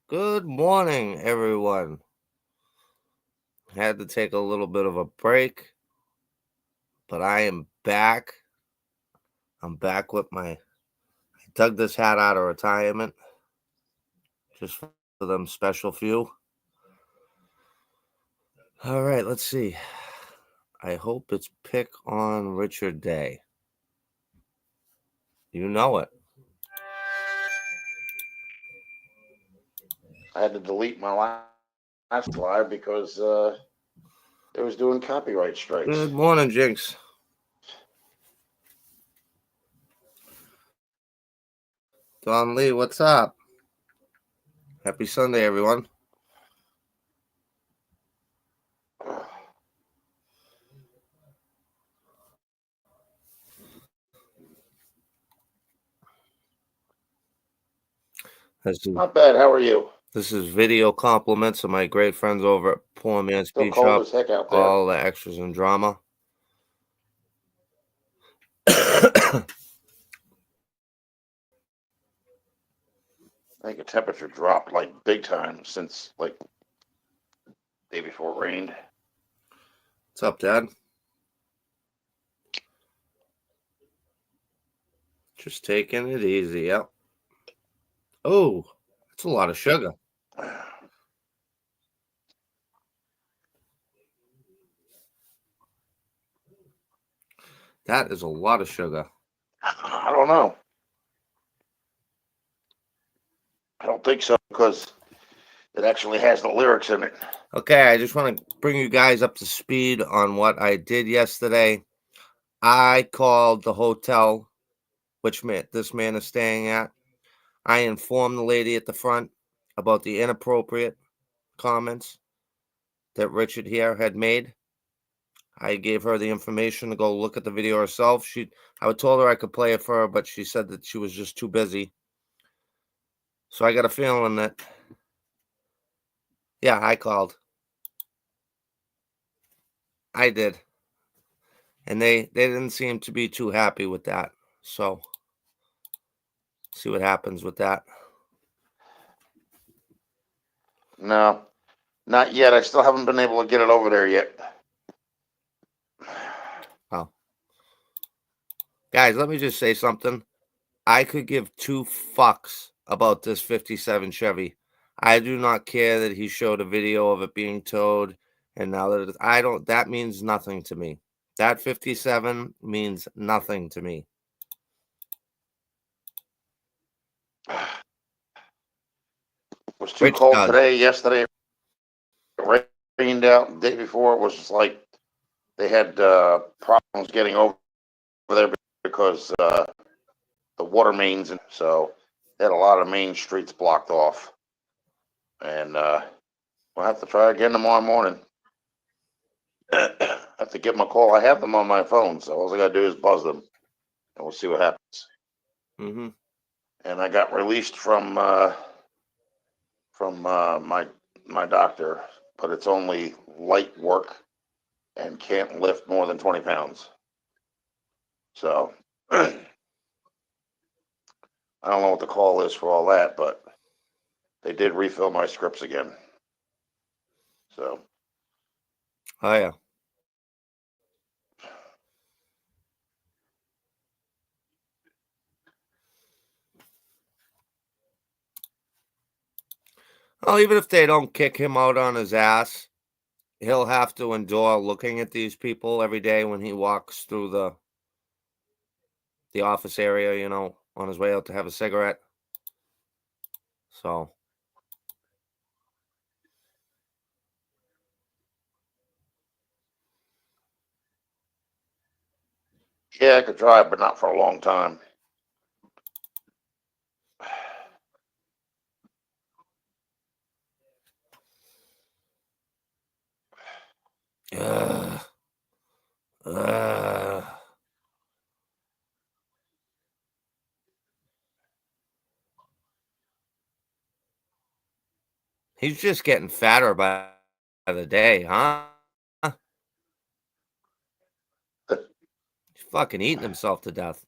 Good morning, everyone. Had to take a little bit of a break, but I am back. I'm back with I dug this hat out of retirement just for them special few. All right, let's see. I hope it's Pick on Richard Day. You know it. I had to delete my last live because it was doing copyright strikes. Good morning, Jinx. Don Lee, what's up? Happy Sunday, everyone. Not bad. How are you? This is video compliments of my great friends over at Poor Man's Still Beach cold Shop. as heck out there. All the extras and drama. I think the temperature dropped like big time since like day before it rained. What's up, Dad? Just taking it easy. Yep. Oh, that's a lot of sugar. That is a lot of sugar. I don't know. I don't think so because it actually has the lyrics in it. Okay, I just want to bring you guys up to speed on what I did yesterday. I called the hotel, which this man is staying at. I informed the lady at the front about the inappropriate comments that Richard here had made. I gave her the information to go look at the video herself. I told her I could play it for her, but she said that she was just too busy. So I got a feeling that, yeah, I called. I did. And they didn't seem to be too happy with that. So see what happens with that. No, not yet. I still haven't been able to get it over there yet. Oh. Guys, let me just say something. I could give two fucks about this 57 Chevy. I do not care that he showed a video of it being towed, and now that that means nothing to me. That 57 means nothing to me. It was too Rich cold does. today. Yesterday it rained out. The day before it was just like they had problems getting over there because the water mains, and so they had a lot of main streets blocked off. And we'll have to try again tomorrow morning. I have to give them a call. I have them on my phone, so all I got to do is buzz them, and we'll see what happens. Mm-hmm. And I got released from my doctor, but it's only light work and can't lift more than 20 pounds. So I don't know what the call is for all that, but they did refill my scripts again. So. Oh, yeah. Well, even if they don't kick him out on his ass, he'll have to endure looking at these people every day when he walks through the office area, on his way out to have a cigarette. So Yeah, I could drive, but not for a long time. uh, uh, he's just getting fatter by the day, huh? He's fucking eating himself to death.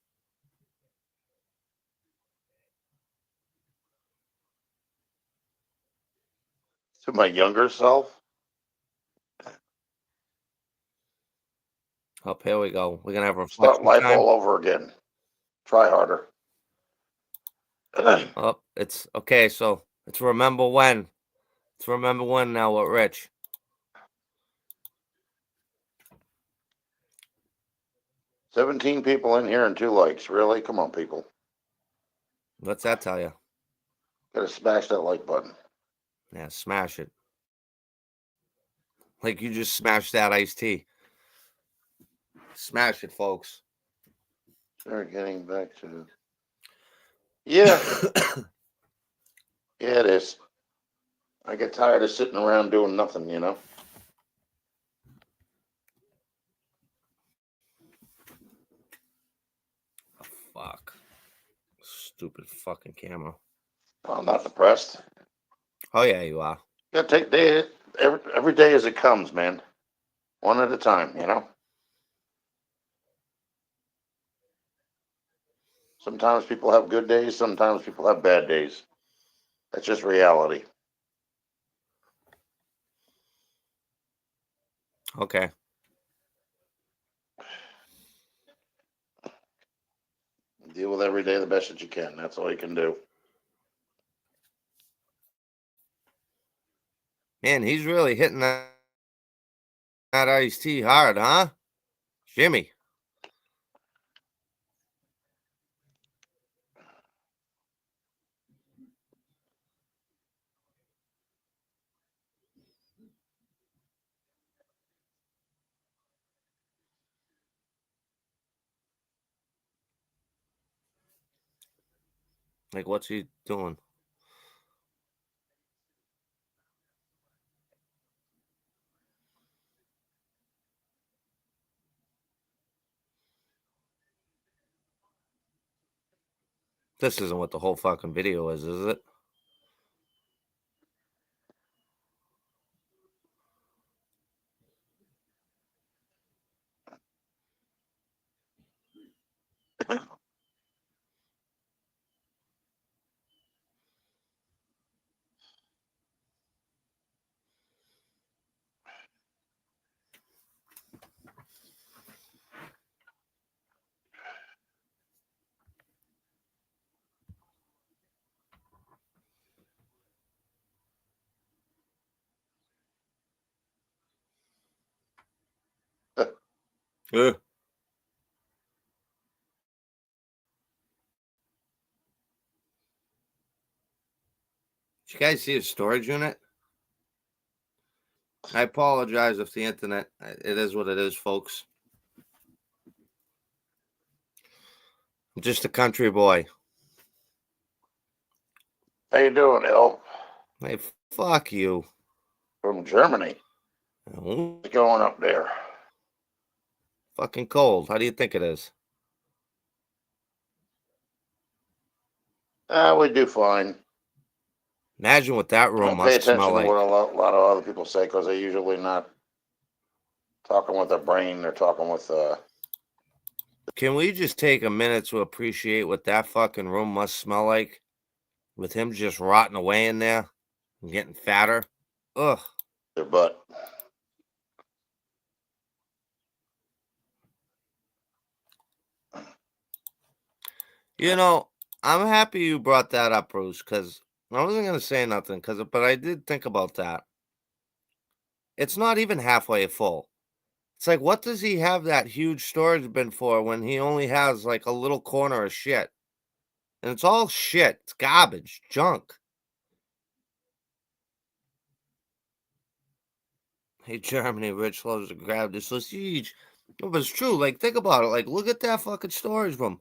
my younger self. Up here we go. We're gonna have Start reflection life time. all over again. Try harder. Oh, it's okay. So it's remember when. It's remember when now with Rich. $17 people in here and 2 likes. Really? Come on, people. What's that tell you? Gotta smash that like button. Yeah, smash it. Like you just smashed that iced tea. Smash it, folks. Start getting back to. Yeah. Yeah, it is. I get tired of sitting around doing nothing, you know? Oh, fuck. Stupid fucking camera. I'm not depressed. Oh, yeah, you are. You gotta take every day as it comes, man. One at a time, you know? Sometimes people have good days, sometimes people have bad days. That's just reality. Okay. Deal with every day the best that you can. That's all you can do. Man, he's really hitting that iced tea hard, huh? Jimmy. Like, what's he doing? This isn't what the whole fucking video is it? Yeah. Did you guys see his storage unit? I apologize if the internet, it is what it is, folks. I'm just a country boy. How you doing, El? Hey, fuck you. From Germany. Oh, What's going up there? fucking cold. How do you think it is? We do fine. Imagine what that I room don't pay must smell attention to like. what a lot of other people say because they're usually not talking with their brain. They're talking with Can we just take a minute to appreciate what that fucking room must smell like? With him just rotting away in there and getting fatter? Ugh. their butt. You know, I'm happy you brought that up, Bruce, because I wasn't going to say nothing, but I did think about that. It's not even halfway full. It's like, what does he have that huge storage bin for when he only has like a little corner of shit? And it's all shit. It's garbage, junk. Hey, Germany, Rich loves to grab this sausage. No, but it's true. Like, think about it. Like, look at that fucking storage room.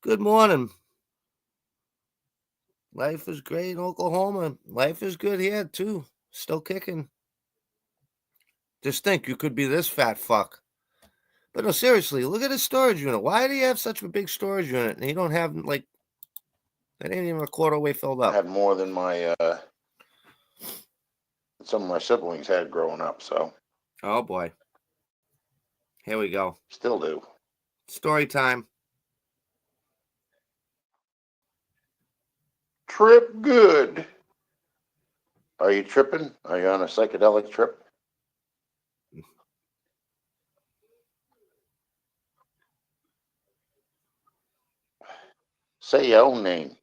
Good morning. Life is great in Oklahoma. Life is good here, too. Still kicking. Just think, you could be this fat fuck. But no, seriously, look at his storage unit. Why do you have such a big storage unit and you don't have, like, that ain't even a quarter way filled I up? had more than my some of my siblings had growing up, so Oh, boy. Here we go. still do. Story time. Trip good. Are you tripping? Are you on a psychedelic trip? Say your own name.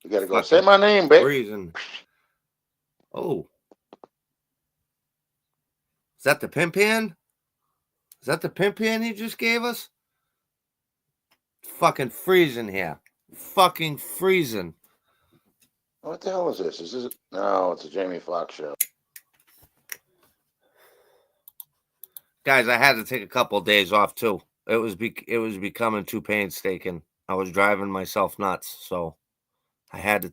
You gotta go. Say Fucking my name, babe. freezing. Oh, is that the pimp hand? Is that the pimp hand you just gave us? Fucking freezing here. Fucking freezing. What the hell is this? Is this? No, it's a Jamie Foxx show. Guys, I had to take a couple of days off too. It was becoming too painstaking. I was driving myself nuts, so I had to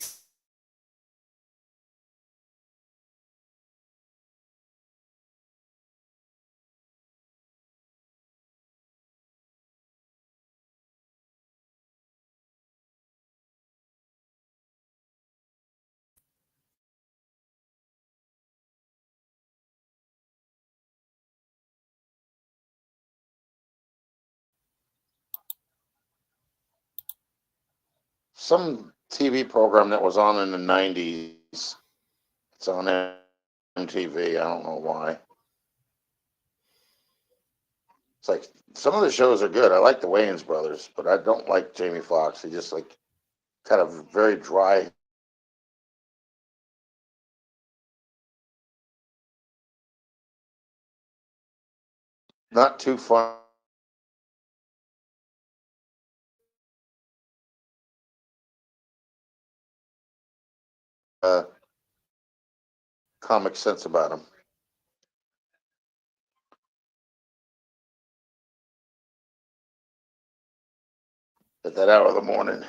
Some TV program that was on in the '90s. It's on MTV. I don't know why. It's like some of the shows are good. I like the Wayans brothers, but I don't like Jamie Foxx. He just like kind of very dry. Not too fun. Comic sense about him. At that hour of the morning.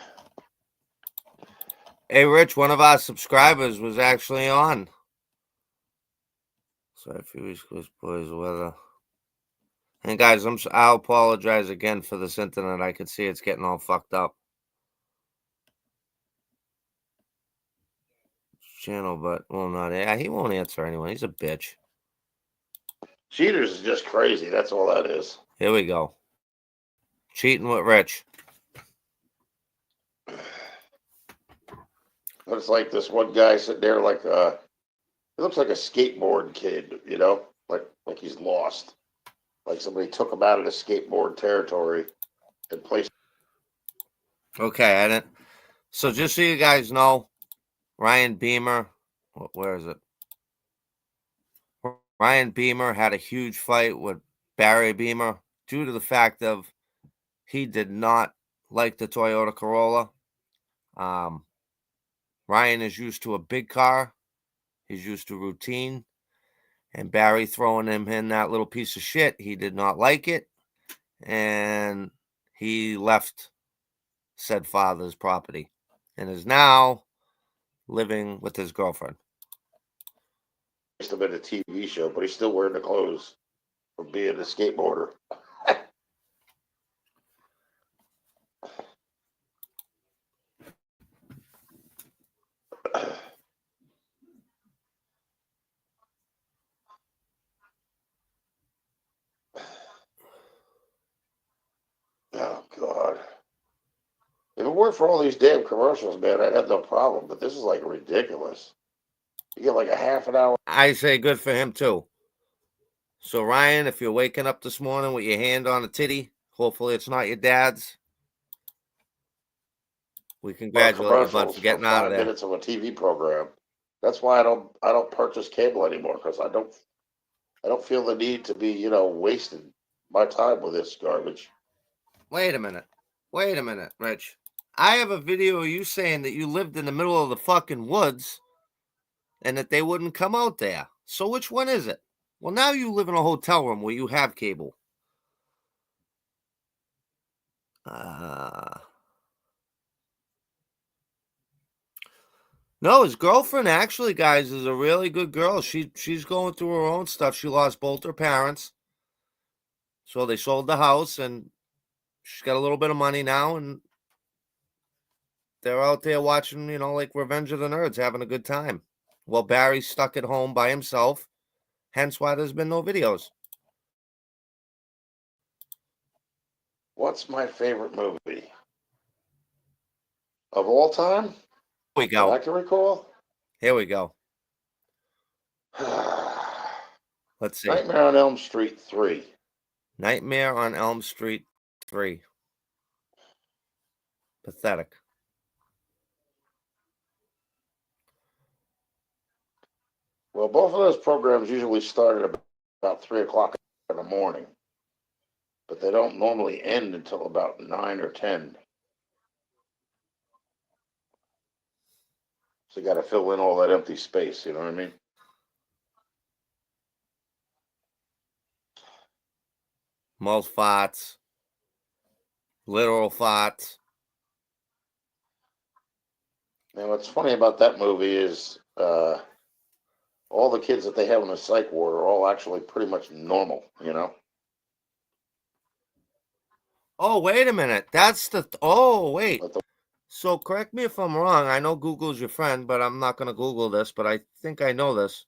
Hey, Rich, one of our subscribers was actually on. Sorry if you wish boys weather. And guys, I'll apologize again for this internet. I could see it's getting all fucked up. Channel, but well, not. Yeah, he won't answer anyway. He's a bitch. Cheaters is just crazy. That's all that is. Here we go. Cheating with Rich. But it's like this one guy sitting there, like he looks like a skateboard kid, you know, like he's lost. Like somebody took him out of the skateboard territory and placed. Okay, I didn't. So just so you guys know, Ryan Beamer, where is it? Ryan Beamer had a huge fight with Barry Beamer due to the fact of he did not like the Toyota Corolla. Ryan is used to a big car. He's used to routine. And Barry throwing him in that little piece of shit, he did not like it. And he left said father's property and is now living with his girlfriend. Him in a TV show, but he's still wearing the clothes for being a skateboarder. Oh God! If it weren't for all these damn commercials, man, I'd have no problem. But this is like ridiculous. You get like a half an hour. I say good for him too. So Ryan, if you're waking up this morning with your hand on a titty, hopefully it's not your dad's. We congratulate you, bud, for getting out of there. 5 minutes of a TV program. That's why I don't purchase cable anymore, because I don't feel the need to be, wasting my time with this garbage. Wait a minute, Rich. I have a video of you saying that you lived in the middle of the fucking woods and that they wouldn't come out there. So which one is it? Well, now you live in a hotel room where you have cable. No, his girlfriend actually, guys, is a really good girl. She's going through her own stuff. She lost both her parents. So they sold the house and she's got a little bit of money now and they're out there watching, like Revenge of the Nerds, having a good time. Well, Barry's stuck at home by himself, hence why there's been no videos. What's my favorite movie of all time? we that I go. can recall. Here we go. Let's see. Nightmare on Elm Street 3. Nightmare on Elm Street 3. Pathetic. Well, both of those programs usually start at about 3 o'clock in the morning, but they don't normally end until about 9 or 10. So you got to fill in all that empty space, you know what I mean? Most farts. Literal farts. And what's funny about that movie is all the kids that they have in the psych ward are all actually pretty much normal, you know? Oh, wait a minute. That's the... Oh, wait. But the, So correct me if I'm wrong. I know Google's your friend, but I'm not going to Google this, but I think I know this.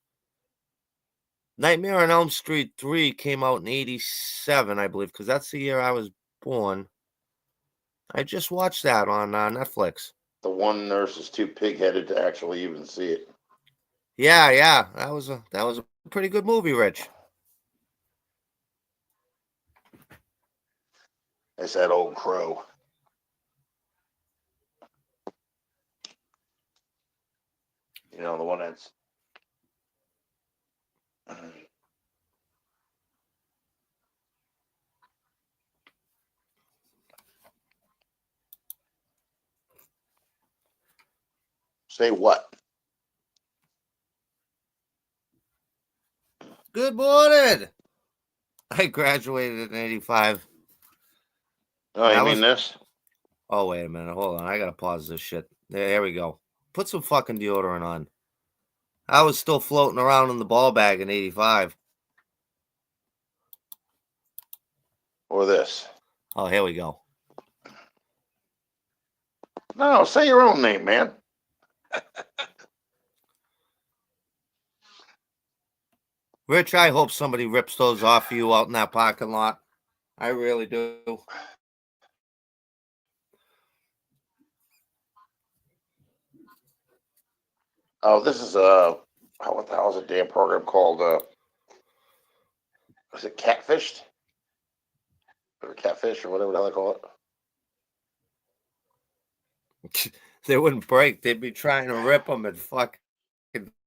Nightmare on Elm Street 3 came out in 87, I believe, because that's the year I was born. I just watched that on Netflix. the one nurse is too pig-headed to actually even see it. Yeah. That was a pretty good movie, Rich. It's that old crow. You know, the one that's... Say what? Good morning. I graduated in 85. Oh, you That mean was... this? Oh, wait a minute. Hold on. I got to pause this shit. There we go. Put some fucking deodorant on. I was still floating around in the ball bag in 85. Or this? Oh, here we go. No, say your own name, man. Rich, I hope somebody rips those off for you out in that parking lot. I really do. Oh, this is what the hell is a damn program called? Is it Catfished? Or Catfish or whatever the hell they call it? They wouldn't break. They'd be trying to rip them and fucking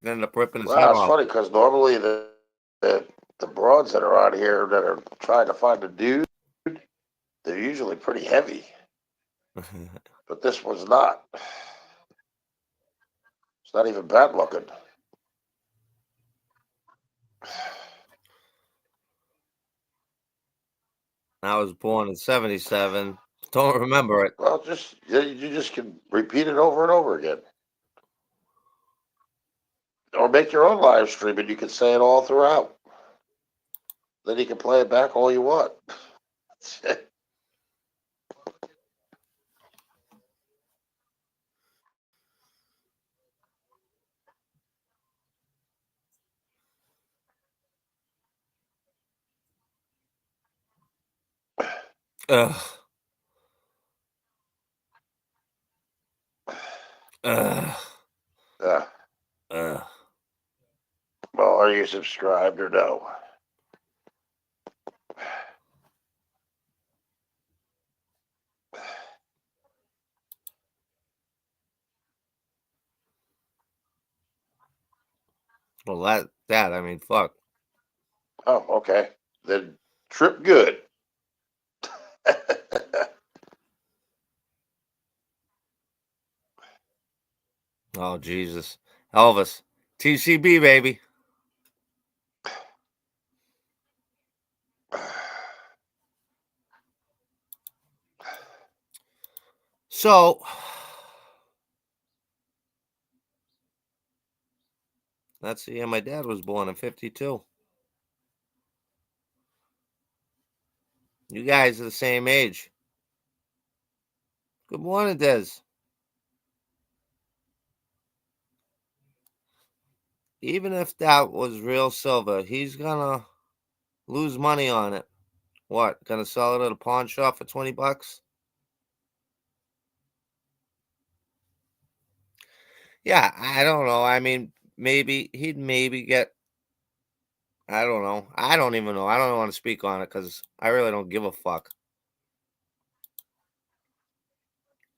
end up ripping his head Wow, it's off. funny because normally the broads that are out here that are trying to find a dude, they're usually pretty heavy. But this one's not. It's not even bad looking. I was born in 77. Don't remember it. Well, you just can repeat it over and over again. Or make your own live stream and you can say it all throughout. Then you can play it back all you want. Ugh. Ugh. Yeah. Ugh. Well, are you subscribed or no? Well, I mean, fuck. Oh, okay. Then trip good. Oh, Jesus. Elvis. TCB, baby. So, that's the year my dad was born in 52. You guys are the same age. Good morning, Des. Even if that was real silver, he's gonna lose money on it. What? Gonna sell it at a pawn shop for $20? Yeah, I don't know. I mean, maybe he'd maybe get. I don't know. I don't even know. I don't want to speak on it because I really don't give a fuck.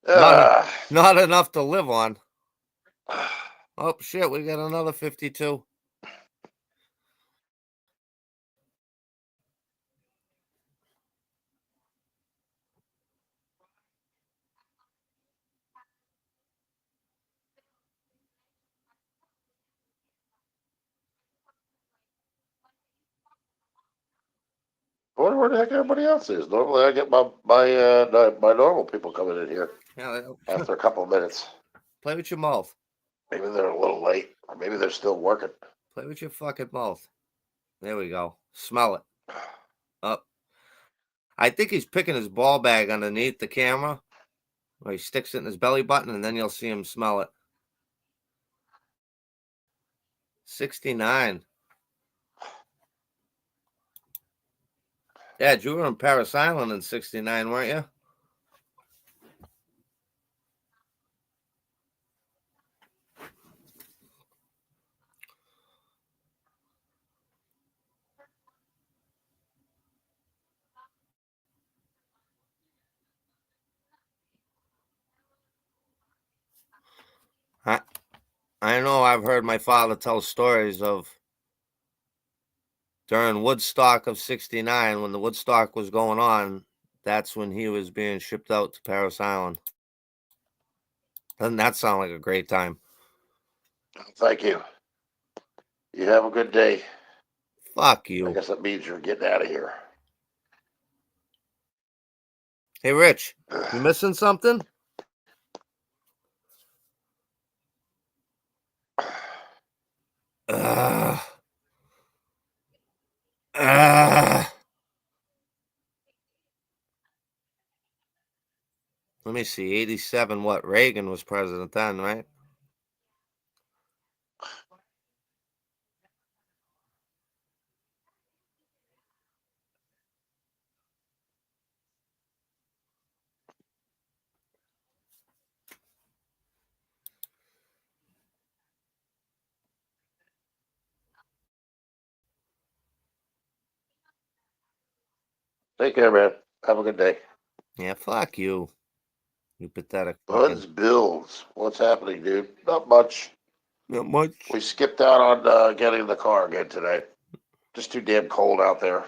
Not Ah. not enough to live on. Oh shit, we got another 52. I wonder where the heck everybody else is. Normally, I get my normal people coming in here Yeah, after a couple of minutes. play with your mouth. Maybe they're a little late, or maybe they're still working. Play with your fucking mouth. There we go. Smell it. Up. I think he's picking his ball bag underneath the camera, where he sticks it in his belly button, and then you'll see him smell it. 69. Yeah, you were in Paris Island in 69, weren't you? I, I know I've heard my father tell stories of during Woodstock of 69, when the Woodstock was going on, that's when he was being shipped out to Paris Island. Doesn't that sound like a great time? Thank you. You have a good day. Fuck I you. guess that means you're getting out of here. Hey, Rich, you missing something? Ugh. Ugh. Let me see. 87, what? Reagan was president then, right? Take care, man. Have a good day. Yeah, fuck you. You pathetic fucking. Bud's Bills. What's happening, dude? Not much. Not much. We skipped out on getting in the car again today. Just too damn cold out there.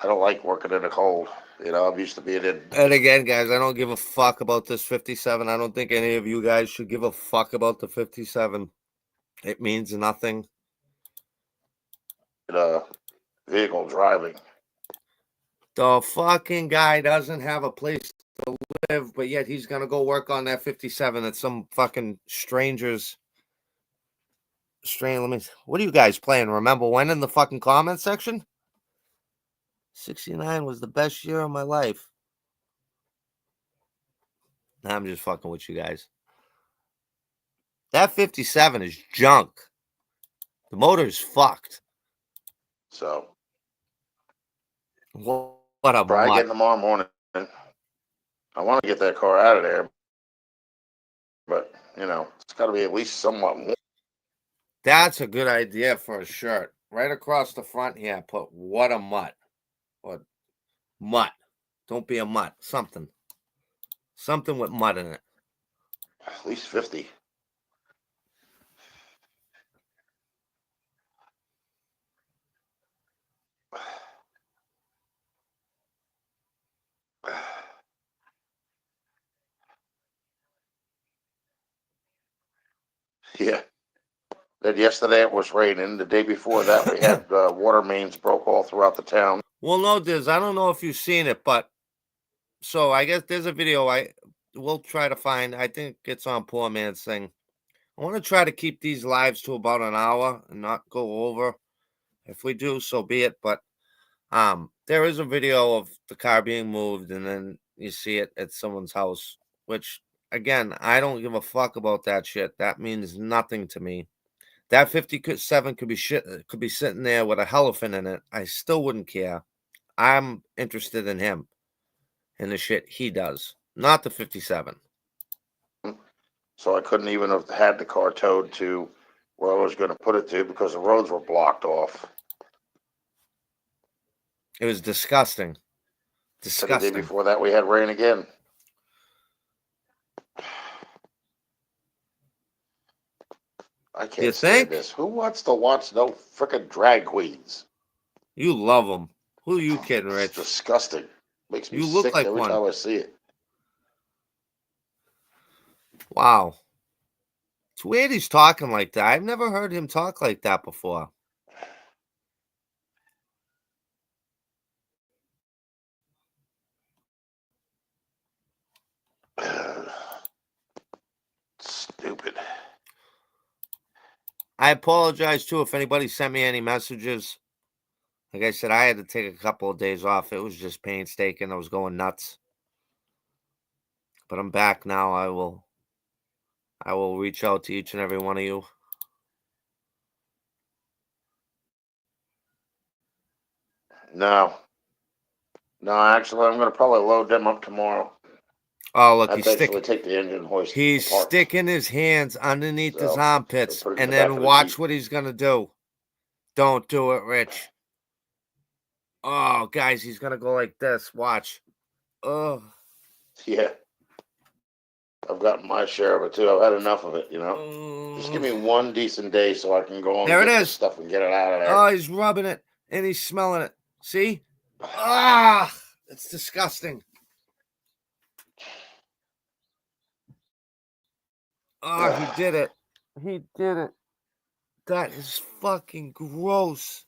I don't like working in the cold. You know, I'm used to being in. And again, guys, I don't give a fuck about this 57. I don't think any of you guys should give a fuck about the 57. It means nothing. Uh, vehicle driving. The fucking guy doesn't have a place to live, but yet he's gonna go work on that 57 at some fucking stranger's. Let me. What are you guys playing? Remember when in the fucking comment section? 69 was the best year of my life. Nah, I'm just fucking with you guys. That 57 is junk. The motor's fucked. So What a try mutt. again tomorrow morning. I want to get that car out of there, but you know, it's got to be at least somewhat warm. That's a good idea for a shirt. Right across the front here, put what a mutt. Or mutt. Don't be a mutt. Something. Something with mud in it. At least 50. Yeah. Then yesterday it was raining. The day before that we had water mains broke all throughout the town. Well, no, Diz, I don't know if you've seen it, but so I guess there's a video I will try to find. I think it's on Poor Man's thing. I want to try to keep these lives to about an hour and not go over. If we do, so be it. But there is a video of the car being moved, and then you see it at someone's house, which again, I don't give a fuck about that shit. That means nothing to me. That 57 could be sitting there with a elephant in it. I still wouldn't care. I'm interested in him and the shit he does, not the 57. So I couldn't even have had the car towed to where I was going to put it to because the roads were blocked off. It was disgusting. So the day Disgusting. before that, we had rain again. I You can't stand think? this. Who wants to watch no frickin' drag queens? You love them. Who are you kidding, It's Rich? disgusting. Makes me You look sick like every one. time I see it. Wow. It's weird he's talking like that. I've never heard him talk like that before. Stupid. I apologize, too, if anybody sent me any messages. Like I said, I had to take a couple of days off. It was just painstaking. I was going nuts. But I'm back now. I will reach out to each and every one of you. No. No, actually, I'm going to probably load them up tomorrow. Oh, look, That's actually take the engine hoist he's apart. sticking his hands underneath his So, armpits, put it in and the back then of the watch Jeep. what he's going to do. Don't do it, Rich. Oh, guys, he's going to go like this. Watch. Oh. Yeah. I've gotten my share of it, too. I've had enough of it, you know. Just give me one decent day so I can go There and it get is. this stuff and get it out of there. Oh, he's rubbing it, and he's smelling it. See? Ah, it's disgusting. Oh, he did it. He did it. That is fucking gross.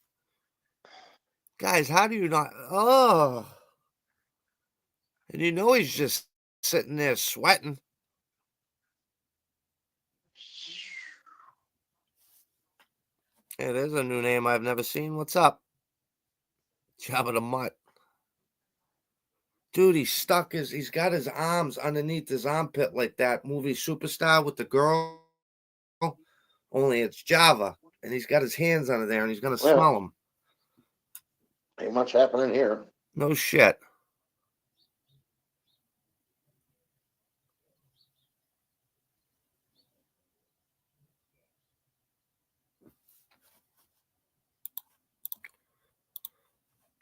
Guys, how do you not? Oh. And you know he's just sitting there sweating. Hey, there's a new name I've never seen. What's up? Jabba the Mutt. Dude, he's got his arms underneath his armpit like that movie Superstar with the girl. Only it's Java. And he's got his hands under there and he's going to smell them. Ain't much happening here. No shit.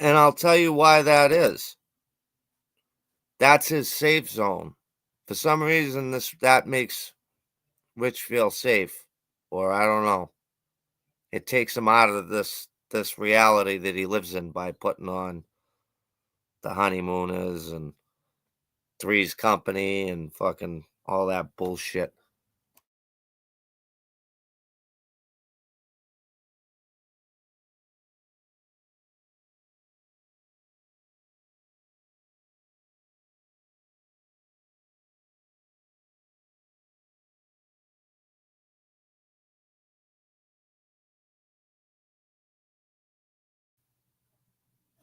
And I'll tell you why that is. That's his safe zone. For some reason, that makes Rich feel safe. Or I don't know. It takes him out of this reality that he lives in by putting on the Honeymooners and Three's Company and fucking all that bullshit.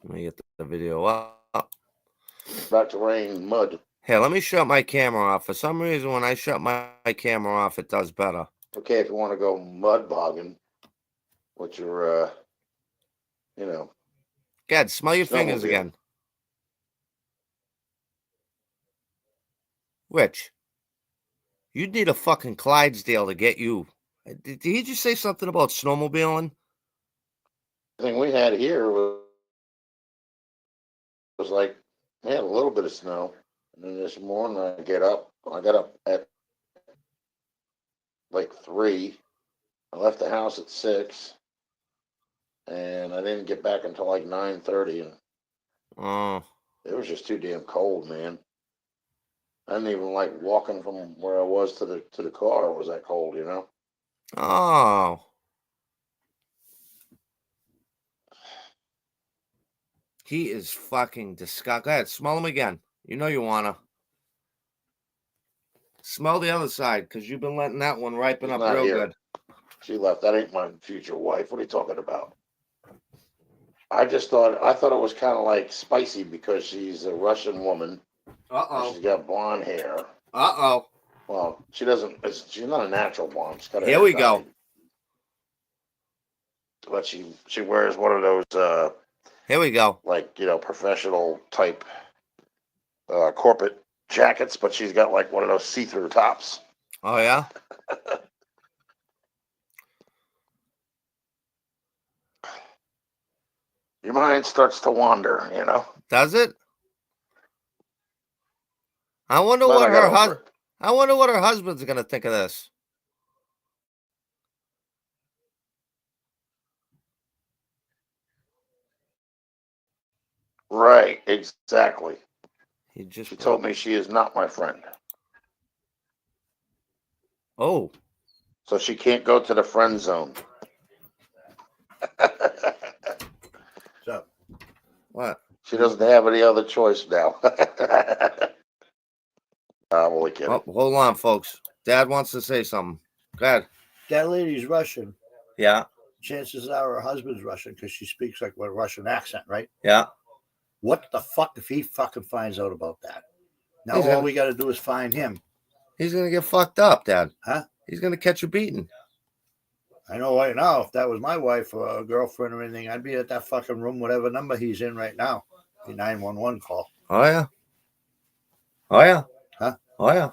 Let me get the video up. Back to rain, mud. Hey, let me shut my camera off. For some reason, when I shut my camera off, it does better. Okay, if you want to go mud bogging with your, God, smell your fingers snowmobile. again. Rich, you'd need a fucking Clydesdale to get you. Did he just say something about snowmobiling? The thing we had here was like, we had a little bit of snow. And then this morning I got up at like 3. I left the house at 6. And I didn't get back until like 9:30. And Oh. it was just too damn cold, man. I didn't even like walking from where I was to the car. It was that cold, you know? Oh. He is fucking disgusting. Go ahead, smell him again. You know you wanna. Smell the other side, because you've been letting that one ripen She's up not real here. good. She left. That ain't my future wife. What are you talking about? I thought it was kind of like spicy because she's a Russian woman. Uh-oh. She's got blonde hair. Uh-oh. Well, she doesn't. She's not a natural blonde. She's got her Here hair we dyed. go. But she wears one of those Here we go. like professional type corporate jackets, but she's got like one of those see-through tops. Oh, yeah? Your mind starts to wander, you know. Does it? I wonder But what I got her over it. I wonder what her husband's gonna think of this. Right, exactly. He just She told me she is not my friend. Oh. So she can't go to the friend zone. So What? She doesn't have any other choice now. Only kidding. Oh, hold on, folks. Dad wants to say something. Go ahead. that lady's Russian. Yeah. Chances are her husband's Russian because she speaks like with a Russian accent, right? Yeah. What the fuck if he fucking finds out about that? Now He's all gonna- we got to do is find him. He's gonna get fucked up, Dad. Huh? He's gonna catch a beating. I know right now, if that was my wife or a girlfriend or anything, I'd be at that fucking room, whatever number he's in right now. The 911 call. Oh yeah. Oh yeah. Huh? Oh yeah.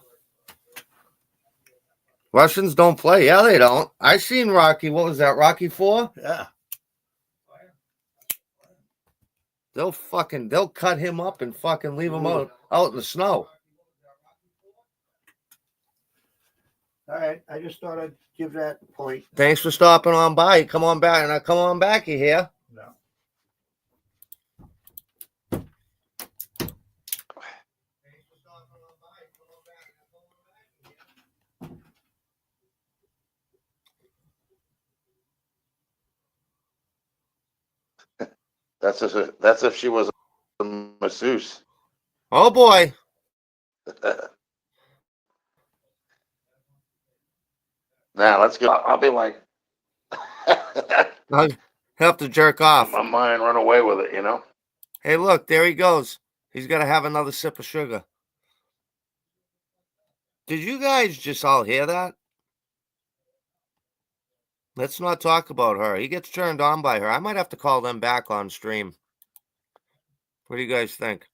Russians don't play. Yeah, they don't. I seen Rocky. What was that? Rocky 4? Yeah. They'll cut him up and fucking leave him out in the snow. All right. I just thought I'd give that point. Thanks for stopping on by. Come on back, and I come on back. You here? No. That's if she was a masseuse. Oh boy. Now let's go. I'll be like, I'll have to jerk off. my mind run away with it, you know. Hey, look, there he goes. He's got to have another sip of sugar. Did you guys just all hear that? Let's not talk about her. He gets turned on by her. I might have to call them back on stream. What do you guys think?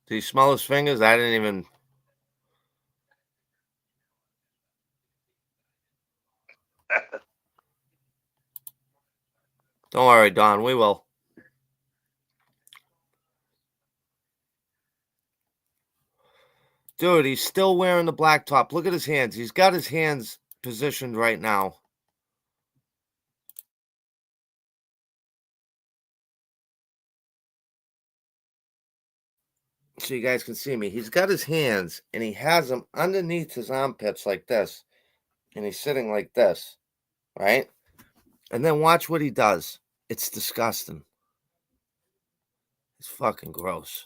Do you smell his fingers? I didn't even. Don't worry, Don. We will. Dude, he's still wearing the black top. Look at his hands. He's got his hands positioned right now. So you guys can see me. He's got his hands and he has them underneath his armpits like this. And he's sitting like this, right? And then watch what he does. It's disgusting. It's fucking gross.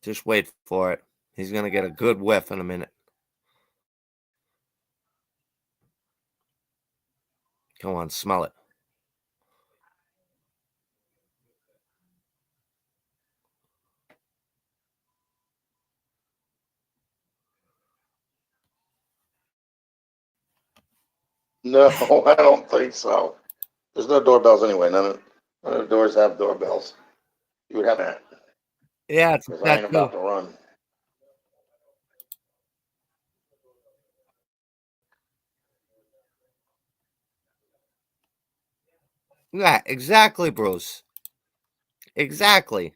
Just wait for it. He's going to get a good whiff in a minute. Come on, smell it. No, I don't think so. There's no doorbells anyway. None of the doors have doorbells. You would have that Yeah, it's because I that ain't too. about to run. Yeah, exactly, Bruce. Exactly.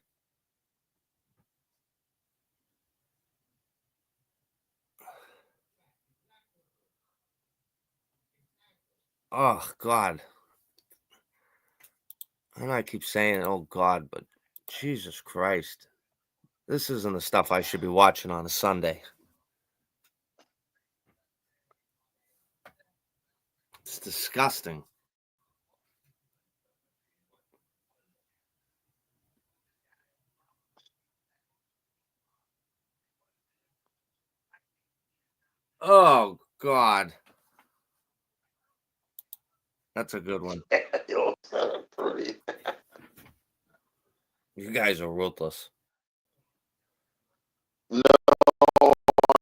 Oh, God. And I keep saying, oh, God, but Jesus Christ. This isn't the stuff I should be watching on a Sunday. It's disgusting. Oh, God. That's a good one. Pretty. You guys are ruthless. No,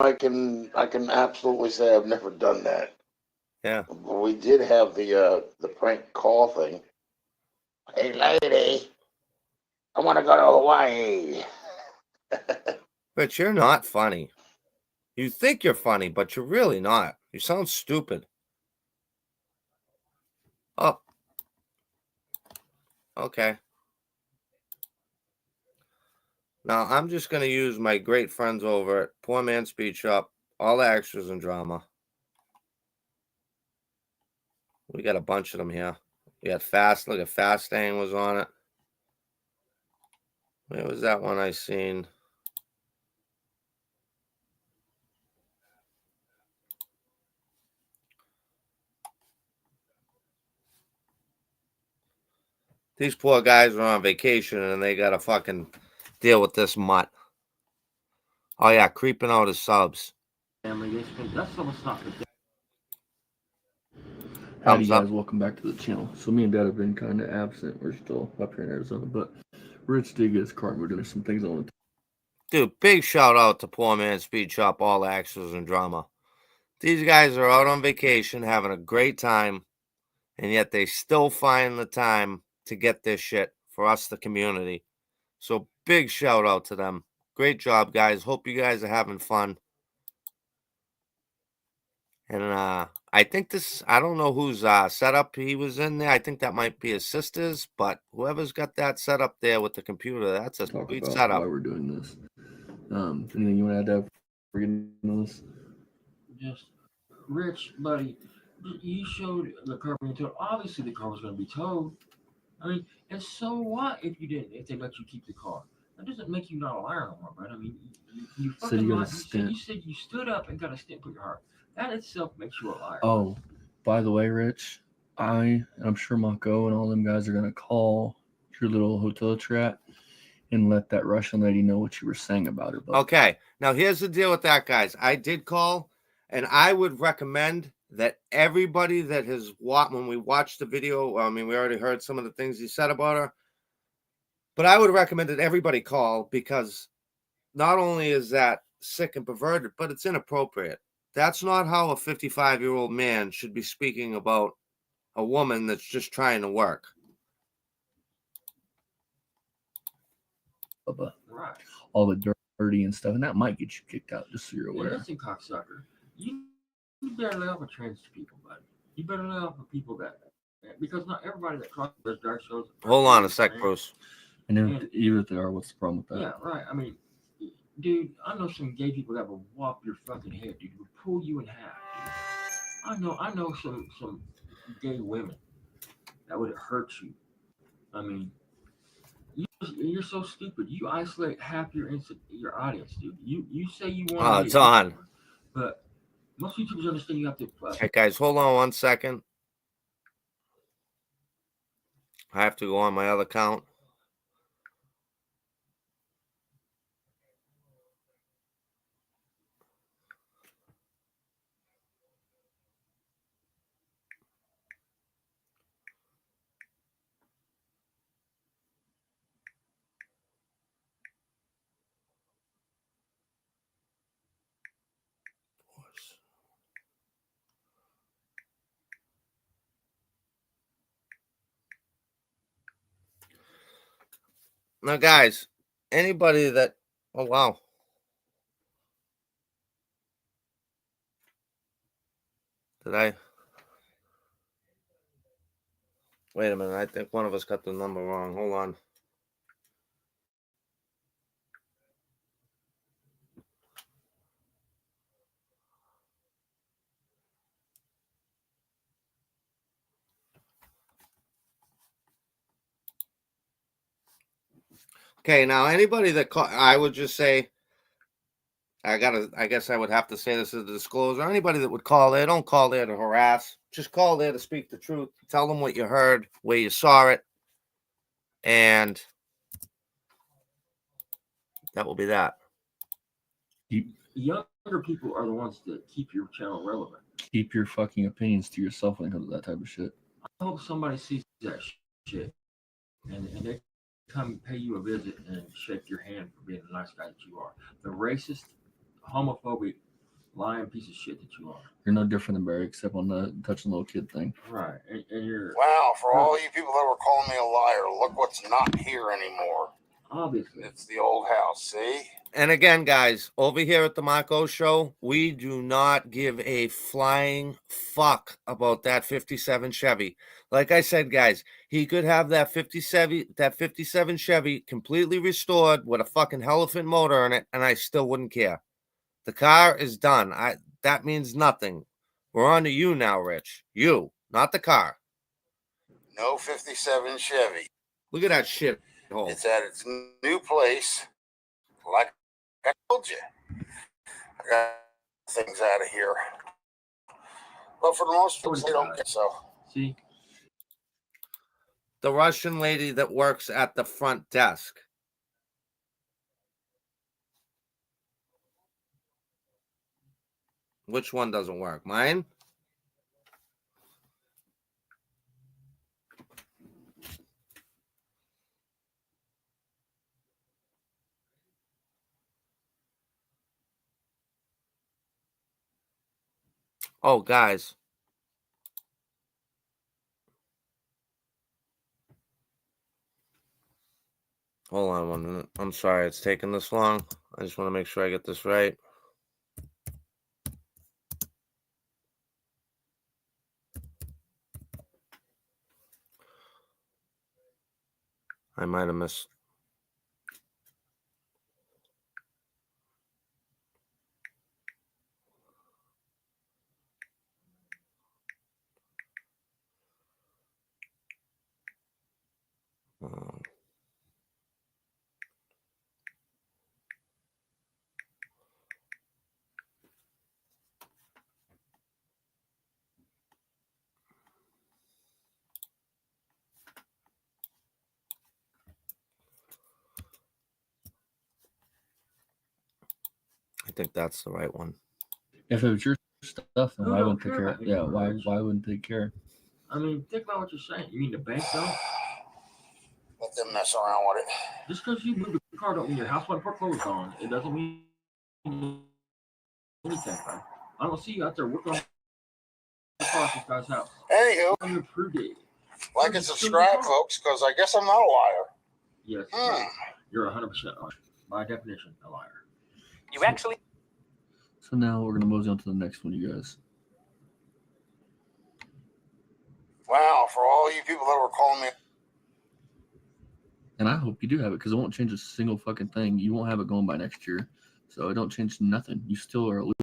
I can absolutely say I've never done that. Yeah. We did have the prank call thing. Hey, lady, I want to go to Hawaii. But you're not funny. You think you're funny, but you're really not. You sound stupid. Oh. Okay. Now, I'm just going to use my great friends over at Poor Man's Speed Shop, all the extras and drama. We got a bunch of them here. We got Fast. Look at Fastang was on it. Where was that one I seen? These poor guys are on vacation and they got to fucking deal with this mutt. Oh, yeah, creeping out his subs. Family, that's almost not good. Thumbs Howdy up. guys, welcome back to the channel. So me and Dad have been kind of absent. We're still up here in Arizona, but Rich did get his car moved and there's some things I want to Dude, big shout out to Poor Man's Speed Shop, all the extras and drama. These guys are out on vacation having a great time, and yet they still find the time to get this shit for us, the community. So big shout out to them. Great job, guys. Hope you guys are having fun. And I think this, I don't know whose setup he was in there. I think that might be his sister's, but whoever's got that set up there with the computer, that's a talk sweet about setup. why we're doing this. Anything you want to add, Dad, for getting on this? Just, Rich, buddy, you showed the car being towed. Obviously, the car was going to be towed. I mean, and so what if you didn't? If they let you keep the car, that doesn't make you not a liar no more, right? I mean, you Said fucking you got a lied. stint. You said you stood up and got a stint put your heart. That itself makes you a liar. Oh, by the way, Rich, I'm sure Mach0 and all them guys are gonna call your little hotel chat and let that Russian lady know what you were saying about her. But Okay, now here's the deal with that, guys. I did call, and I would recommend that everybody that has watched, when we watched the video, I mean, we already heard some of the things he said about her, but I would recommend that everybody call, because not only is that sick and perverted, but it's inappropriate. That's not how a 55-year-old man should be speaking about a woman that's just trying to work. Right. all the dirty and stuff, and that might get you kicked out. Just so you're And aware. listen, cocksucker, you better lay off of trans people, buddy. You better lay off of people because not everybody that crosses those dark shows. Hold on a sec, Bruce. And even if they are, what's the problem with that? Yeah, right. I mean, dude, I know some gay people that will whop your fucking head, dude. Will pull you in half, dude. I know some gay women that would hurt you. I mean, you're so stupid. You isolate half your audience, dude. You say you want. Oh, it's on. But most YouTubers understand you have to. Hey, guys, hold on 1 second. I have to go on my other account. Now, guys, anybody that, oh, wow. Did I? Wait a minute. I think one of us got the number wrong. Hold on. Okay, now anybody that I would just say, I guess I would have to say this as a disclosure. Anybody that would call there, don't call there to harass. Just call there to speak the truth. Tell them what you heard, where you saw it, and that will be that. Young younger people are the ones that keep your channel relevant. Keep your fucking opinions to yourself when it comes to that type of shit. I hope somebody sees that shit and they come pay you a visit and shake your hand for being the nice guy that you are. The racist, homophobic, lying piece of shit that you are. You're no different than Barry, except on the touching little kid thing. Right. And you're. Wow, for all you people that were calling me a liar, look what's not here anymore. Obviously. It's the old house, see? And again, guys, over here at the Mach0 Show, we do not give a flying fuck about that 57 Chevy. Like I said, guys, he could have that 57 Chevy completely restored with a fucking elephant motor in it, and I still wouldn't care. The car is done. That means nothing. We're on to you now, Rich. You, not the car. No 57 Chevy. Look at that shit hole. It's at its new place. Like I told you, I got things out of here. But for the most part, they don't get so. See? The Russian lady that works at the front desk. Which one doesn't work? Mine? Oh, guys. Hold on 1 minute. I'm sorry it's taking this long. I just want to make sure I get this right. I might have missed. I think that's the right one. If it was your stuff, then Who why don't wouldn't they care care? about Yeah, your why cars? wouldn't they care? I mean, think about what you're saying. You mean the bank don't? Let them mess around with it. Just because you moved a car don't mean your house went foreclosed on. It doesn't mean anything, bro. I don't see you out there working on the car at this guy's house. Anywho, I'm gonna prove it. like and subscribe, folks, because I guess I'm not a liar. Yes, you're 100% liar. By definition, a liar. You actually. So now we're gonna mosey on to the next one, you guys. Wow, for all you people that were calling me. And I hope you do have it, because it won't change a single fucking thing. You won't have it going by next year, so it don't change nothing. You still are a loser.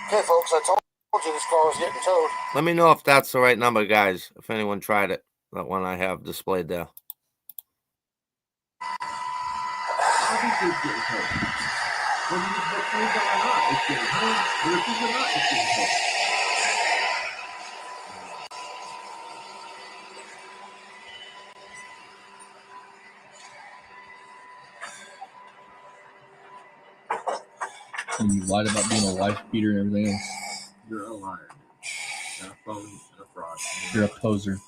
Okay, folks, I told you this car was getting towed. Let me know if that's the right number, guys. If anyone tried it, that one I have displayed there. I think it's getting towed. Whether you put things on or not, it's getting towed. Whether it's or not, it's getting towed. And you lied about being a wife beater and everything else. You're a liar. And a phony and a fraud. You're a poser.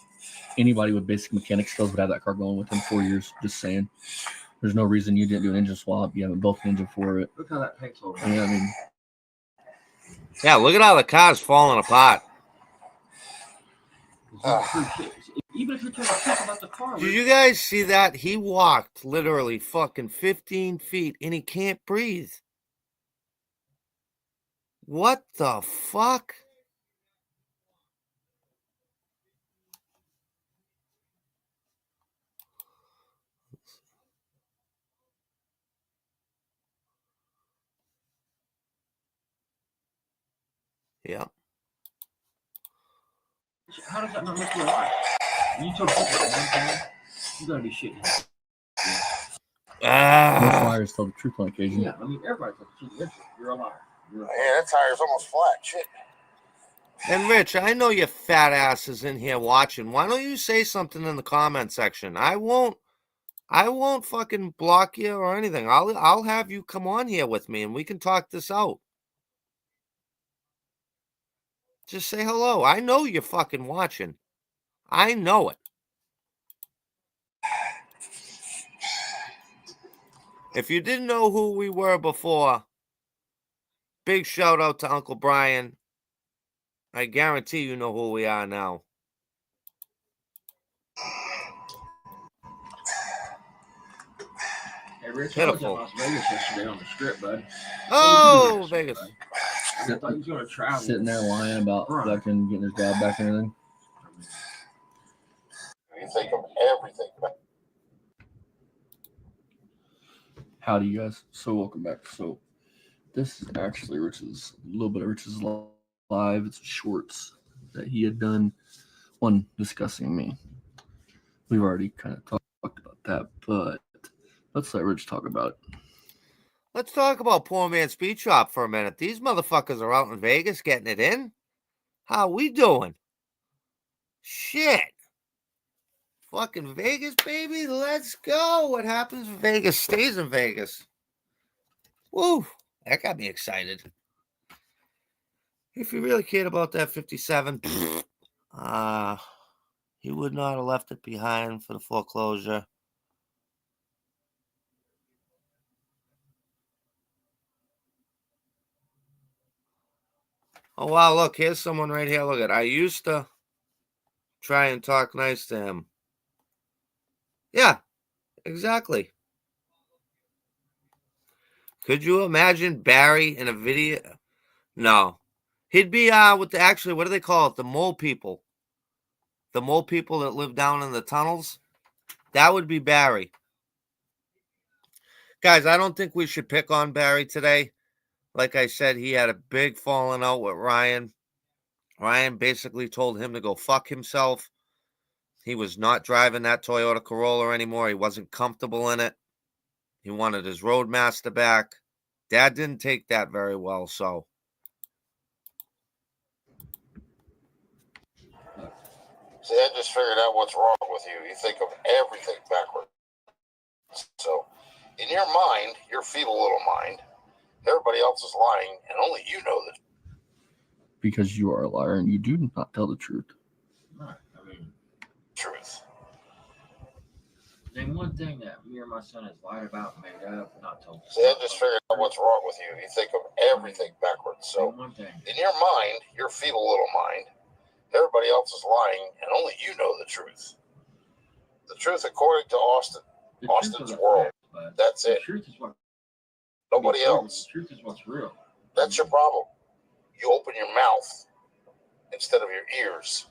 Anybody with basic mechanic skills would have that car going within 4 years. Just saying. There's no reason you didn't do an engine swap. You haven't built an engine for it. Look how that paint's over. Yeah, I mean, Yeah, look at how the car's falling apart. It's not true shit. Even if you're trying to talk about the car, Did you guys see that? He walked literally fucking 15 feet and he can't breathe. What the fuck? Yeah. how does that not make you a liar? You told people at one time, you gotta be shitting. most liars tell the truth on occasion. Yeah, I mean, everybody tells the truth. You're a liar. You're a liar. Yeah, that tire's almost flat. Shit. And Rich, I know your fat ass is in here watching. Why don't you say something in the comment section? I won't I won't fucking block you or anything. I'll have you come on here with me and we can talk this out. Just say hello. I know you're fucking watching. I know it. If you didn't know who we were before, big shout out to Uncle Brian. I guarantee you know who we are now. Hey, Rich, Pitiful. I was in Las Vegas yesterday on the Strip, bud. Oh, Vegas. Bud? I thought you was going to travel. Sitting there lying about fucking getting his job back and everything. You think of everything. Howdy, you guys. So welcome back. So this is actually Rich's, a little bit of Rich's live. It's shorts that he had done, one discussing me. We've already kind of talked about that, but let's let Rich talk about it. Let's talk about Poor Man Speed Shop for a minute. These motherfuckers are out in Vegas getting it in. How we doing? Shit. Fucking Vegas, baby. Let's go. What happens in Vegas stays in Vegas. Woo. That got me excited. If you really cared about that 57, he would not have left it behind for the foreclosure. Oh, wow, look, here's someone right here. Look at it. I used to try and talk nice to him. Yeah, exactly. Could you imagine Barry in a video? No. He'd be with the, actually, what do they call it? The mole people. The mole people that live down in the tunnels. That would be Barry. Guys, I don't think we should pick on Barry today. Like I said, he had a big falling out with Ryan. Ryan basically told him to go fuck himself. He was not driving that Toyota Corolla anymore. He wasn't comfortable in it. He wanted his Roadmaster back. Dad didn't take that very well, so. See, I just figured out what's wrong with you. You think of everything backwards. So, in your mind, your feeble little mind, everybody else is lying, and only you know the Because you are a liar and you do not tell the truth. Right. I mean, truth. name one thing that me or my son has lied about, made up, and not told. See, I just figured out what's wrong with you. You think of everything backwards. So, Name one thing. in your mind, your feeble little mind, everybody else is lying, and only you know the truth. The truth according to Austin. The truth Austin's is a world. fact, but That's the it. truth is what. Nobody else. The truth is what's real. That's your problem. You open your mouth instead of your ears.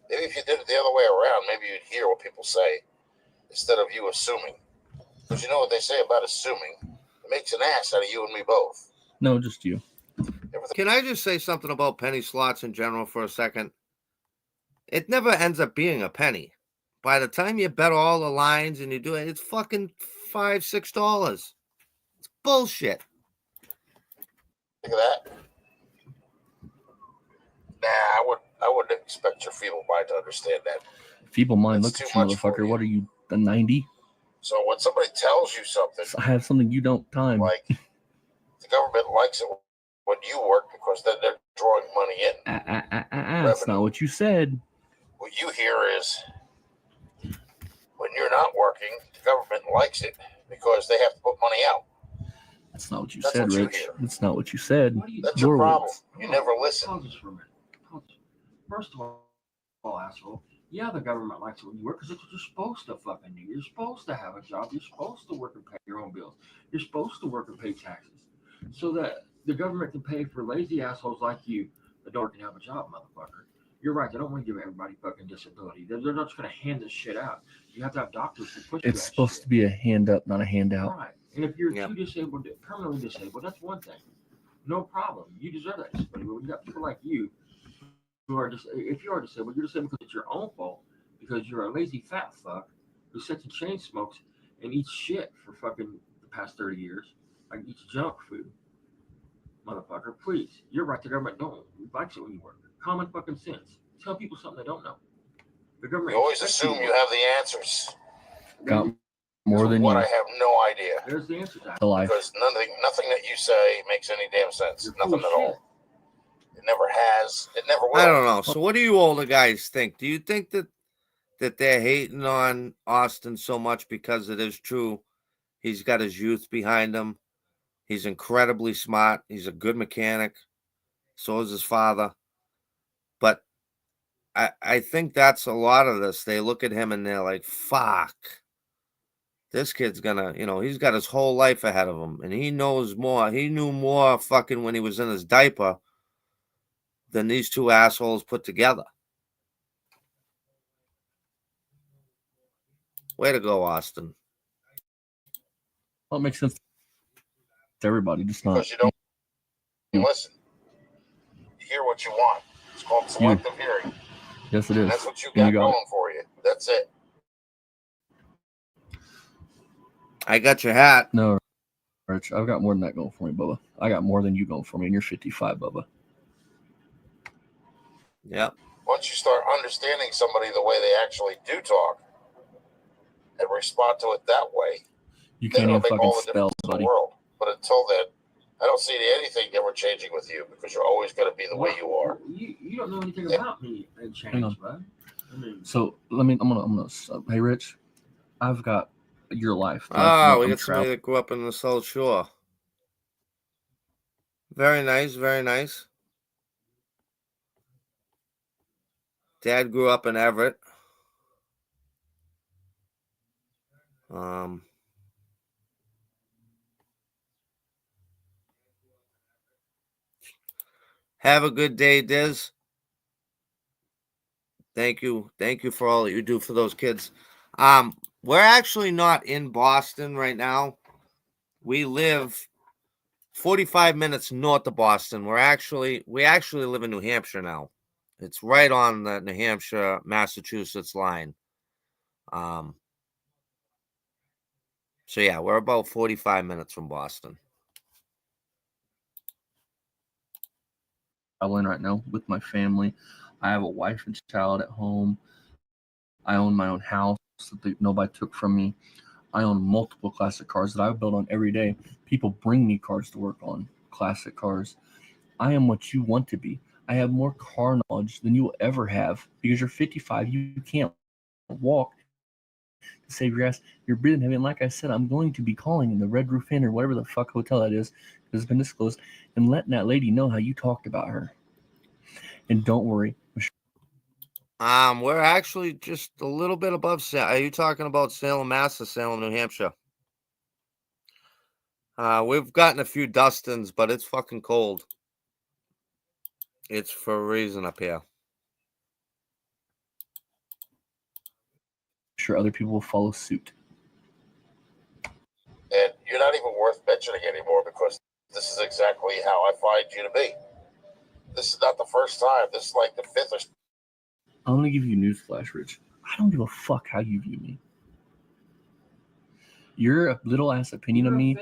Maybe if you did it the other way around, maybe you'd hear what people say instead of you assuming. Because you know what they say about assuming? It makes an ass out of you and me both. No, just you. Can I just say something about penny slots in general for a second? It never ends up being a penny. By the time you bet all the lines and you do it, it's fucking $5, $6. It's bullshit. Think of that. Nah, I wouldn't expect your feeble mind to understand that. Feeble mind, That's look at too you, much for motherfucker. you. What are you, a 90? So when somebody tells you something, I have something you don't time. like the government likes it when you work because then they're drawing money in. That's not what you said. What you hear is when you're not working, the government likes it because they have to put money out. That's not what you That's said, what you Rich. hear. That's not what you said. What do you That's Your your problem. words. You never listen. Pause this for a minute. First of all, asshole, yeah, the government likes it when you work because that's what you're supposed to fucking do. You're supposed to have a job. You're supposed to work and pay your own bills. You're supposed to work and pay taxes so that the government can pay for lazy assholes like you that don't have a job, motherfucker. You're right. They don't want to give everybody fucking disability. They're not just going to hand this shit out. You have to have doctors to push It's that supposed shit. to be a hand up, not a handout. Right. And if you're Yep. too disabled, permanently disabled, that's one thing. No problem. You deserve that disability. But when you got people like you who are just, if you are disabled, you're disabled because it's your own fault, because you're a lazy fat fuck who sits and chain smokes and eats shit for fucking the past 30 years, like eats junk food. Motherfucker, please. You're right. The government don't likes it when you work. Common fucking sense. Tell people something they don't know. The government. You always expects assume to you work. have the answers. Got More For than what, you. I have no idea. There's the answer to that. To life. Because nothing that you say makes any damn sense. You're Nothing full at of all. It never has. It never will. I don't know. So what do you older guys think? Do you think that they're hating on Austin so much because it is true? He's got his youth behind him. He's incredibly smart. He's a good mechanic. So is his father. But I think that's a lot of this. They look at him and they're like, fuck. This kid's gonna, he's got his whole life ahead of him. And he knows more. He knew more fucking when he was in his diaper than these two assholes put together. Way to go, Austin. Well, it makes sense to everybody, just not. Because you don't listen. You hear what you want. It's called selective hearing. Yes, it is. And that's what you And got, you got going for you. That's it. I got your hat. No, Rich, I've got more than that going for me, Bubba. I got more than you going for me, and you're 55, Bubba. Yep. Once you start understanding somebody the way they actually do talk and respond to it that way, You then can't it'll even make fucking all the spell, difference in buddy. the world. But until then, I don't see anything ever changing with you because you're always going to be the way you are. You don't know anything about me and change, bud. So I'm gonna. Hey, Rich, I've got your life. Oh, we got somebody that grew up in the South Shore. Very nice, very nice. Dad grew up in Everett. Have a good day, Diz. Thank you for all that you do for those kids. We're actually not in Boston right now. We live 45 minutes north of Boston. We actually live in New Hampshire now. It's right on the New Hampshire, Massachusetts line. So yeah, we're about 45 minutes from Boston. Traveling right now with my family. I have a wife and child at home. I own my own house that nobody took from me. I own multiple classic cars that I build on every day. People bring me cars to work on, classic cars. I am what you want to be. I have more car knowledge than you will ever have because you're 55. You can't walk to save your ass. You're breathing heavy. And like I said, I'm going to be calling in the Red Roof Inn or whatever the fuck hotel that is, because it's been disclosed, and letting that lady know how you talked about her. And don't worry. We're actually just a little bit above. Are you talking about Salem, Mass, or Salem, New Hampshire? We've gotten a few dustins, but it's fucking cold. It's for a reason up here. Sure, other people will follow suit. And you're not even worth mentioning anymore because this is exactly how I find you to be. This is not the first time. This is like the fifth or... I'm going to give you a newsflash, Rich. I don't give a fuck how you view me. Your little ass opinion of me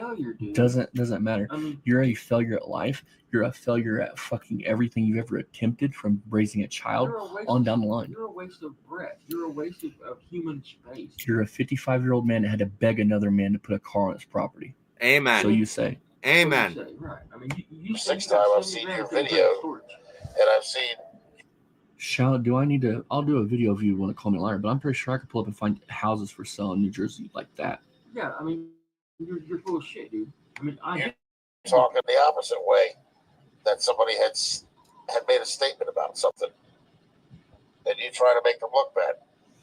doesn't matter. You're a failure at life. You're a failure at fucking everything you've ever attempted, from raising a child on down the line. You're a waste of breath. You're a waste of human space. You're a 55-year-old man that had to beg another man to put a car on his property. Amen. So you say. Amen. So you say, right. I mean, you Sixth time I've seen your video, and I've seen... I'll do a video of you want to call me a liar, but I'm pretty sure I could pull up and find houses for sale in New Jersey like that. Yeah, I mean, you're full of shit, dude. I mean, You're talking the opposite way, that somebody had made a statement about something, and you try to make them look bad.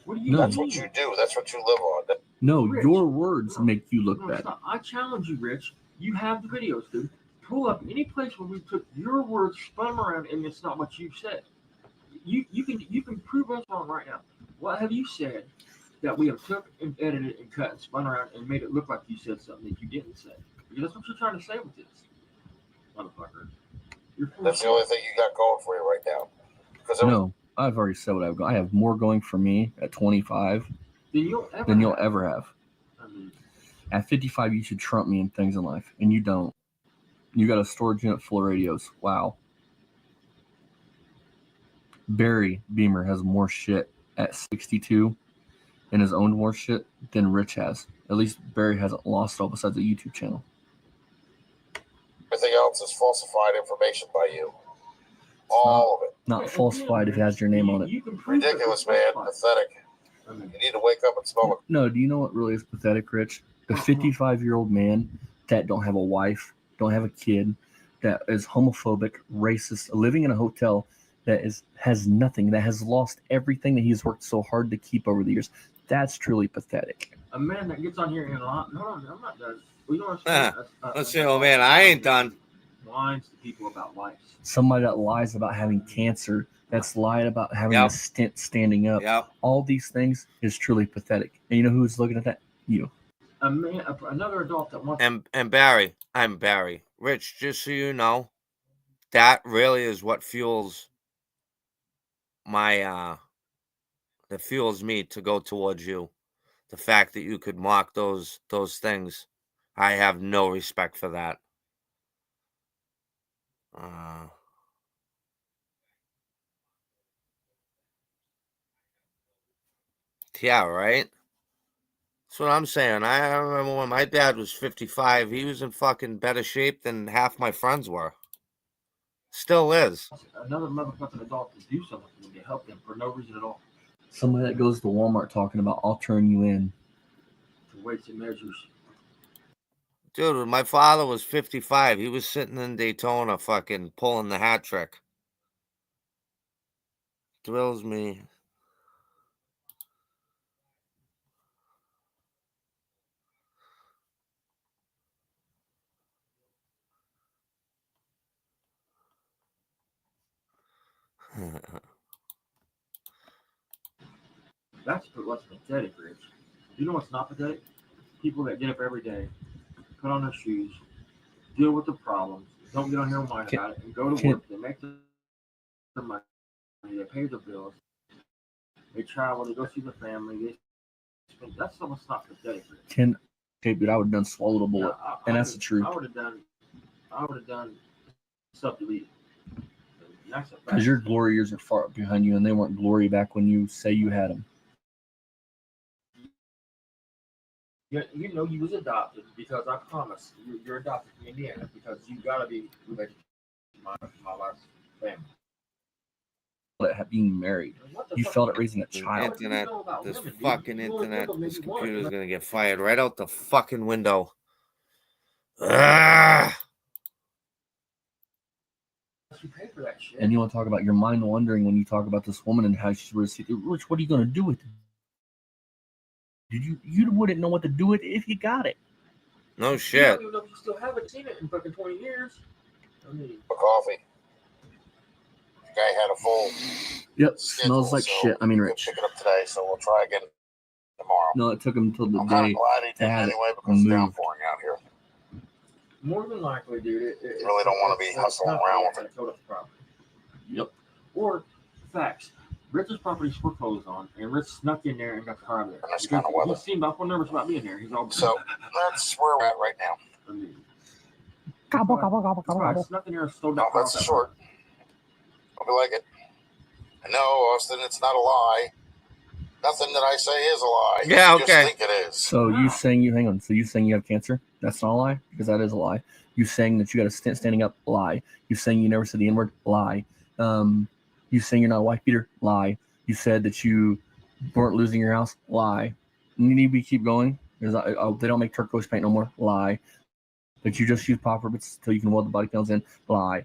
What do you That's what you do. That's what you live on. No, Rich, your words make you look bad. Stop. I challenge you, Rich. You have the videos, dude. Pull up any place where we took your words, spun them around, and it's not what you've said. You can prove us wrong right now. What have you said that we have took and edited and cut and spun around and made it look like you said something that you didn't say? Because that's what you're trying to say with this, motherfucker. That's the only thing you got going for you right now. No, I've already said what I've got. I have more going for me at 25 than you'll ever have. I mean, at 55, you should trump me in things in life, and you don't. You got a storage unit full of radios. Wow. Barry Beamer has more shit at 62 and has owned more shit than Rich has. At least Barry hasn't lost all besides the YouTube channel. Everything else is falsified information by you. All of it. Not falsified if it has your name on it. Ridiculous, man. Pathetic. You need to wake up and smell it. No, do you know what really is pathetic, Rich? The 55-year-old man that don't have a wife, don't have a kid, that is homophobic, racist, living in a hotel that has nothing, that has lost everything that he's worked so hard to keep over the years. That's truly pathetic. A man that gets on here and no, I'm not done. Well, you know what Let's see, oh man, I ain't done. Whines to people about life. Somebody that lies about having cancer, that's lied about having a stent standing up. Yep. All these things is truly pathetic. And you know who's looking at that? You. A man, another adult that wants. And Barry, I'm Barry. Rich, just so you know, that really is what fuels my that fuels me to go towards you. The fact that you could mock those things, I have no respect for that. Yeah, right? That's what I'm saying. I remember when my dad was 55, he was in fucking better shape than half my friends were. Still is. Another motherfucking adult to do something to help them for no reason at all. Somebody that goes to Walmart talking about, I'll turn you in. For weights and measures. Dude, when my father was 55, he was sitting in Daytona fucking pulling the hat trick. Thrills me. That's what's pathetic, Rich. You know what's not pathetic? People that get up every day, put on their shoes, deal with the problems, don't get on here and whine about it, and go to work. They make their money, they pay their bills, they travel, they go see the family. They spend, that's what's not pathetic, Rich. Okay, but I would have done swallowed a bullet, and that's the truth. I would have done stuff to eat. Because your glory years are far behind you, and they weren't glory back when you say you had them. You know you was adopted because I promise you're adopted from Indiana because you gotta be related to my last family. At being married, you felt it raising a child. Internet, this fucking internet, this computer's gonna get fired right out the fucking window. You pay for that shit. And you want to talk about your mind wandering when you talk about this woman and how she's received. Rich, what are you gonna do with it? You wouldn't know what to do with it if you got it. No shit. You don't even know if you still haven't seen it in fucking 20 years. I mean, For coffee. The guy had a full. Yep, schedule, smells like so shit. I mean, we'll Rich. pick it up today, so we'll try again tomorrow. No, it took him until the I'm kind day of glad he to did have anyway it because it's moved. downpouring out here. more than likely, dude, Really don't want to be hustling around with it. Yep. Or facts. Rich's property's foreclosed on, and Rich snuck in there and got the car there. And that's kind of weather. He's seen about 4 numbers about being there. He's all So that's where we're at right now. I mean, Gobble, gobble, gobble, gobble, I gobble. snuck in there and stole that No, car. that's the short. Hope you like it. And no, Austin, it's not a lie. Nothing that I say is a lie. Yeah, You okay. just think it is. So you saying hang on? So you saying you have cancer? That's not a lie, because that is a lie. You saying that you got a stent standing up? Lie. You saying you never said the N-word? Lie. You saying you're not a wife beater? Lie. You said that you weren't losing your house? Lie. You need to keep going. They don't make turquoise paint no more? Lie. That you just use pop ribbons until you can weld the body panels in? Lie.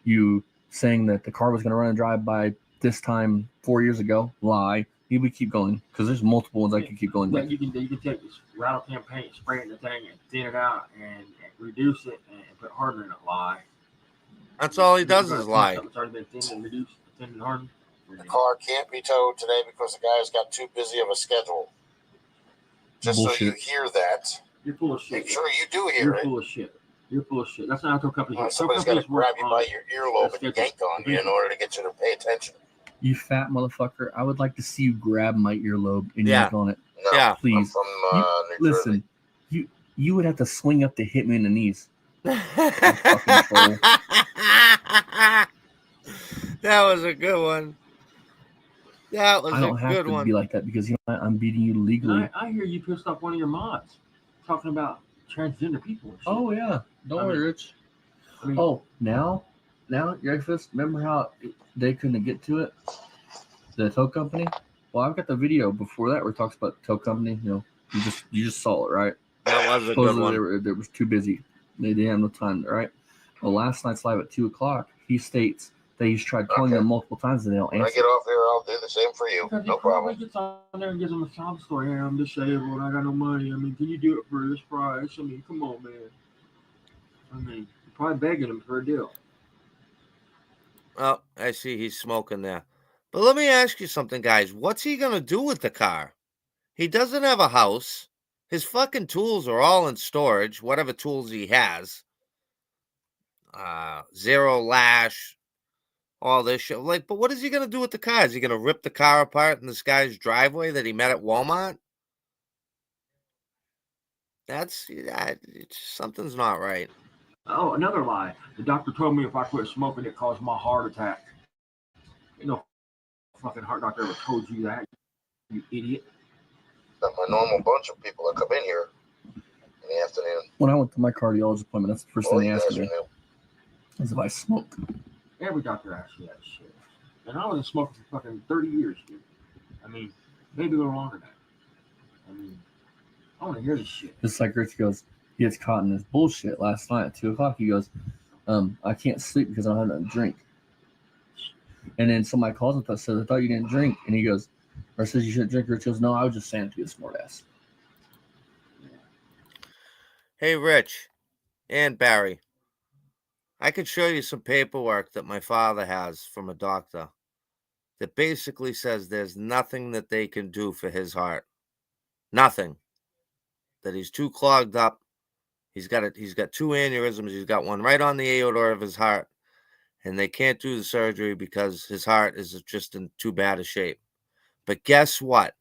You saying that the car was going to run and drive by this time 4 years ago? Lie. You would keep going because there's multiple ones I could keep going. Yeah, you can take this rattle can paint, spray it in the thing, and thin it out, and reduce it, and put hardener in it. Lie. That's all he does is lie. It's already been thinned and reduced, thinned and hardened. The car can't be towed today because the guy's got too busy of a schedule. Just Bullshit. so you hear that. You're full of shit. Make sure you do hear You're it. full of shit. You're full of shit. That's not how tow companies work. Somebody's got to grab you by your earlobe and yank on you in order to get you to pay attention. You fat motherfucker. I would like to see you grab my earlobe and Yeah. yank on it. No, Yeah. Please. I'm from New Listen, you would have to swing up to hit me in the knees. That was a good one. That was I a don't have good to one. be like that because you know I'm beating you legally. I hear you pissed off one of your mods talking about transgender people. And shit. Oh yeah, don't worry, Rich. I mean, Oh, now, Breakfast. Remember how they couldn't get to it? The tow company. Well, I've got the video before that where it talks about tow company. You know, you just saw it, right? That was a good Supposedly one. they were too busy. They didn't have no time, right? Well, last night's live at 2:00, he states that he's tried calling them multiple times and they don't When I answer. get off here, I'll do the same for you. because No he probably problem. gets on there and gives them a sob story. Hey, I'm disabled. I got no money. I mean, can you do it for this price? I mean, come on, man. I mean, you're probably begging him for a deal. Oh, I see he's smoking there. But let me ask you something, guys. What's he going to do with the car? He doesn't have a house. His fucking tools are all in storage, whatever tools he has. Zero lash, all this shit. Like, but what is he going to do with the car? Is he going to rip the car apart in this guy's driveway that he met at Walmart? Something's not right. Oh, another lie. The doctor told me if I quit smoking, it caused my heart attack. Ain't no fucking heart doctor ever told you that, you idiot. Got my normal bunch of people that come in here in the afternoon. When I went to my cardiologist appointment, that's the first All thing they you asked guys are me new. is if I smoke. Every doctor asks you that shit. And I was a smoker for fucking 30 years, dude. I mean, maybe a little longer than that. I mean, I want to hear this shit. Just like Rich goes, he gets caught in this bullshit last night at 2:00. He goes, I can't sleep because I don't have nothing to drink. And then somebody calls him and says, I thought you didn't drink. And he goes, or says you shouldn't drink. Rich goes, no, I was just saying to be a smart ass. Hey, Rich and Barry, I could show you some paperwork that my father has from a doctor that basically says there's nothing that they can do for his heart. Nothing. That he's too clogged up. He's got 2 aneurysms. He's got one right on the aorta of his heart. And they can't do the surgery because his heart is just in too bad a shape. But guess what?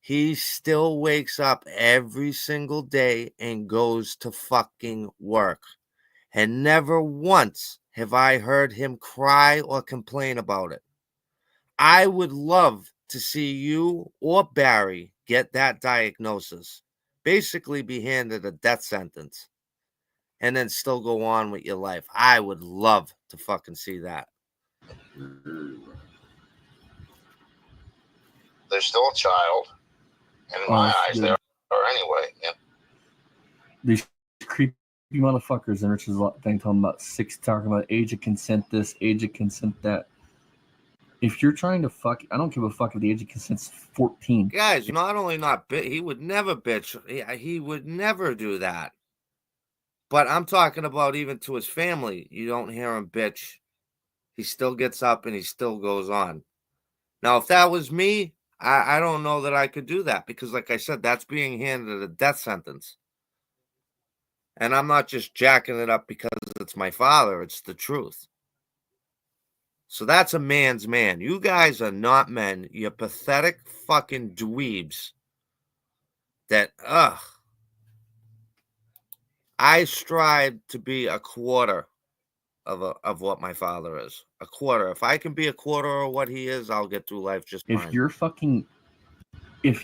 He still wakes up every single day and goes to fucking work. And never once have I heard him cry or complain about it. I would love to see you or Barry get that diagnosis. Basically be handed a death sentence. And then still go on with your life. I would love to fucking see that. They're still a child. And in my eyes, they are anyway. Yeah. These creepy motherfuckers and Rich's thing talking about age of consent this, age of consent that. If you're trying to fuck, I don't give a fuck if the age of consent's 14. Guys, not only not he would never bitch. He would never do that. But I'm talking about even to his family. You don't hear him bitch. He still gets up and he still goes on. Now, if that was me, I don't know that I could do that because, like I said, that's being handed a death sentence. And I'm not just jacking it up because it's my father. It's the truth. So that's a man's man. You guys are not men. You're pathetic fucking dweebs. That, I strive to be a quarter of what my father is. A quarter. If I can be a quarter of what he is, I'll get through life just fine. If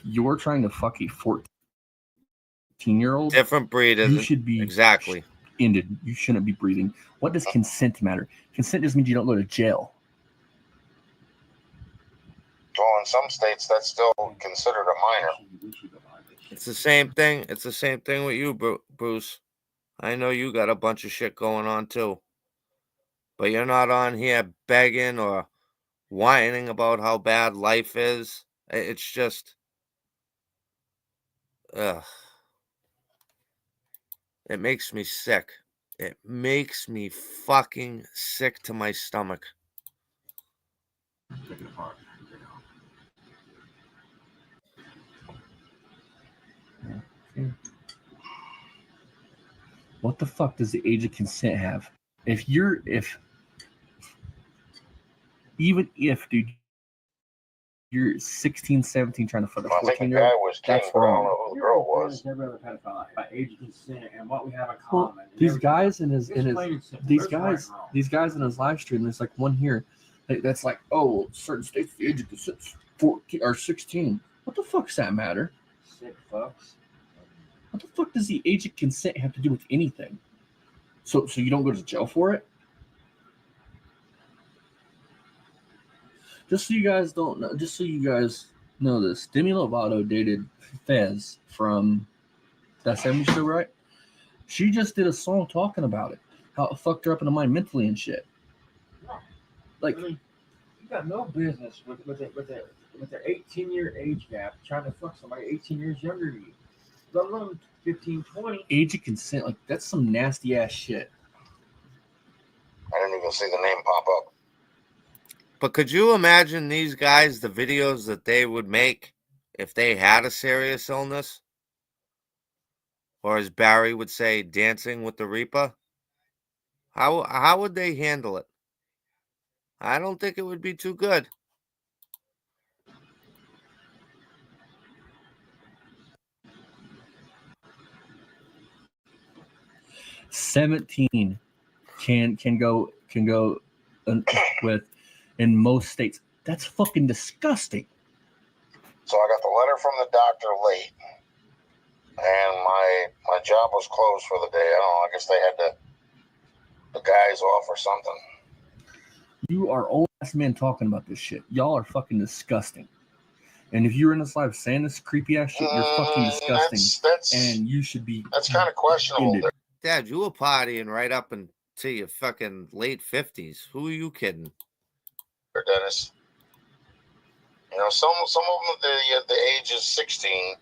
you're trying to fuck a 14-year-old, different breed, you should be exactly ended. You shouldn't be breathing. What does consent matter? Consent just means you don't go to jail. Well, in some states, that's still considered a minor. It's the same thing. It's the same thing with you, Bruce. I know you got a bunch of shit going on too. But you're not on here begging or whining about how bad life is. It's just, it makes me sick. It makes me fucking sick to my stomach. Take it apart. What the fuck does the age of consent have? Even if, dude, you're 16, 17 trying to fuck a 14-year-old, that's wrong. I don't know who the girl was. By age of consent and what we have in common. These guys in his these guys in his live stream, there's like one here that's like, oh, certain states the age of consent 14 or 16. What the fuck does that matter? Sick fucks. What the fuck does the age of consent have to do with anything? So you don't go to jail for it? Just so you guys don't know, just so you guys know this, Demi Lovato dated Fez from that 70s show, right? She just did a song talking about it, how it fucked her up in the mind mentally and shit. Like, I mean, you got no business with their 18-year age gap trying to fuck somebody 18 years younger than you, let alone 15, 20. age of consent, like that's some nasty ass shit. I didn't even see the name pop up. But could you imagine these guys, the videos that they would make if they had a serious illness? Or as Barry would say, dancing with the Reaper? How would they handle it? I don't think it would be too good. $17 can go with in most states. That's fucking disgusting. So I got the letter from the doctor late, and my job was closed for the day. I don't know. I guess they had the guys off or something. You are old ass men talking about this shit. Y'all are fucking disgusting. And if you're in this live saying this creepy ass shit, you're fucking disgusting. And you should be. That's kind of questionable. Dad, you were partying right up until your fucking late 50s. Who are you kidding? Dennis. You know, some of them the age is 16.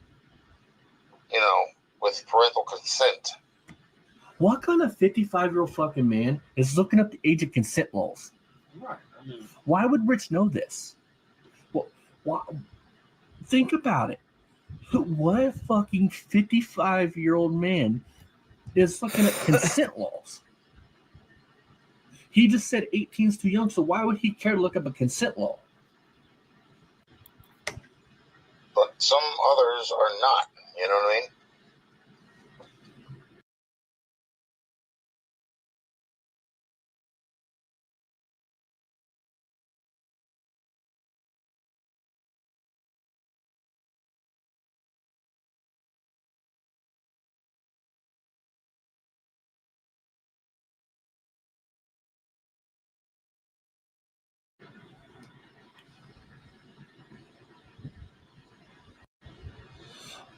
You know, with parental consent. What kind of 55-year-old fucking man is looking up the age of consent laws? Right. I mean, why would Rich know this? Well, why? Think about it. What fucking 55-year-old man is looking at consent laws? He just said 18 is too young, so why would he care to look up a consent law? But some others are not. You know what I mean?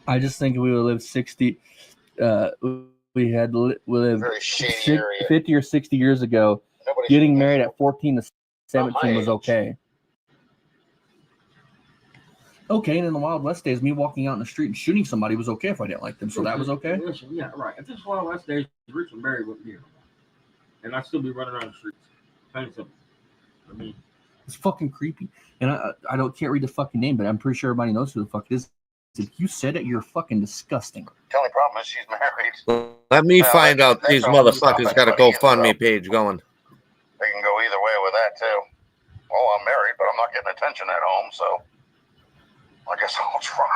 I just think we would live 60. We lived 50 or 60 years ago. Getting married at 14 to 17 was okay. Okay, and in the Wild West days, me walking out in the street and shooting somebody was okay if I didn't like them. So that was okay? Listen, yeah, right. If this Wild West days, Rich and Barry wouldn't be here. And I'd still be running around the streets. Kind of simple. I mean, it's fucking creepy. And I can't read the fucking name, but I'm pretty sure everybody knows who the fuck it is. If you said it, you're fucking disgusting. The only problem is she's married. Well, let me find out these motherfuckers got a GoFundMe page going. They can go either way with that, too. Well, I'm married, but I'm not getting attention at home, so I guess I'll try.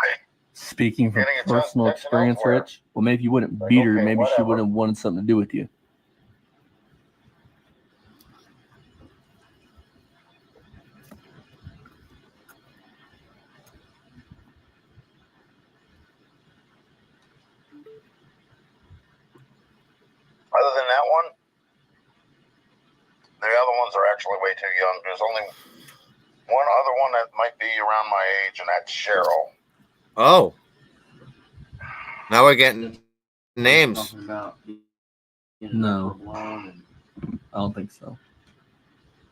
Speaking from personal experience, Rich, well, maybe you wouldn't beat her. Maybe she would have wanted something to do with you. Other than that one, the other ones are actually way too young. There's only one other one that might be around my age, and that's Cheryl. Oh. Now we're getting names. No. I don't think so.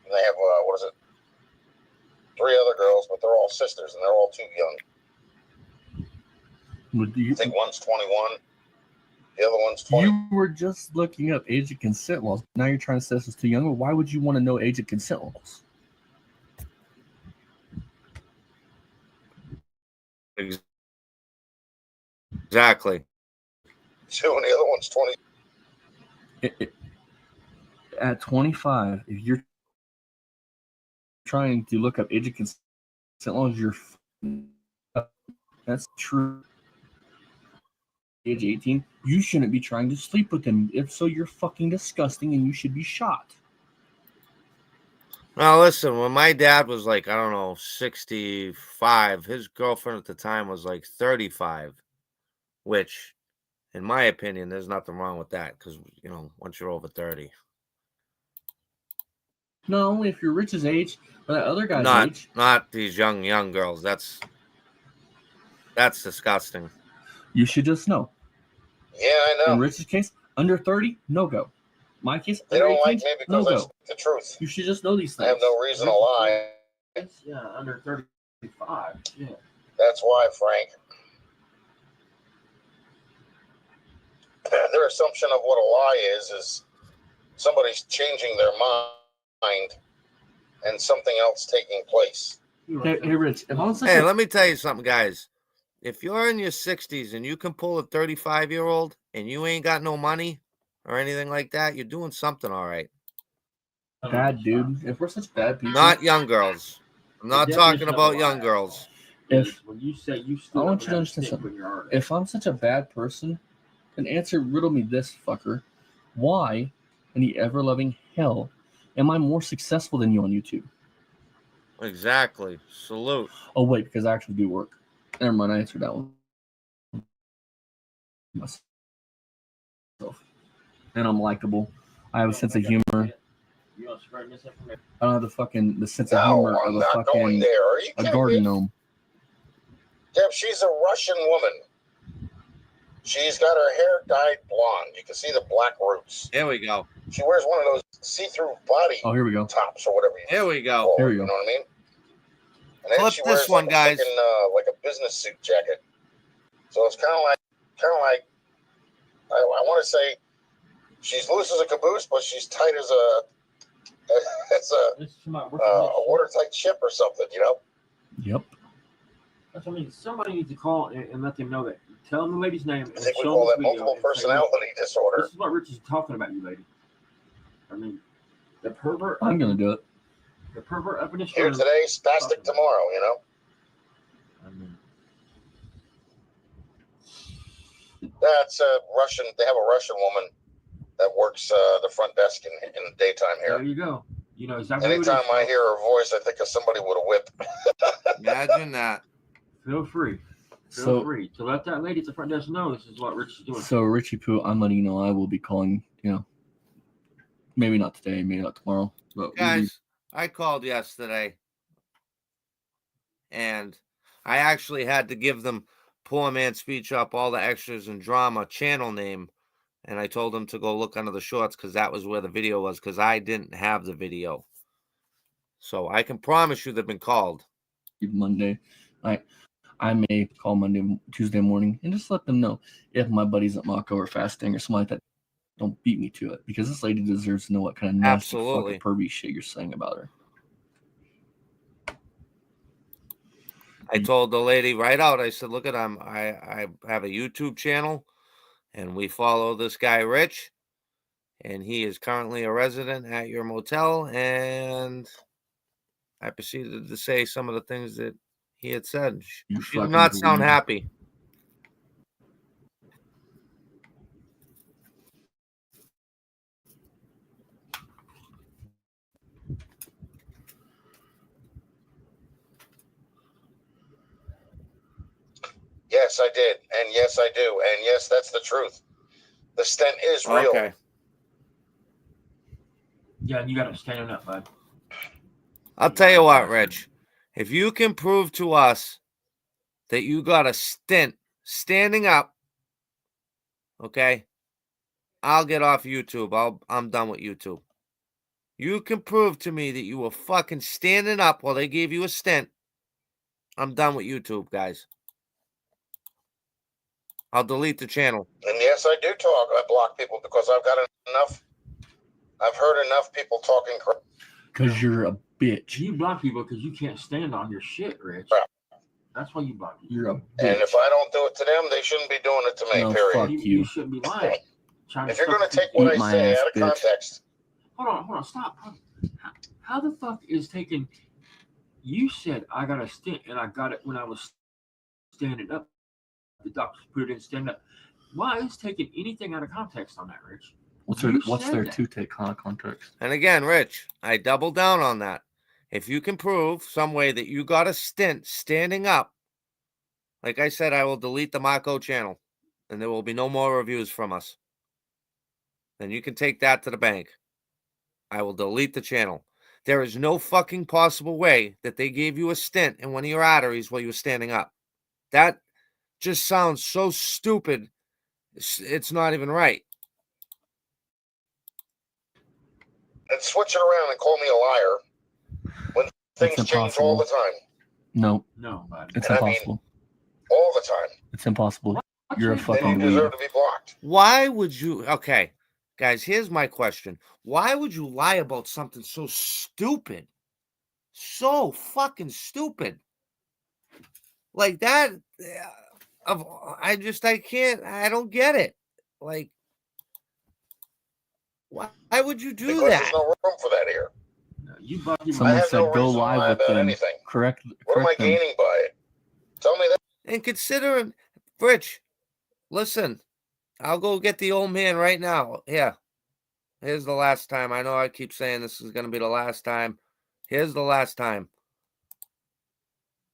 They have, 3 other girls, but they're all sisters, and they're all too young. I think one's 21. The other one's 20. You were just looking up age of consent laws. Now you're trying to say this is too young. Why would you want to know age of consent laws? Exactly. 2 and the other one's 20. At 25, if you're trying to look up age of consent laws, that's true. Age 18, you shouldn't be trying to sleep with them. If so, you're fucking disgusting and you should be shot. Now, listen, when my dad was like, I don't know, 65, his girlfriend at the time was like 35, which, in my opinion, there's nothing wrong with that because, you know, once you're over 30. Not only if you're Rich's age, but that other guy's Not, age. not these young girls. That's disgusting. You should just know. Yeah, I In know. Rich's case, under 30, no go. My case, They under don't 18, like me no because I go. speak the truth. You should just know these I things. have no reason to lie. Yeah, under 35. Yeah. That's why, Frank. Their assumption of what a lie is somebody's changing their mind and something else taking place. Hey, Rich, if I'm such Hey, a let me tell you something, guys. If you're in your 60s and you can pull a 35-year-old and you ain't got no money or anything like that, you're doing something all right. bad dude, if we're such bad people, Not young girls. I'm not talking about young girls. if When you say you I stood want up you to and had a understand stick something. when you're already. If I'm such a bad person, then riddle me this, fucker. Why, in the ever-loving hell, am I more successful than you on YouTube? Exactly. Salute. Oh, wait, because I actually do work. Never mind, I answered that one myself. And I'm likable. I have a sense of humor. You don't spread misinformation. I don't have the sense of No, humor I'm of a not going fucking there. Are you a kidding garden me? gnome. Deb, she's a Russian woman. She's got her hair dyed blonde. You can see the black roots. Here we go. She wears one of those see-through body Oh, here we go. tops or whatever you Here we go. call Here it, we you go. know what I mean? And then Flip she this wears one, like guys. a freaking, like a business suit jacket. So it's kind of like I want to say she's loose as a caboose, but she's tight as a watertight ship or something, you know? Yep. That's what I mean. Somebody needs to call and let them know that. Tell them the lady's name. I And think we show call them that this video multiple and say, personality disorder. this is what Rich is talking about, you lady. I mean, the pervert. I'm going to do it. The pervert up in his Here today, spastic tomorrow, you know? I mean, That's a Russian. They have a Russian woman that works the front desk in the daytime there here. you go. You know exactly who it Anytime is. I hear her voice, I think of somebody with a whip. Imagine that. Feel free. Feel So, free to let that lady at the front desk know this is what Rich is doing. so Richie Poo, I'm letting you know I will be calling, maybe not today, maybe not tomorrow. But Guys, I called yesterday and I actually had to give them Poor Man Speech Up, all the extras and drama channel name. And I told them to go look under the shorts because that was where the video was because I didn't have the video. So I can promise you they've been called. Monday, I may call Tuesday morning, and just let them know if my buddies at Mach0 are fasting or something like that. Don't beat me to it because this lady deserves to know what kind of nasty Absolutely. fucking pervy shit you're saying about her. I told the lady right out, I said, look at him. I have a YouTube channel and we follow this guy, Rich, and he is currently a resident at your motel. And I proceeded to say some of the things that he had said. She did not sound happy. Yes, I did. And yes, I do. And yes, that's the truth. The stent is real. Okay. Yeah, you got to stand up, bud. I'll tell you what, Rich. If you can prove to us that you got a stent standing up, okay, I'll get off YouTube. I'm done with YouTube. You can prove to me that you were fucking standing up while they gave you a stent. I'm done with YouTube, guys. I'll delete the channel. And yes, I do talk. I block people because I've got enough. I've heard enough people talking crap. Because you're a bitch. You block people because you can't stand on your shit, Rich. That's why you block people. You're a bitch. And if I don't do it to them, they shouldn't be doing it to me, No, period. fuck You shouldn't be lying. If you're going to take what I say out of context. Hold on, stop. How the fuck is taking... You said I got a stent and I got it when I was standing up. The doctors put it in stand up. Why is taking anything out of context on that, Rich? What's You their said that. two-take contracts? And again, Rich, I double down on that. If you can prove some way that you got a stint standing up, like I said, I will delete the Mach0 channel, and there will be no more reviews from us. Then you can take that to the bank. I will delete the channel. There is no fucking possible way that they gave you a stint in one of your arteries while you were standing up. That just sounds so stupid. It's not even right. And switch it around and call me a liar when things change all the time. No, buddy. it's And I mean, impossible. all the time. It's impossible. You're a Then fucking you weeb. deserve to be blocked. Why would you? Okay, guys, here's my question. Why would you lie about something so stupid? So fucking stupid. Like that. I can't. I don't get it. Like, why would you do Because that? there's no room for that here. No, you bugged him. I Someone have said no go reason to lie live with about them. anything. Correct What am I them. gaining by it? Tell me that. And considering, Rich, listen, I'll go get the old man right now. Here's the last time. I know I keep saying this is going to be the last time. Here's the last time.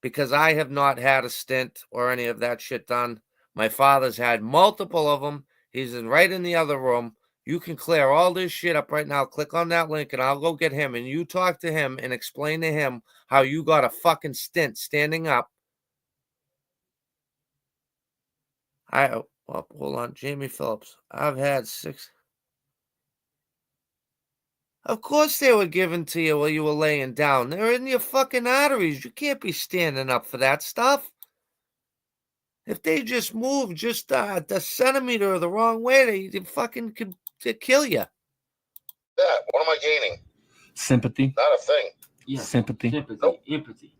Because I have not had a stint or any of that shit done. My father's had multiple of them. He's right in the other room. You can clear all this shit up right now. Click on that link and I'll go get him. And you talk to him and explain to him how you got a fucking stint standing up. Hold on. Jamie Phillips. I've had 6. Of course they were given to you while you were laying down. They're in your fucking arteries. You can't be standing up for that stuff. If they just move just the centimeter the wrong way, they fucking could kill you. That. What am I gaining? Sympathy. Not a thing. Yeah, Sympathy. Nope. Empathy.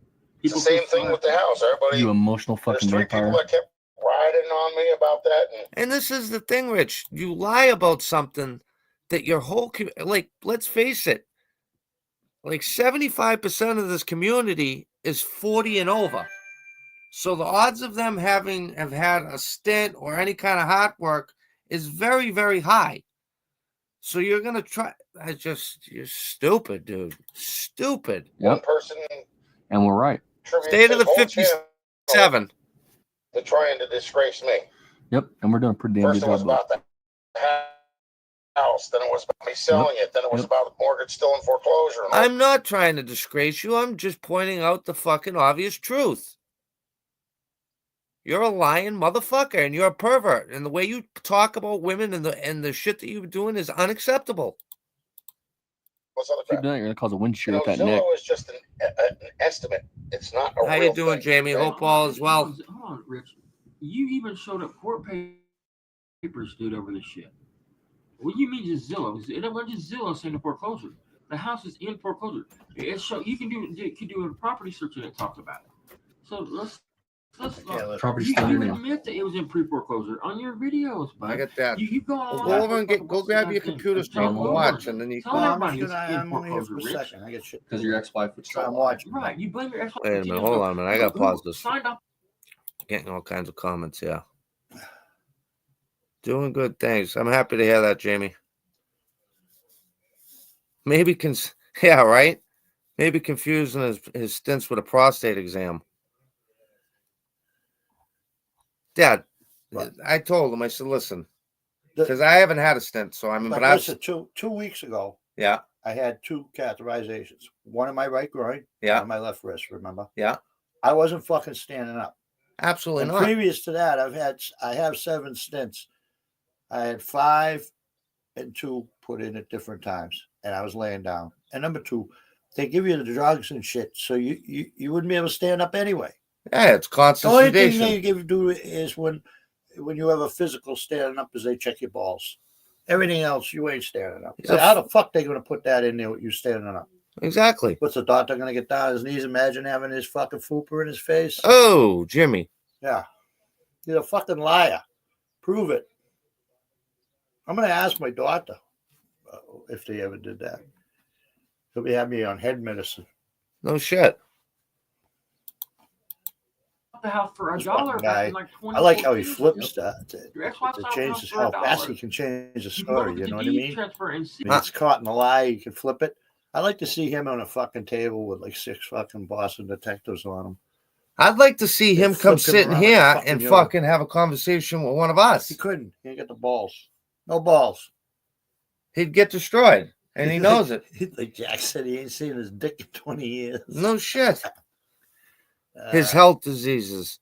It's the same thing with the house. Everybody. You emotional There's fucking 3 vampire. people that kept riding on me about that. And this is the thing, Rich. You lie about something that your whole like. Let's face it. Like 75% of this community is 40 and over. So the odds of them have had a stint or any kind of hard work is very, very high. So you're going to try. You're stupid, dude. Stupid. One person. And we're right. Stay to the 57. They're trying to disgrace me. Yep. And we're doing a pretty damn good First it was job. about the house. Then it was about me selling it. Then it was about the mortgage still in foreclosure. I'm not trying to disgrace you. I'm just pointing out the fucking obvious truth. You're a lying motherfucker and you're a pervert. And the way you talk about women and the shit that you're doing is unacceptable. What's other If you're crap? doing it, you're going to cause a windshield with that Zillow neck. is just an estimate. It's not a How real you doing, thing. Jamie? Okay? Hope all is well. Hold on, Rich. You even showed up court papers, dude, over this shit. What do you mean just Zillow? It wasn't just Zillow saying the foreclosure. The house is in foreclosure. You can do a property search and it talks about it. So let's Property you standard now. admit that it was in pre-foreclosure on your videos, bud. I get that. You go Well, on. go over and go grab your computer screen and watch, and then you Tell call. everybody it's in I'm only here foreclosure, for a Rich. second. I get shit. Because your ex-wife would So I'm watching. Right, you blame your ex-wife. Wait a minute, hold on a minute. I gotta pause this. Signed up. Getting all kinds of comments here. Doing good, thanks. I'm happy to hear that, Jamie. Maybe yeah, right? Maybe confusing his stints with a prostate exam. Dad, What? I told him, I said, listen, The- because I haven't had a stint, so I mean, but I've, listen, 2 weeks ago, yeah, I had 2 catheterizations. One in my right groin, yeah, one on my left wrist. Remember? yeah, I wasn't fucking standing up. absolutely And not. previous to that, I have 7 stints. I had 5 and 2 put in at different times, and I was laying down. And number 2, they give you the drugs and shit, so you wouldn't be able to stand up anyway. Yeah, it's The constant only thing sedation. they do is when you have a physical standing up, is they check your balls. Everything else, you ain't standing up. Yeah. How the fuck they gonna put that in there with you standing up? Exactly. What's the doctor gonna get down on his knees? Imagine having his fucking fupa in his face. Oh, Jimmy. Yeah, you're a fucking liar. Prove it. I'm gonna ask my doctor if they ever did that. He'll be having me on head medicine. No shit. the house for This $1 fucking back guy. in like I like how he 2014. flips to Your ex-wife sold the change house his, for how fast he $1. can change the You can go story. look You at know the what I deed mean? transfer and see. When it's caught in a lie, you can flip it. I like to see him on a fucking table with like 6 fucking Boston detectives on him. I'd like to see They him come flip him sit in around like here fucking and Yoda. fucking have a conversation with one of us. He couldn't. He ain't got the balls. No balls. He'd get destroyed, and he knows it. Like Jack said, he ain't seen his dick in 20 years. No shit. His Uh, health diseases.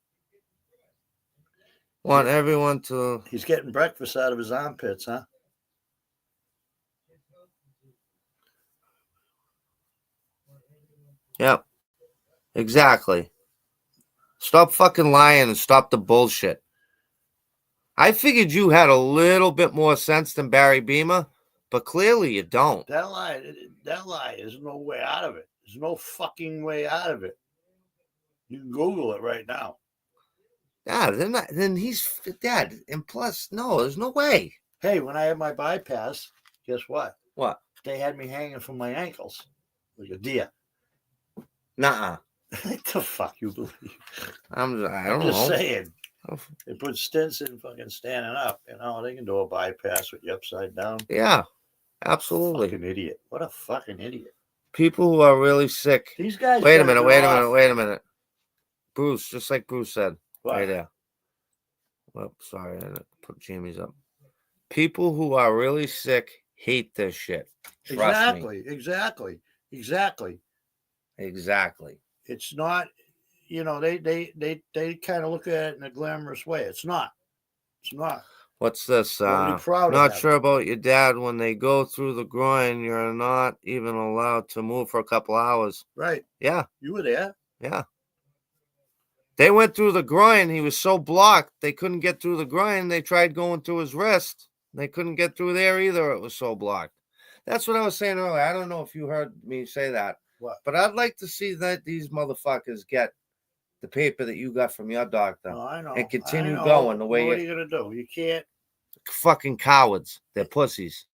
Want everyone to. He's getting breakfast out of his armpits, huh? Yep. Exactly. Stop fucking lying and stop the bullshit. I figured you had a little bit more sense than Barry Beamer, but clearly you don't. That lie, there's no way out of it. There's no fucking way out of it. You can Google it right now. Yeah, then he's dead. And plus, no, there's no way. Hey, when I had my bypass, guess what? What? They had me hanging from my ankles like a deer. Nuh-uh. What the fuck you believe? I don't Just know. saying. They put stents in fucking standing up. You know, they can do a bypass with you upside down. Yeah, absolutely. Fucking idiot. What a fucking idiot. People who are really sick. These guys. Wait a gotta minute, get off. minute. Bruce, just like Bruce said. What? Right there. Well, sorry, I didn't put Jamie's up. People who are really sick hate this shit. Trust me. Exactly. It's not, you know, they kind of look at it in a glamorous way. It's not. What's this? We'll be proud of Not that. sure about your dad. When they go through the groin, you're not even allowed to move for a couple hours. Right. Yeah. You were there. Yeah. They went through the groin. He was so blocked, they couldn't get through the groin. They tried going through his wrist. They couldn't get through there either. It was so blocked. That's what I was saying earlier. I don't know if you heard me say that. What? But I'd like to see that these motherfuckers get the paper that you got from your doctor. No, I know. And continue I know. going the way What are you going to do? You can't. Fucking cowards. They're pussies.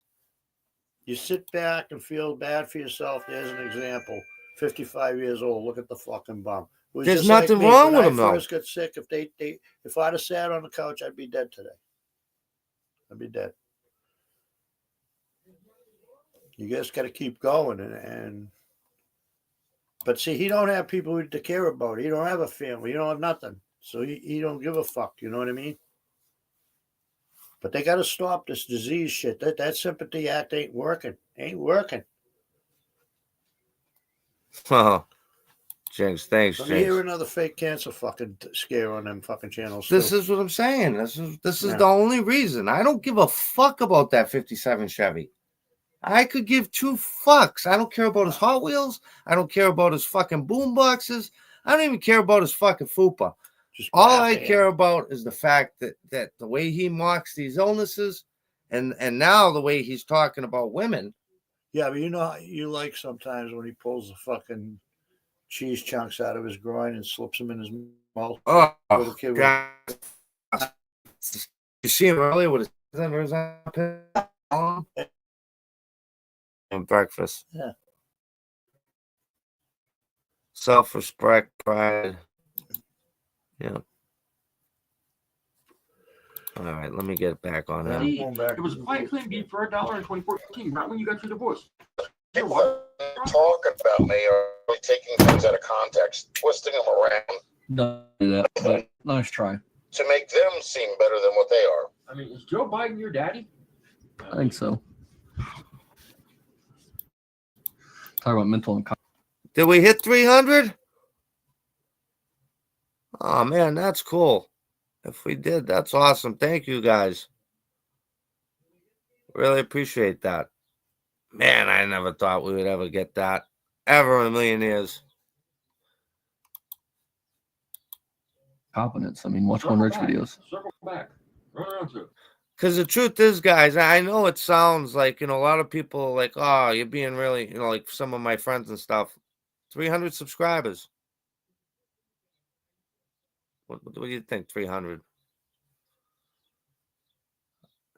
You sit back and feel bad for yourself. There's an example. 55 years old. Look at the fucking bum. It was There's just like nothing me. wrong When with him, I though. first got sick, if I'd have sat on the couch, I'd be dead today. I'd be dead. You just got to keep going, but see, he don't have people to care about. He don't have a family. He don't have nothing, so he don't give a fuck. You know what I mean? But they got to stop this disease shit. That sympathy act ain't working. Ain't working. Oh, Jinx, thanks, Let me hear Jinx. another fake cancer fucking scare on them fucking channels. This too. is what I'm saying. This is Yeah. the only reason. I don't give a fuck about that 57 Chevy. I could give 2 fucks. I don't care about his Hot Wheels. I don't care about his fucking boom boxes. I don't even care about his fucking fupa. Just All laugh I at him. care about is the fact that the way he mocks these illnesses, and now the way he's talking about women. Yeah, but you know how you like sometimes when he pulls the fucking cheese chunks out of his groin and slips them in his mouth. Oh, Little kid with- God. You see him earlier with his on and breakfast. Yeah. Self-respect, pride. Yeah. All right, let me get back on him. See, going back. it was quite clean beat for $1 in 2014, right when you got your divorce. People talking about me are really taking things out of context, twisting them around Don't do that, but nice try. to make them seem better than what they are. I mean, is Joe Biden your daddy? I think so. Talk about mental and Did we hit 300? Oh, man, that's cool. If we did, that's awesome. Thank you, guys. Really appreciate that. Man, I never thought we would ever get that. Ever in a million years. confidence. I mean, watch one Rich videos. Circle back. Run around to it. Because the truth is, guys, I know it sounds like, a lot of people are like, oh, you're being really, like some of my friends and stuff. 300 subscribers. What do you think, 300?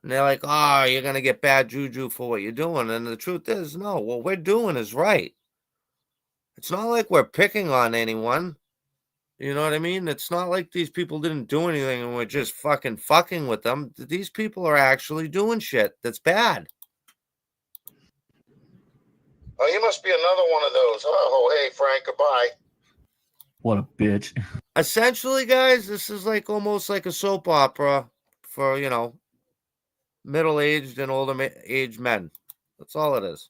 And they're like, oh, you're going to get bad juju for what you're doing. And the truth is, no, what we're doing is right. It's not like we're picking on anyone. You know what I mean? It's not like these people didn't do anything and we're just fucking with them. These people are actually doing shit that's bad. Oh, you must be another one of those. Oh, hey, Frank, goodbye. What a bitch. Essentially, guys, this is like almost like a soap opera for, middle-aged and older-aged men. That's all it is.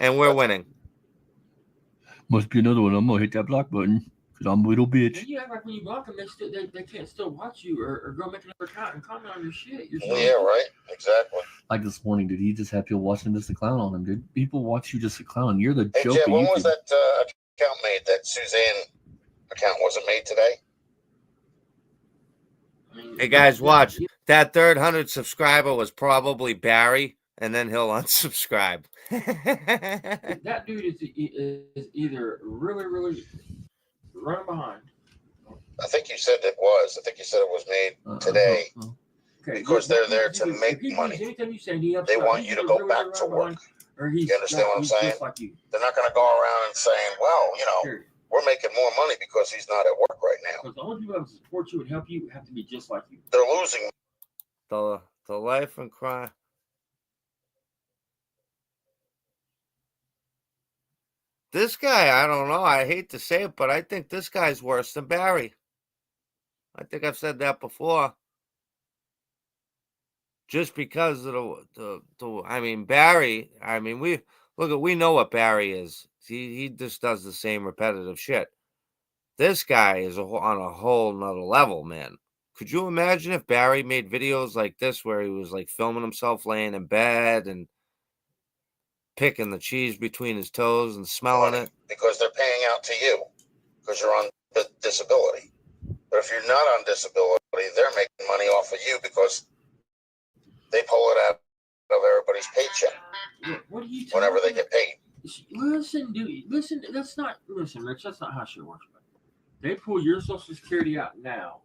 And we're winning. Must be another one. I'm gonna hit that block button because I'm a little bitch. And you act like when you block them, they can't still watch you or go make another account and comment on your shit. Yeah, right. Exactly. Like this morning, dude, he just had people watching just to clown on him, dude. People watch you just to clown. You're the Hey, joke Jeb, of when YouTube. was that account made? That Suzanne account wasn't made today? I mean, Hey, guys, watch. That 300 subscriber was probably Barry, and then he'll unsubscribe. That dude is either really, really running behind. I think you said it was. I think you said it was made today. Okay, Because they're there to make money. Anytime you say They want you to go back to work. Or he's, You understand what I'm saying? Just like you. They're not going to go around and saying, well, Period. we're making more money because he's not at work right now. Because the only people that support you and help you have to be just like you. They're losing. The life and crime. This guy, I don't know. I hate to say it, but I think this guy's worse than Barry. I think I've said that before. Just because of Barry, we know what Barry is. He just does the same repetitive shit. This guy is on a whole nother level, man. Could you imagine if Barry made videos like this where he was like filming himself laying in bed and picking the cheese between his toes and smelling it? Because they're paying out to you because you're on disability. But if you're not on disability, they're making money off of you because they pull it out of everybody's paycheck. What are you whenever they get paid. Listen, dude. Listen, Rich. That's not how shit works. They pull your Social Security out now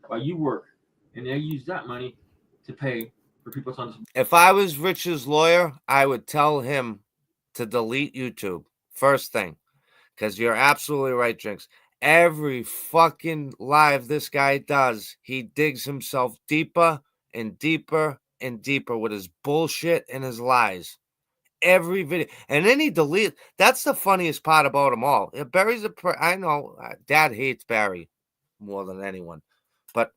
while you work, and they use that money to pay for people's on. If I was Rich's lawyer, I would tell him to delete YouTube first thing, because you're absolutely right, Jinx. Every fucking live this guy does, he digs himself deeper and deeper and deeper with his bullshit and his lies. Every video, and then he deletes. That's the funniest part about them all. Barry's I know Dad hates Barry more than anyone, but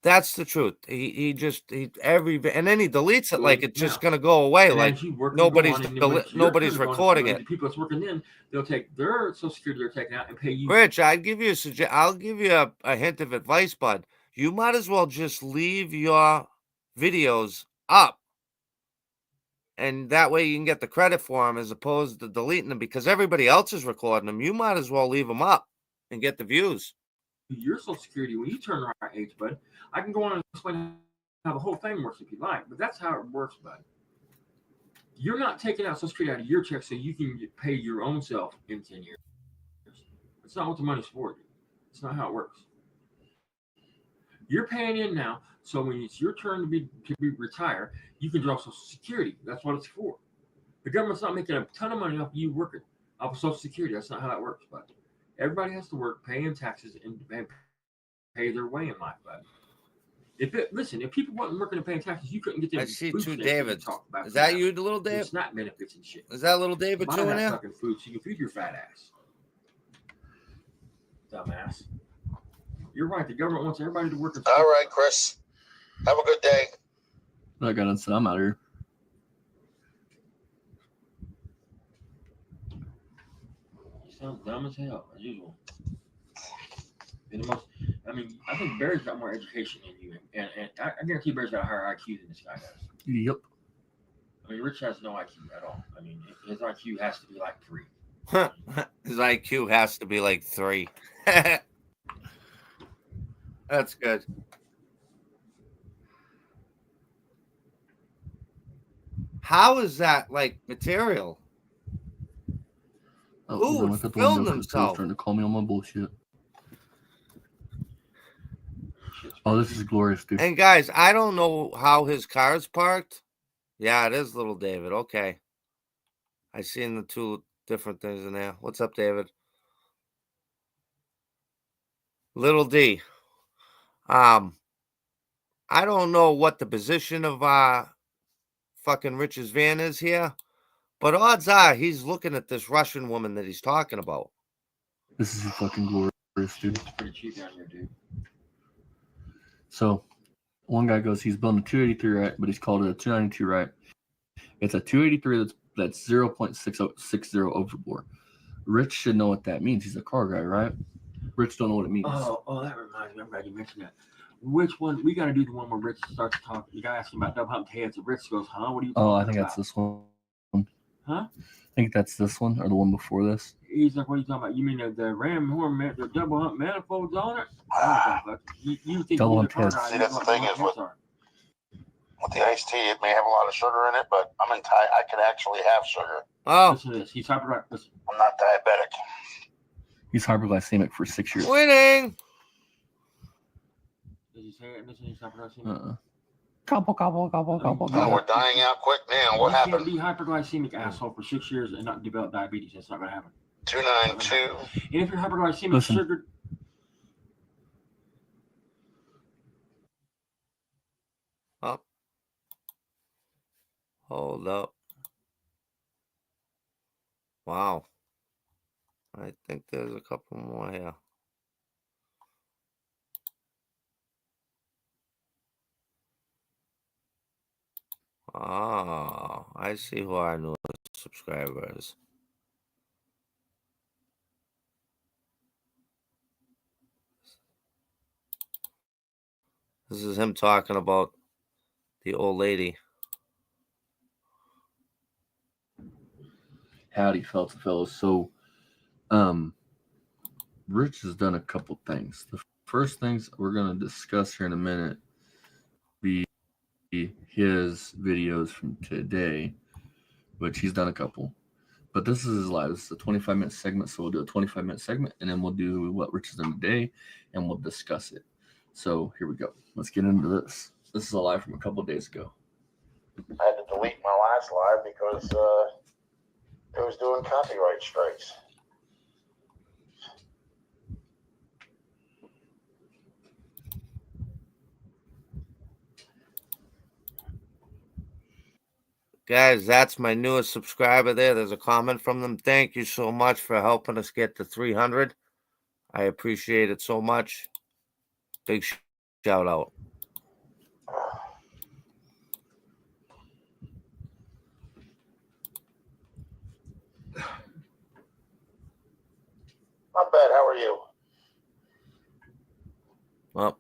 that's the truth. He and then he deletes it like it's just gonna go away. Like nobody's recording it. The people that's working in, they'll take their Social Security they're taking out and pay you. Rich, I'll give you a hint of advice, bud. You might as well just leave your videos up. And that way you can get the credit for them as opposed to deleting them because everybody else is recording them. You might as well leave them up and get the views. Your Social Security, when you turn the right age, bud, I can go on and explain how the whole thing works if you like, but that's how it works, bud. You're not taking out Social Security out of your check so you can pay your own self in 10 years. It's not what the money's for, dude. It's not how it works. You're paying in now, so when it's your turn to be retire, you can draw Social Security. That's what it's for. The government's not making a ton of money off you working off of Social Security. That's not how that works, bud. Everybody has to work, pay in taxes, and pay their way in life, bud. If people weren't working and paying taxes, you couldn't get them. I see two Davids. Is that you, the little David? SNAP benefits and shit. Is that little David too in there? Fucking food so you can feed your fat ass. Dumbass. You're right. The government wants everybody to work. All right, Chris. Have a good day. I got to say, I'm out of here. You sound dumb as hell, as usual. I think Barry's got more education than you, and I guarantee Barry's got a higher IQ than this guy does. Yep. I mean, Rich has no IQ at all. I mean, his IQ has to be like 3. His IQ has to be like 3. That's good. How is that like material? Who would film themselves? Trying to call me on my bullshit. Oh, this is glorious, dude. And guys, I don't know how his car's parked. Yeah, it is little David. Okay. I seen the two different things in there. What's up, David? Little D. I don't know what the position of fucking Rich's van is here, but odds are he's looking at this Russian woman that he's talking about. This is fucking glorious, dude. It's pretty cheap down here, dude. So one guy goes, he's building a 283 right, but he's called it a 292 right. It's a 283 that's 0.60 overbore. Rich should know what that means. He's a car guy, right? Rich don't know what it means. Oh, that reminds me. I'm glad you mentioned that. Which one? We got to do the one where Rich starts talking. The guy asking about double hump heads, and Rich goes, "Huh? What are you talking about?" I think that's this one. Huh? I think that's this one or the one before this. He's like, "What are you talking about? You mean the ram horn, the double hump manifolds on it?" You think Double he's a hump car heads. guy, See, you that's know the what thing is double with- hump heads are. With the iced tea, it may have a lot of sugar in it, but I can actually have sugar. Oh, Listen to this. He's typing right. Listen. I'm not diabetic. He's hyperglycemic for 6 years. winning. Did he say it? Listen, he's typing right. Gobble, gobble, gobble, gobble, Oh, gobble. we're dying out quick now. What You can't happened? be hyperglycemic, asshole, for 6 years and not develop diabetes. That's not going to happen. 292. And if you're hyperglycemic, Listen. sugar. Oh. Hold up. Wow. I think there's a couple more here. Oh, I see who our newest subscriber is. This is him talking about the old lady. Howdy, fellas. So, Rich has done a couple things. The first things we're going to discuss here in a minute be his videos from today, which he's done a couple. But this is his live. This is a 25-minute segment, so we'll do a 25-minute segment, and then we'll do what Rich has done today, and we'll discuss it. So here we go. Let's get into this. This is a live from a couple of days ago. I had to delete my last live because it was doing copyright strikes. Guys, that's my newest subscriber there. There's a comment from them. Thank you so much for helping us get to 300. I appreciate it so much. Big shout out. Not bad. How are you? Well,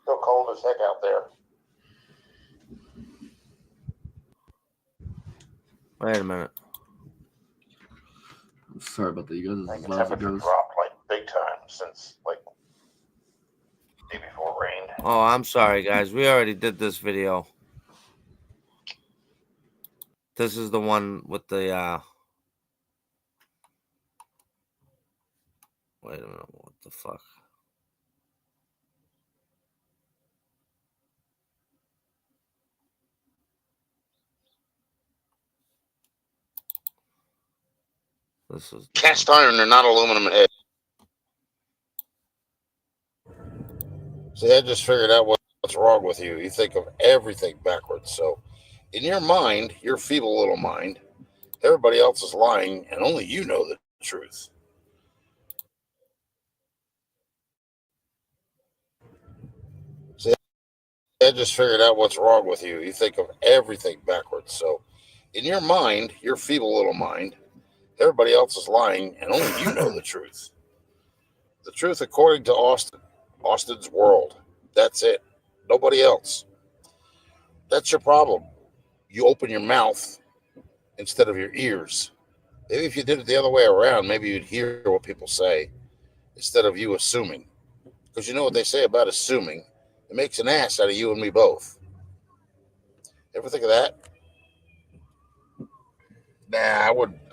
Still cold as heck out there. wait a minute. Sorry about that, you guys. I As think the loud as it temperature goes. dropped like big time since like day before rain. Oh, I'm sorry, guys. We already did this video. This is the one with the wait a minute. What the fuck? This is Cast iron, they're not aluminum head. See, I just figured out what's wrong with you. You think of everything backwards. So, in your mind, your feeble little mind, everybody else is lying, and only you know the truth. See, I just figured out what's wrong with you. You think of everything backwards. So, in your mind, your feeble little mind, everybody else is lying, and only you know the truth. The truth according to Austin. Austin's world. That's it. Nobody else. That's your problem. You open your mouth instead of your ears. Maybe if you did it the other way around, maybe you'd hear what people say instead of you assuming. Because you know what they say about assuming? It makes an ass out of you and me both. Ever think of that? Nah,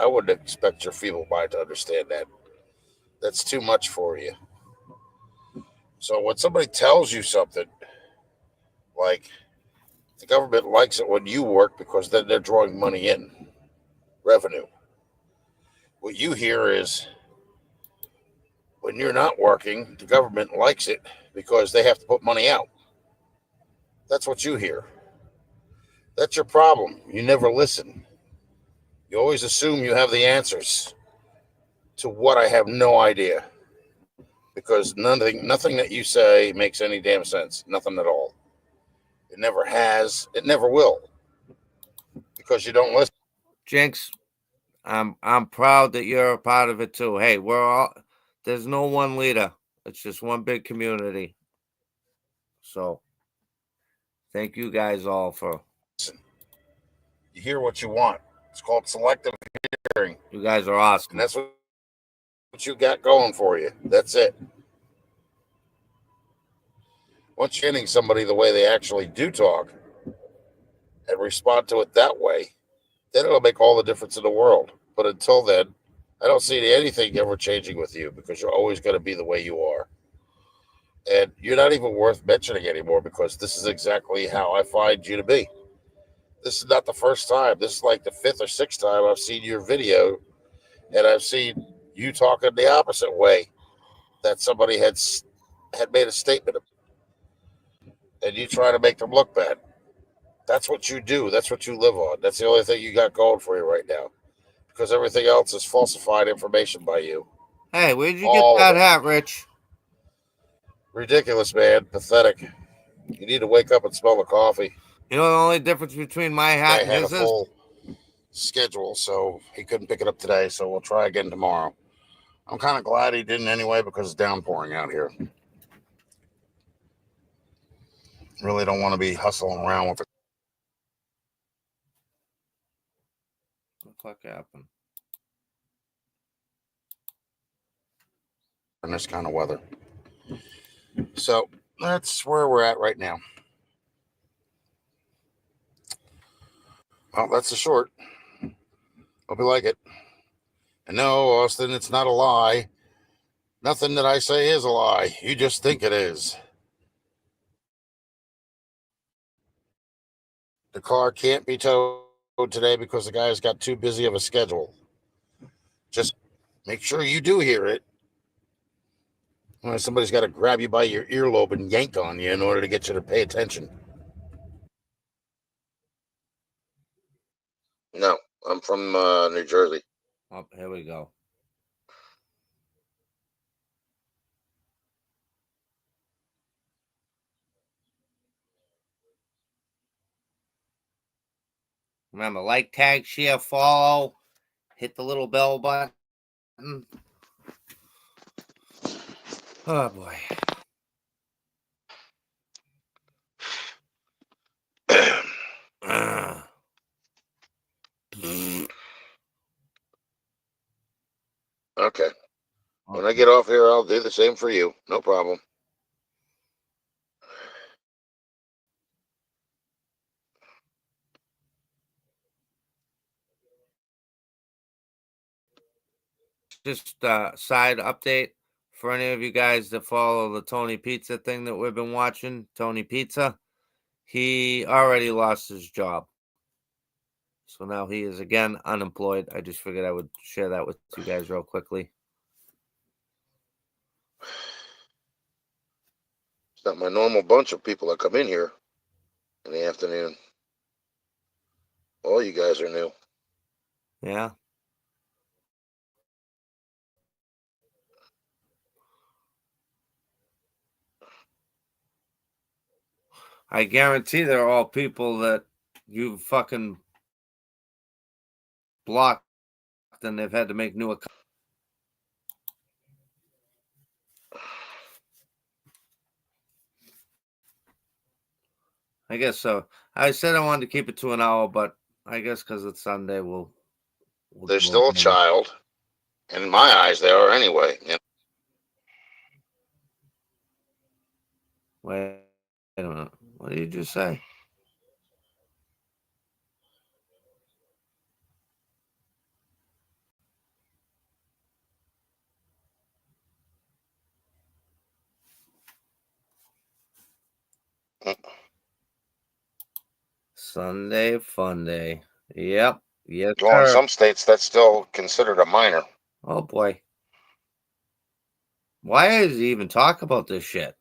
I wouldn't expect your feeble mind to understand that. That's too much for you. So when somebody tells you something, like the government likes it when you work because then they're drawing money in, revenue. what you hear is when you're not working, the government likes it because they have to put money out. That's what you hear. That's your problem. You never listen. You always assume you have the answers to what I have no idea. Because nothing that you say makes any damn sense. Nothing at all. It never has. It never will. Because you don't listen. Jinx, I'm proud that you're a part of it too. Hey, there's no one leader. It's just one big community. So thank you guys all for You hear what you want. It's called selective hearing. you guys are awesome. And that's what you got going for you. That's it. Once you're getting somebody the way they actually do talk and respond to it that way, then it'll make all the difference in the world. But until then, I don't see anything ever changing with you because you're always going to be the way you are. And you're not even worth mentioning anymore because this is exactly how I find you to be. This is not the first time. This is like the fifth or sixth time I've seen your video, and I've seen you talking the opposite way that somebody had made a statement, and you try to make them look bad. That's what you do. That's what you live on. That's the only thing you got going for you right now, because everything else is falsified information by you. Hey, where'd you All get of that it. hat, Rich? Ridiculous, man. Pathetic. You need to wake up and smell the coffee. You know the only difference between my hat Guy and had a his is? full schedule, so he couldn't pick it up today. So we'll try again tomorrow. I'm kind of glad he didn't anyway because it's downpouring out here. Really don't want to be hustling around with it What the fuck happened? in this kind of weather. So that's where we're at right now. Well, that's the short. Hope you like it. And no, Austin, it's not a lie. Nothing that I say is a lie. You just think it is. The car can't be towed today because the guy's got too busy of a schedule. Just make sure you do hear it. Somebody's got to grab you by your earlobe and yank on you in order to get you to pay attention. No, I'm from New Jersey. Oh, here we go. Remember, like, tag, share, follow, hit the little bell button. Oh boy. Okay. When I get off here, I'll do the same for you. No problem. Just side update for any of you guys that follow the Tony Pizza thing that we've been watching. Tony Pizza, he already lost his job. So now he is again unemployed. I just figured I would share that with you guys real quickly. It's not my normal bunch of people that come in here in the afternoon. All you guys are new. Yeah. I guarantee they're all people that you fucking blocked and they've had to make new accounts. I guess so. I said I wanted to keep it to an hour, but I guess because it's Sunday, we'll They're still a child. In my eyes, they are anyway. You know? Wait a minute. What did you just say? Sunday Funday. Yep. Yes, Well, in sir. some states, that's still considered a minor. Oh boy. Why does he even talk about this shit?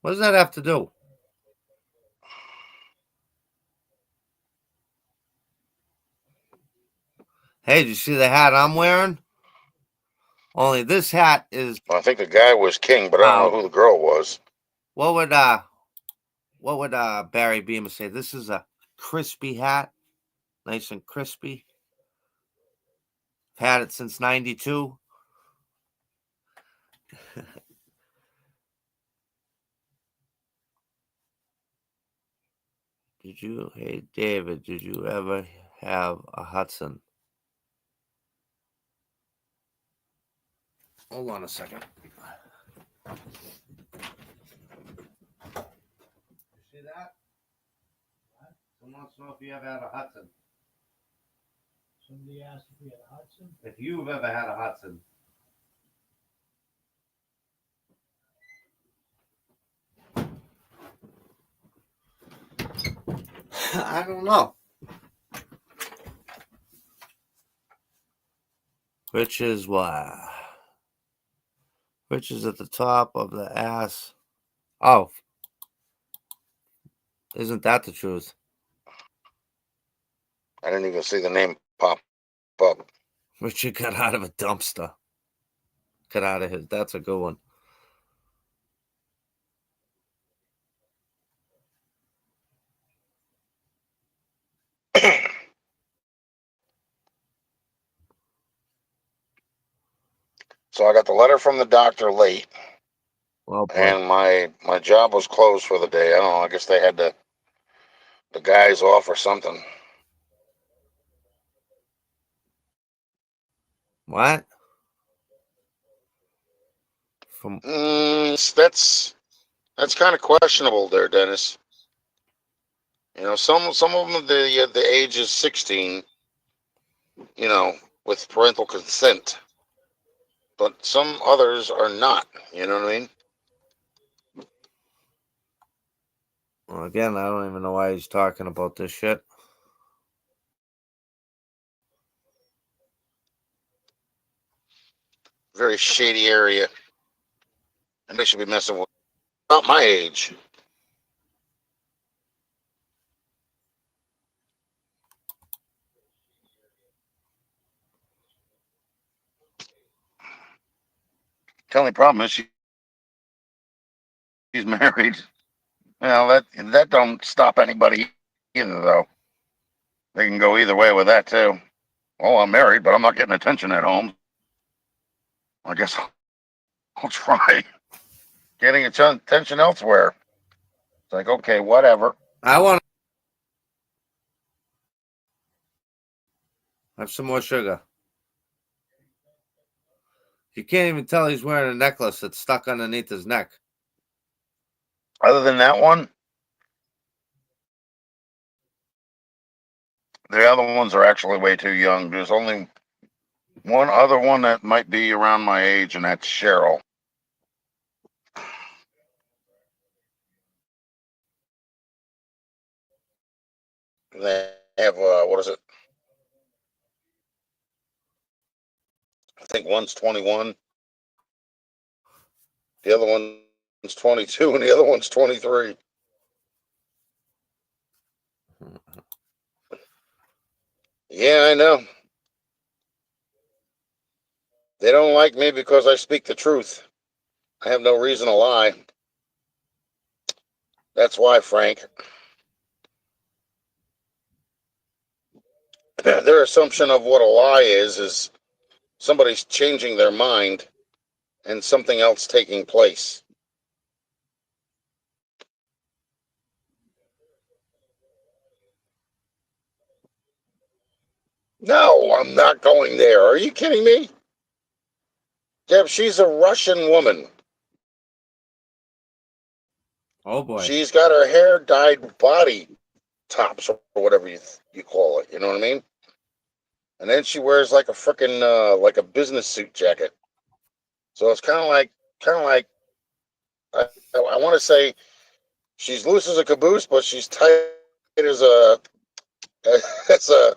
What does that have to do? Hey, did you see the hat I'm wearing? Only this hat is Well, I think the guy was king, but I don't know who the girl was. what would Barry Beamer say? This is a crispy hat. Nice and crispy. Had it since 92. Hey David, did you ever have a Hudson? Hold on a second. You see that? Someone wants to know if you ever had a Hudson. Somebody asked if we had a Hudson. If you've ever had a Hudson. I don't know. Which is what? Which is at the top of the ass. Oh. Isn't that the truth? I didn't even see the name pop up. Richard got out of a dumpster. Got out of his. That's a good one. So I got the letter from the doctor late, Well, boy. and my job was closed for the day. I don't know. I guess they had the guys off or something. What? From That's kind of questionable, there, Dennis. You know, some of them the age is 16. You know, with parental consent, but some others are not. You know what I mean? well, again, I don't even know why he's talking about this shit. Very shady area, and they should be messing with about my age. The only problem is she's married. Well, that don't stop anybody either, though. They can go either way with that too. Oh, I'm married, but I'm not getting attention at home. I guess I'll try getting attention elsewhere. It's like, okay, whatever. I want to have some more sugar. You can't even tell he's wearing a necklace that's stuck underneath his neck. Other than that one, the other ones are actually way too young. There's only one other one that might be around my age, and that's Cheryl. They have, what is it? I think one's 21. The other one's 22, and the other one's 23. Yeah, I know. They don't like me because I speak the truth. I have no reason to lie. That's why, Frank. Their assumption of what a lie is somebody's changing their mind and something else taking place. No, I'm not going there. Are you kidding me? Deb, she's a Russian woman. Oh boy. She's got her hair dyed body tops or whatever you call it. You know what I mean? And then she wears like a freaking like a business suit jacket. So it's kind of like I want to say she's loose as a caboose, but she's tight as a as a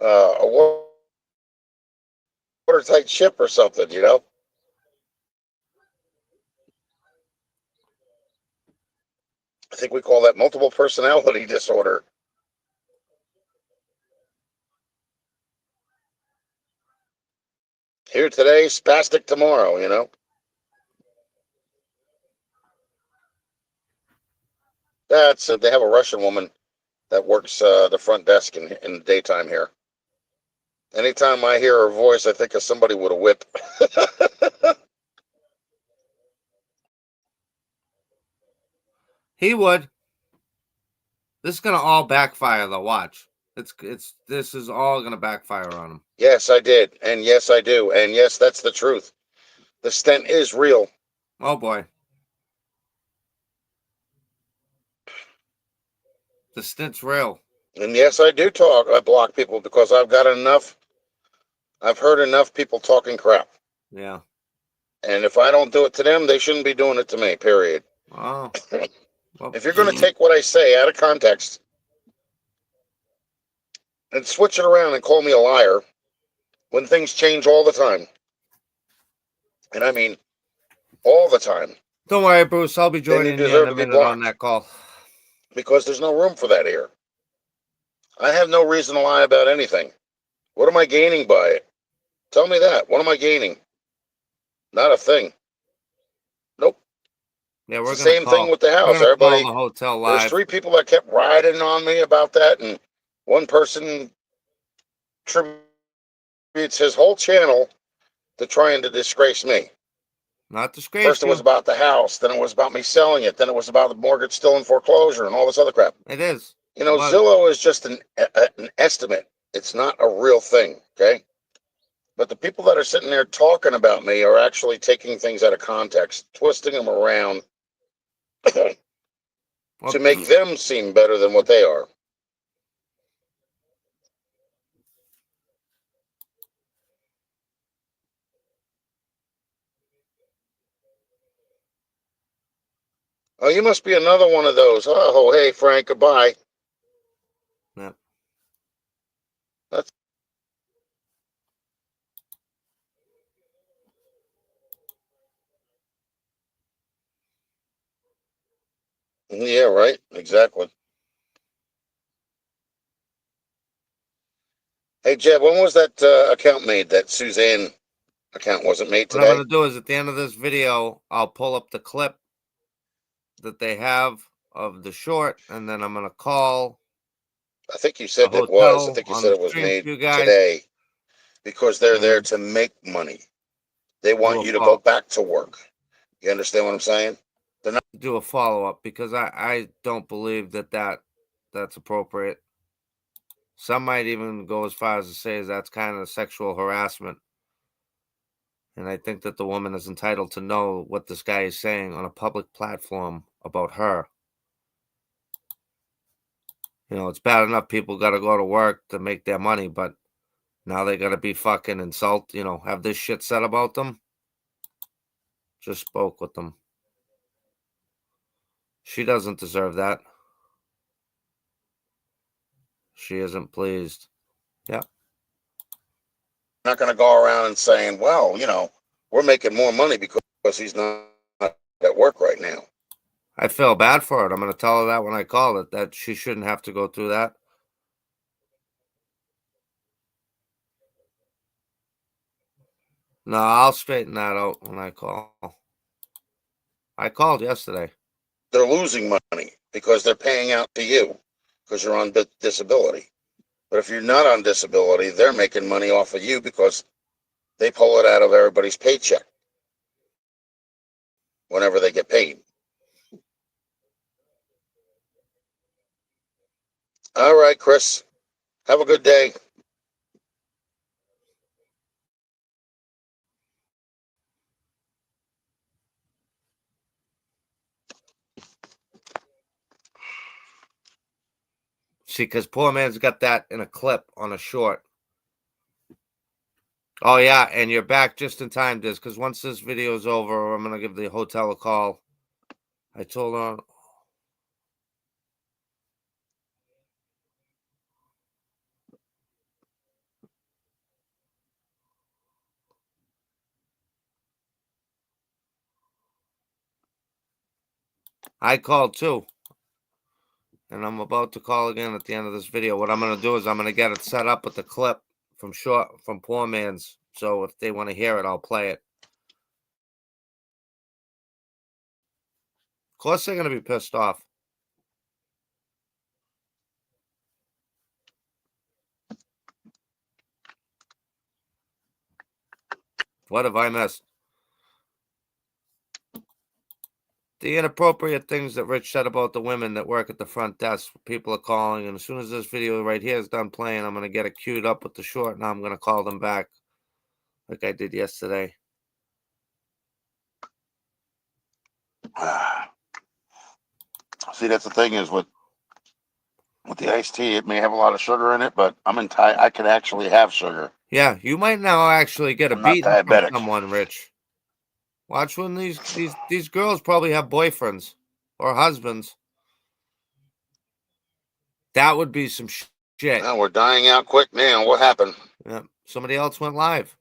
a watertight ship or something, you know? I think we call that multiple personality disorder. Here today, spastic tomorrow, you know? That's they have a Russian woman that works the front desk in the daytime here. Anytime I hear her voice, I think of somebody with a whip. He would. This is gonna all backfire though. Watch. This is all gonna backfire on him. Yes, I did. And yes, I do. And yes, that's the truth. The stent is real. Oh boy. The stint's real. And yes, I do talk. I block people because I've heard enough people talking crap. Yeah. And if I don't do it to them, they shouldn't be doing it to me, period. Oh. Well, If you're going to take what I say out of context and switch it around and call me a liar when things change all the time, and I mean all the time, don't worry, Bruce. I'll be then you joining you in deserve a to be minute on blocked that call. because there's no room for that here. I have no reason to lie about anything. What am I gaining by it? Tell me that. What am I gaining? Not a thing. Nope. Yeah, It's we're the gonna same call. thing with the We're house. gonna call Everybody, the hotel there's live. 3 people that kept riding on me about that, and one person attributes his whole channel to trying to disgrace me. Not disgrace First it was you. about the house, then it was about me selling it, then it was about the mortgage still in foreclosure and all this other crap. It is. You know, It was. Zillow is just an estimate. It's not a real thing, okay? But the people that are sitting there talking about me are actually taking things out of context, twisting them around to Well, make them seem better than what they are. Oh, you must be another one of those. Oh, hey, Frank, goodbye. yeah. That's yeah, right. Exactly. Hey, Jeb, when was that account made? That Suzanne account wasn't made What I'm today? gonna do is at the end of this video, I'll pull up the clip that they have of the short, and then I'm gonna call I think you the said it was. I hotel think you on said the it was stream made for you guys today because they're there and to make money. They do want a you to go follow back to work. You understand what I'm saying? They're not do a follow up because I don't believe that's appropriate. Some might even go as far as to say that's kind of sexual harassment. And I think that the woman is entitled to know what this guy is saying on a public platform about her. You know, it's bad enough people got to go to work to make their money, but now they got to be fucking have this shit said about them. Just spoke with them. She doesn't deserve that. She isn't pleased. Yeah. going to go around and saying, well, you know, we're making more money because he's not at work right now. I feel bad for her. I'm going to tell her that when I call it, that she shouldn't have to go through that. No, I'll straighten that out when I call. I called yesterday. They're losing money because they're paying out to you because you're on disability. But if you're not on disability, they're making money off of you because they pull it out of everybody's paycheck whenever they get paid. All right, Chris. Have a good day. See, because poor man's got that in a clip on a short. Oh, yeah, and you're back just in time, Diz, because once this video's over, I'm going to give the hotel a call. I told her. I called too. And I'm about to call again at the end of this video. What I'm going to do is I'm going to get it set up with the clip from Poor Man's. So if they want to hear it, I'll play it. Of course they're going to be pissed off. What have I missed? The inappropriate things that Rich said about the women that work at the front desk. People are calling, and as soon as this video right here is done playing, I'm going to get it queued up with the short, and I'm going to call them back like I did yesterday. See, that's the thing is with the iced tea, it may have a lot of sugar in it, but I can actually have sugar. Yeah, you might now actually get a I'm not beating from diabetic. someone, Rich. Watch when these girls probably have boyfriends or husbands. That would be some shit. Well, we're dying out quick now. What happened? Yeah, somebody else went live.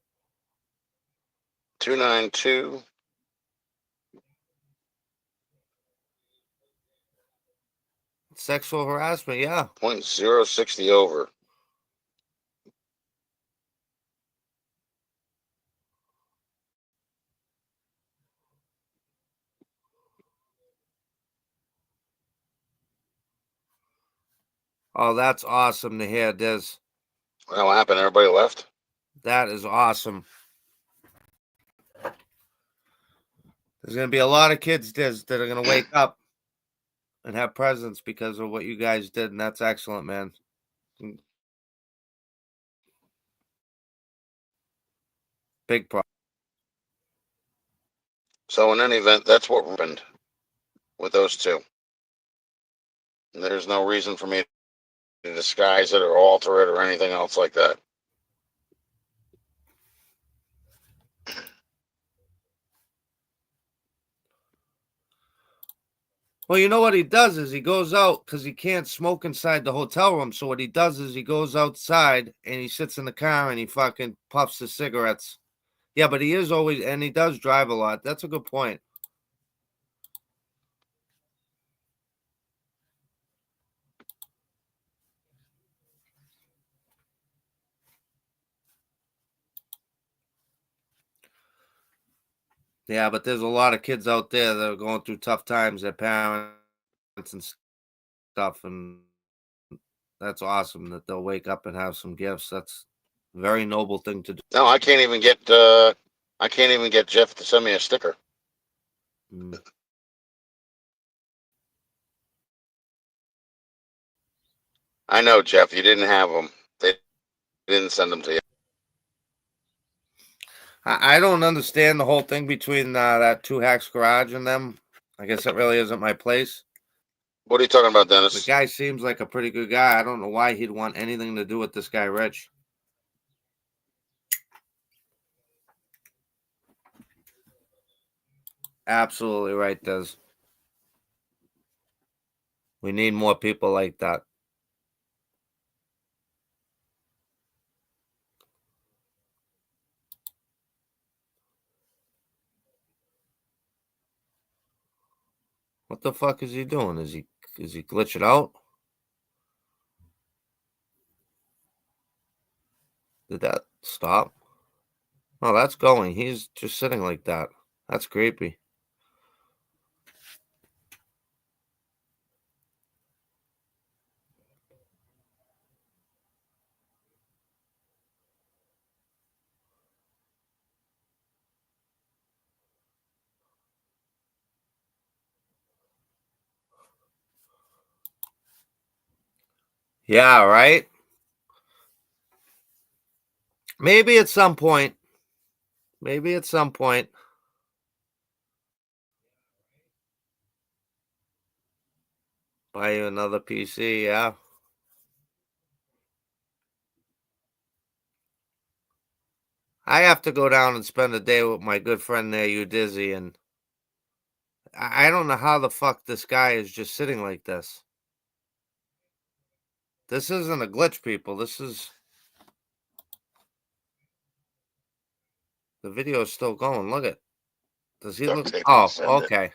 292. Sexual harassment, yeah. 0.060 over. Oh, that's awesome to hear, Diz. Well, what happened? Everybody left? That is awesome. There's going to be a lot of kids, Diz, that are going to wake up and have presents because of what you guys did, and that's excellent, man. Big problem. So in any event, that's what happened with those two. There's no reason for me to disguise it or alter it or anything else like that. Well, you know what he does is he goes out because he can't smoke inside the hotel room. So what he does is he goes outside and he sits in the car and he fucking puffs his cigarettes. Yeah, but he is always, and he does drive a lot. That's a good point. Yeah, but there's a lot of kids out there that are going through tough times, their parents and stuff, and that's awesome that they'll wake up and have some gifts. That's a very noble thing to do. No, I can't even get Jeff to send me a sticker. Mm. I know, Jeff, you didn't have them. They didn't send them to you. I don't understand the whole thing between that Two Hacks Garage and them. I guess that really isn't my place. What are you talking about, Dennis? The guy seems like a pretty good guy. I don't know why he'd want anything to do with this guy, Rich. Absolutely right, Des. We need more people like that. What the fuck is he doing? Is he glitching out? Did that stop? Oh, that's going. He's just sitting like that. That's creepy. Yeah, right? Maybe at some point. Maybe at some point. Buy you another PC, yeah. I have to go down and spend a day with my good friend there, you Dizzy, and I don't know how the fuck this guy is just sitting like this. This isn't a glitch, people. This is... The video is still going. Look at... Does he look... Oh, okay.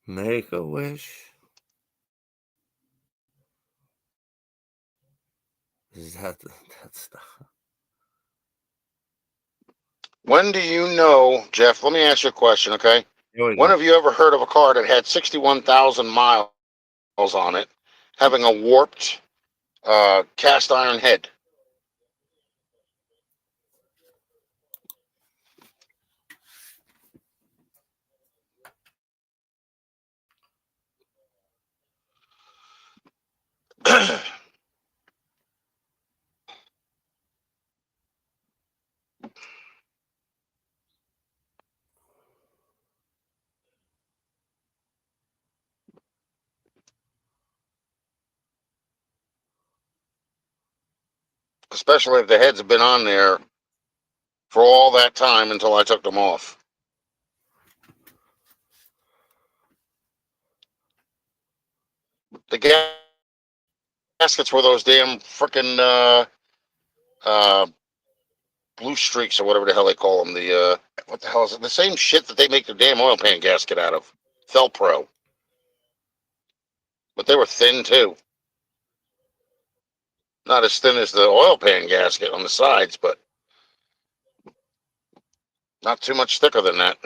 Make a wish. Is that's the When do you know, Jeff? Let me ask you a question, okay? here we When go. have you ever heard of a car that had 61,000 miles on it, having a warped cast iron head? Especially if the heads have been on there for all that time until I took them off. The gaskets were those damn freaking uh, blue streaks or whatever the hell they call them. The what the hell is it? The same shit that they make the damn oil pan gasket out of. Felpro. But they were thin too. Not as thin as the oil pan gasket on the sides, but not too much thicker than that.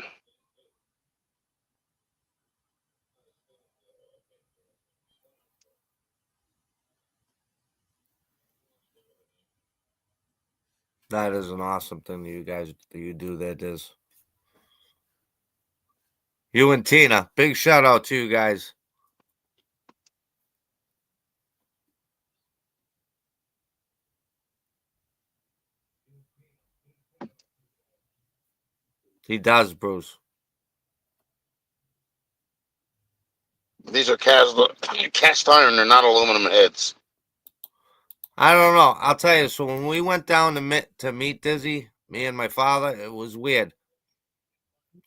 That is an awesome thing that you do there, Diz. You and Tina. Big shout out to you guys. He does, Bruce. These are cast iron. They're not aluminum heads. I don't know. I'll tell you. So when we went down to meet Dizzy, me and my father, it was weird.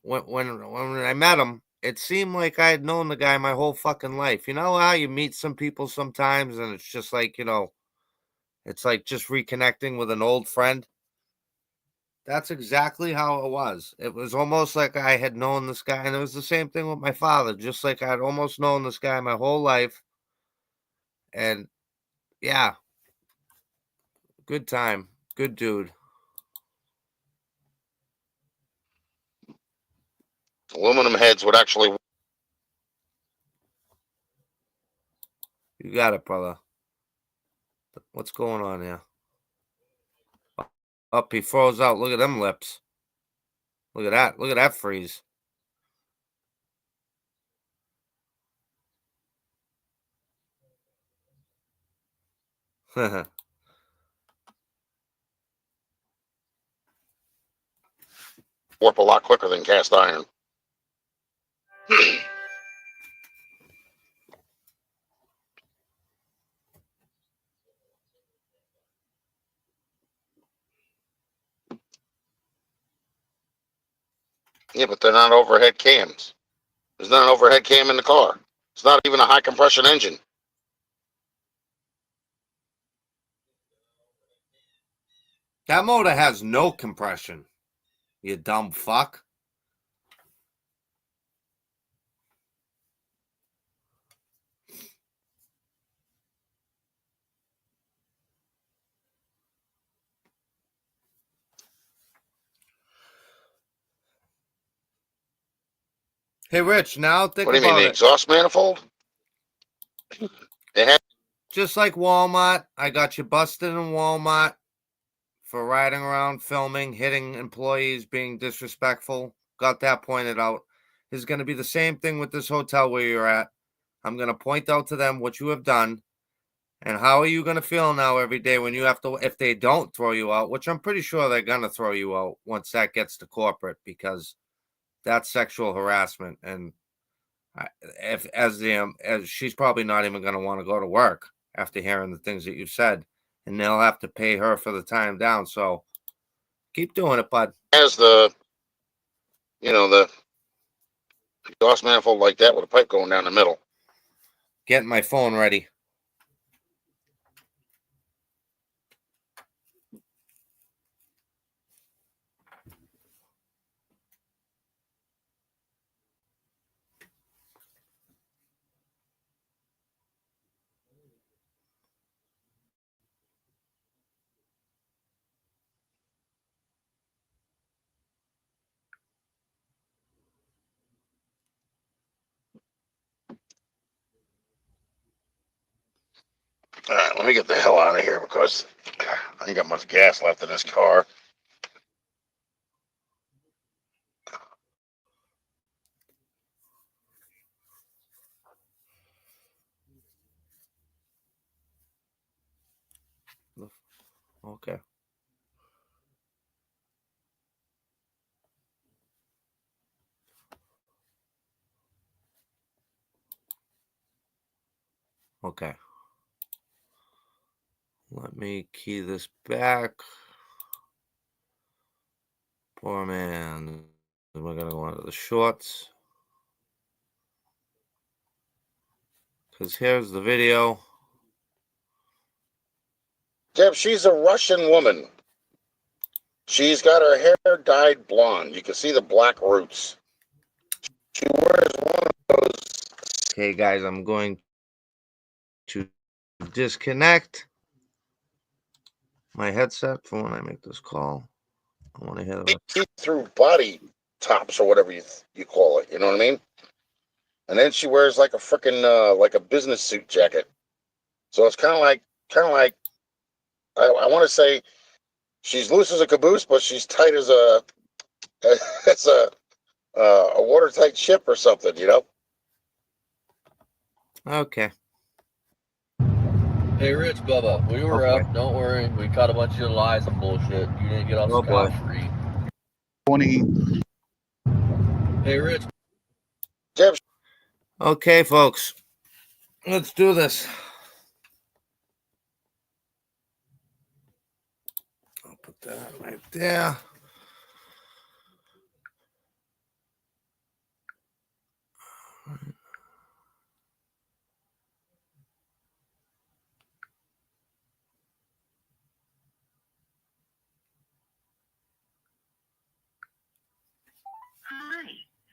When I met him, it seemed like I had known the guy my whole fucking life. You know how you meet some people sometimes, and it's just like it's like just reconnecting with an old friend. That's exactly how it was. It was almost like I had known this guy, and it was the same thing with my father. Just like I'd almost known this guy my whole life, and yeah, good time, good dude. Aluminum heads would actually. You got it, brother. What's going on here? Up, he froze out. Look at them lips. Look at that. Look at that freeze. Warp a lot quicker than cast iron. Yeah, but they're not overhead cams. There's not an overhead cam in the car. It's not even a high compression engine. That motor has no compression. You dumb fuck. Hey, Rich, now think What do you mean, about the it. exhaust manifold? It had Just like Walmart, I got you busted in Walmart for riding around, filming, hitting employees, being disrespectful. Got that pointed out. Is going to be the same thing with this hotel where you're at. I'm going to point out to them what you have done. And how are you going to feel now every day when you have to, if they don't throw you out, which I'm pretty sure they're going to throw you out once that gets to corporate, because that's sexual harassment. And if as she's probably not even going to want to go to work after hearing the things that you said, and they'll have to pay her for the time down. So keep doing it, bud. has the exhaust manifold like that with a pipe going down the middle. Getting my phone ready. All right, let me get the hell out of here because I ain't got much gas left in this car. Okay. Okay. Let me key this back. Poor man. We're going to go on to the shorts. Because here's the video. Deb, she's a Russian woman. She's got her hair dyed blonde. You can see the black roots. She wears one of those. Okay, guys, I'm going to disconnect my headset for when I make this call. I want to hear the... See-through body tops or whatever you call it. You know what I mean? And then she wears like a freaking like a business suit jacket. So it's kind of like I want to say she's loose as a caboose, but she's tight as a as a watertight ship or something. You know? Okay. Hey, Rich, Bubba, we were Okay. up. Don't worry. We caught a bunch of lies and bullshit. You didn't get off Oh, boy. scot-free. 20. Hey, Rich. Deb, Okay, folks. Let's do this. I'll put that right there. Hi.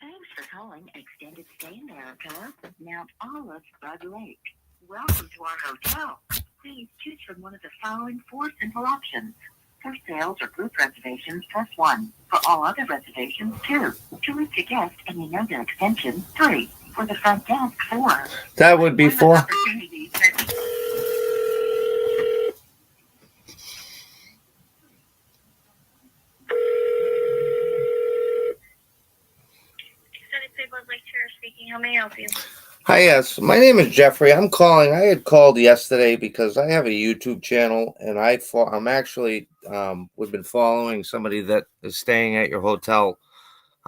Thanks for calling Extended Stay America, Mount Olive Bud Lake. Welcome to our hotel. Please choose from one of the following 4 simple options. For sales or group reservations, press 1. For all other reservations, 2. To reach a guest and you know their extension, 3. For the front desk, 4. That would be 4. Opportunities that speaking. How may I help you? Hi, yes. My name is Jeffrey. I'm calling. I had called yesterday because I have a YouTube channel, and I'm actually we've been following somebody that is staying at your hotel.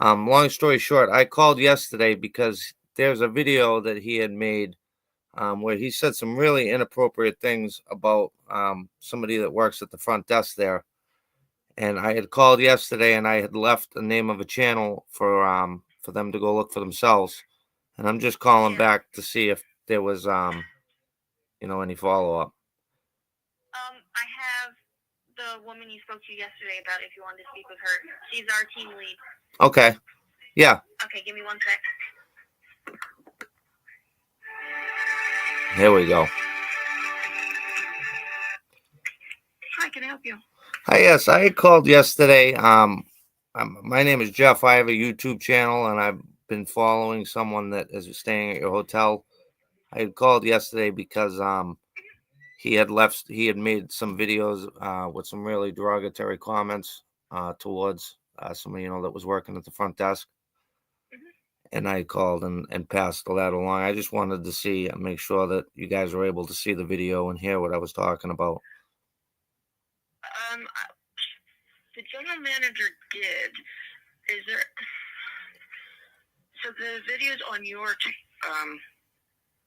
Long story short, I called yesterday because there's a video that he had made where he said some really inappropriate things about somebody that works at the front desk there. And I had called yesterday, and I had left the name of a channel for them to go look for themselves. And I'm just calling back to see if there was any follow-up. I have the woman you spoke to yesterday about if you wanted to speak with her. She's our team lead. Okay. Yeah. Okay, give me 1 sec. Here we go. Hi, can I help you? Hi, yes. I had called yesterday. My name is Jeff. I have a YouTube channel, and I've been following someone that is staying at your hotel. I had called yesterday because he had made some videos with some really derogatory comments towards somebody that was working at the front desk. And I called and passed that along. I just wanted to see and make sure that you guys were able to see the video and hear what I was talking about. The general manager did. Is there? So the video's on your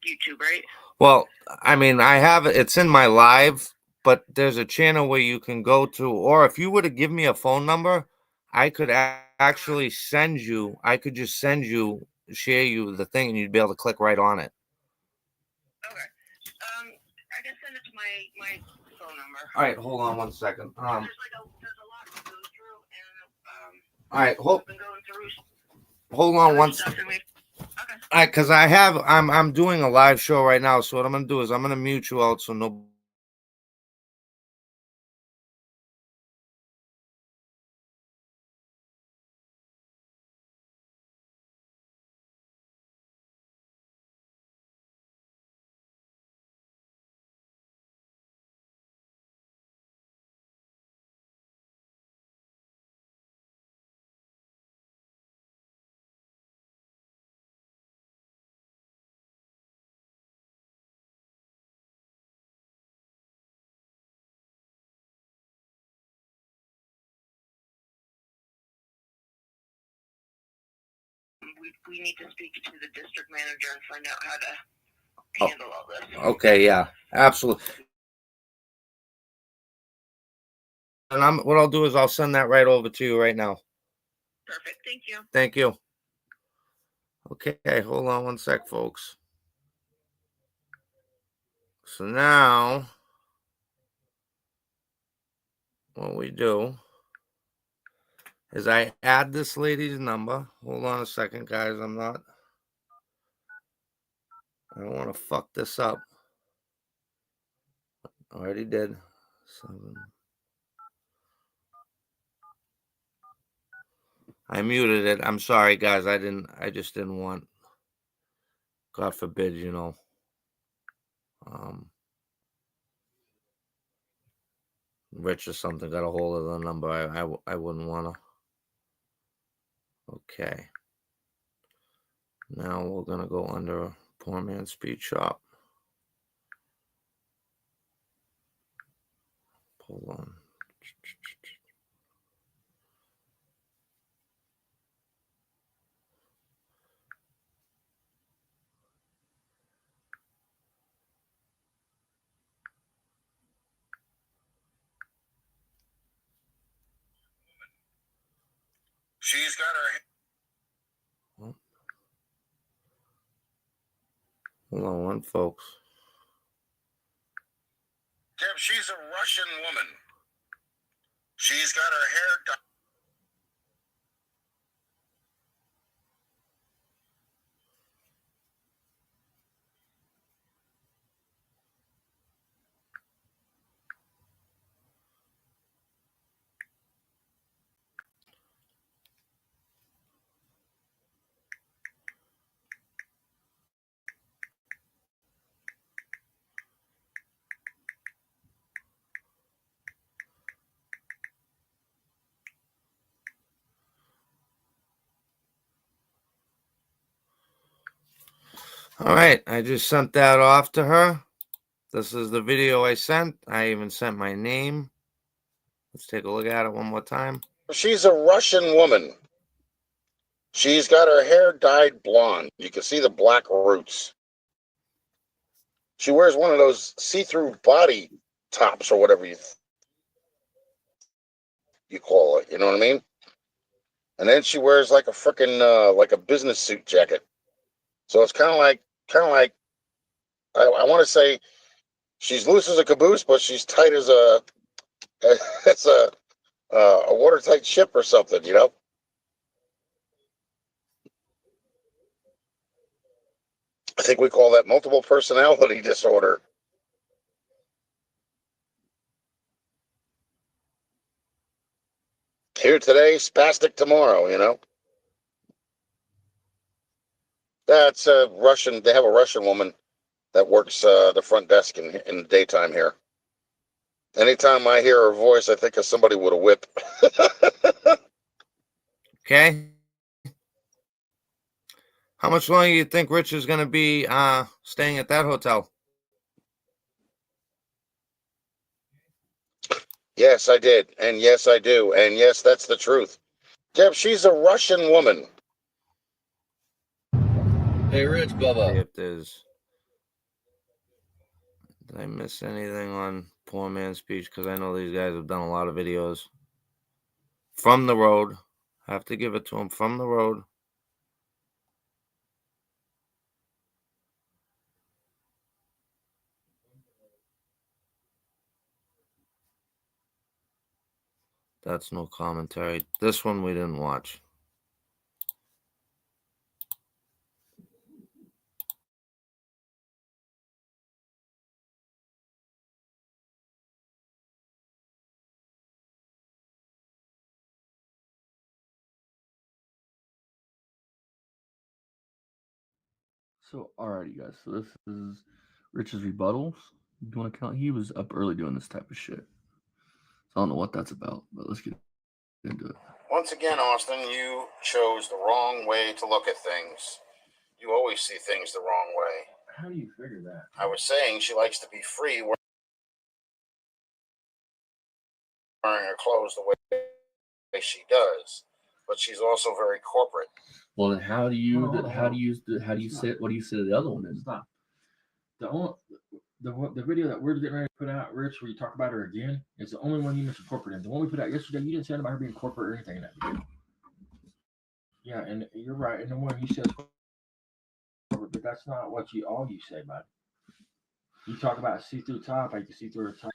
YouTube, right? Well, I mean, I have it. It's in my live, but there's a channel where you can go to, or if you were to give me a phone number, I could actually send you. I could just share you the thing, and you'd be able to click right on it. Okay. I can send it to my phone number. All right, hold on 1 second. There's a lot to go through, and All right, we've been going through hold on other one stuff, second. and we. Okay. All right, because I'm doing a live show right now. So what I'm gonna do is I'm gonna mute you out so no we need to speak to the district manager and find out how to Oh. handle all this. Okay, yeah, absolutely. And what I'll do is I'll send that right over to you right now. Perfect. Thank you. Thank you. Okay, hold on one sec, folks. So now, what we do is I add this lady's number. Hold on a second, guys. I don't want to fuck this up. Already did. 7. I muted it. I'm sorry, guys. I just didn't want, God forbid, Rich or something got a hold of the number. I wouldn't want to. Okay. Now we're going to go under Poor Man's Speed Shop. Hold on. She's got her. Hold on one, folks. Deb, she's a Russian woman. She's got her hair done. All right, I just sent that off to her. This is the video I sent. I even sent my name. Let's take a look at it one more time. She's a Russian woman. She's got her hair dyed blonde. You can see the black roots. She wears one of those see-through body tops or whatever you call it. You know what I mean? And then she wears like a freaking like a business suit jacket. So it's kind of like I want to say she's loose as a caboose, but she's tight as a it's a watertight ship or something. You know. I think we call that multiple personality disorder. Here today, spastic tomorrow, you know? That's a Russian. They have a Russian woman that works the front desk in the daytime here. Anytime I hear her voice, I think of somebody with a whip. Okay. How much longer do you think Rich is going to be staying at that hotel? Yes, I did. And yes, I do. And yes, that's the truth. Deb, she's a Russian woman. Hey, Rich, See Bubba. if there's... Did I miss anything on Poor Man's Speech? Because I know these guys have done a lot of videos. From the road. Have to give it to them. From the road. That's no commentary. This one we didn't watch. So, alrighty, guys. So this is Rich's rebuttals. You want to count? He was up early doing this type of shit. So I don't know what that's about, but let's get into it. Once again, Austin, you chose the wrong way to look at things. You always see things the wrong way. How do you figure that? I was saying she likes to be free wearing her clothes the way she does. but she's also very corporate. Well, then how do you Hold on, how do you Stop. say what do you say to the other one? Then Stop. The video that we're getting ready to put out, Rich, where you talk about her again, is the only one you mentioned corporate in. The one we put out yesterday, you didn't say about her being corporate or anything in that video. Yeah, and you're right. And the one you said corporate, but that's not what all you say about it. You talk about see-through top, like you see through her top,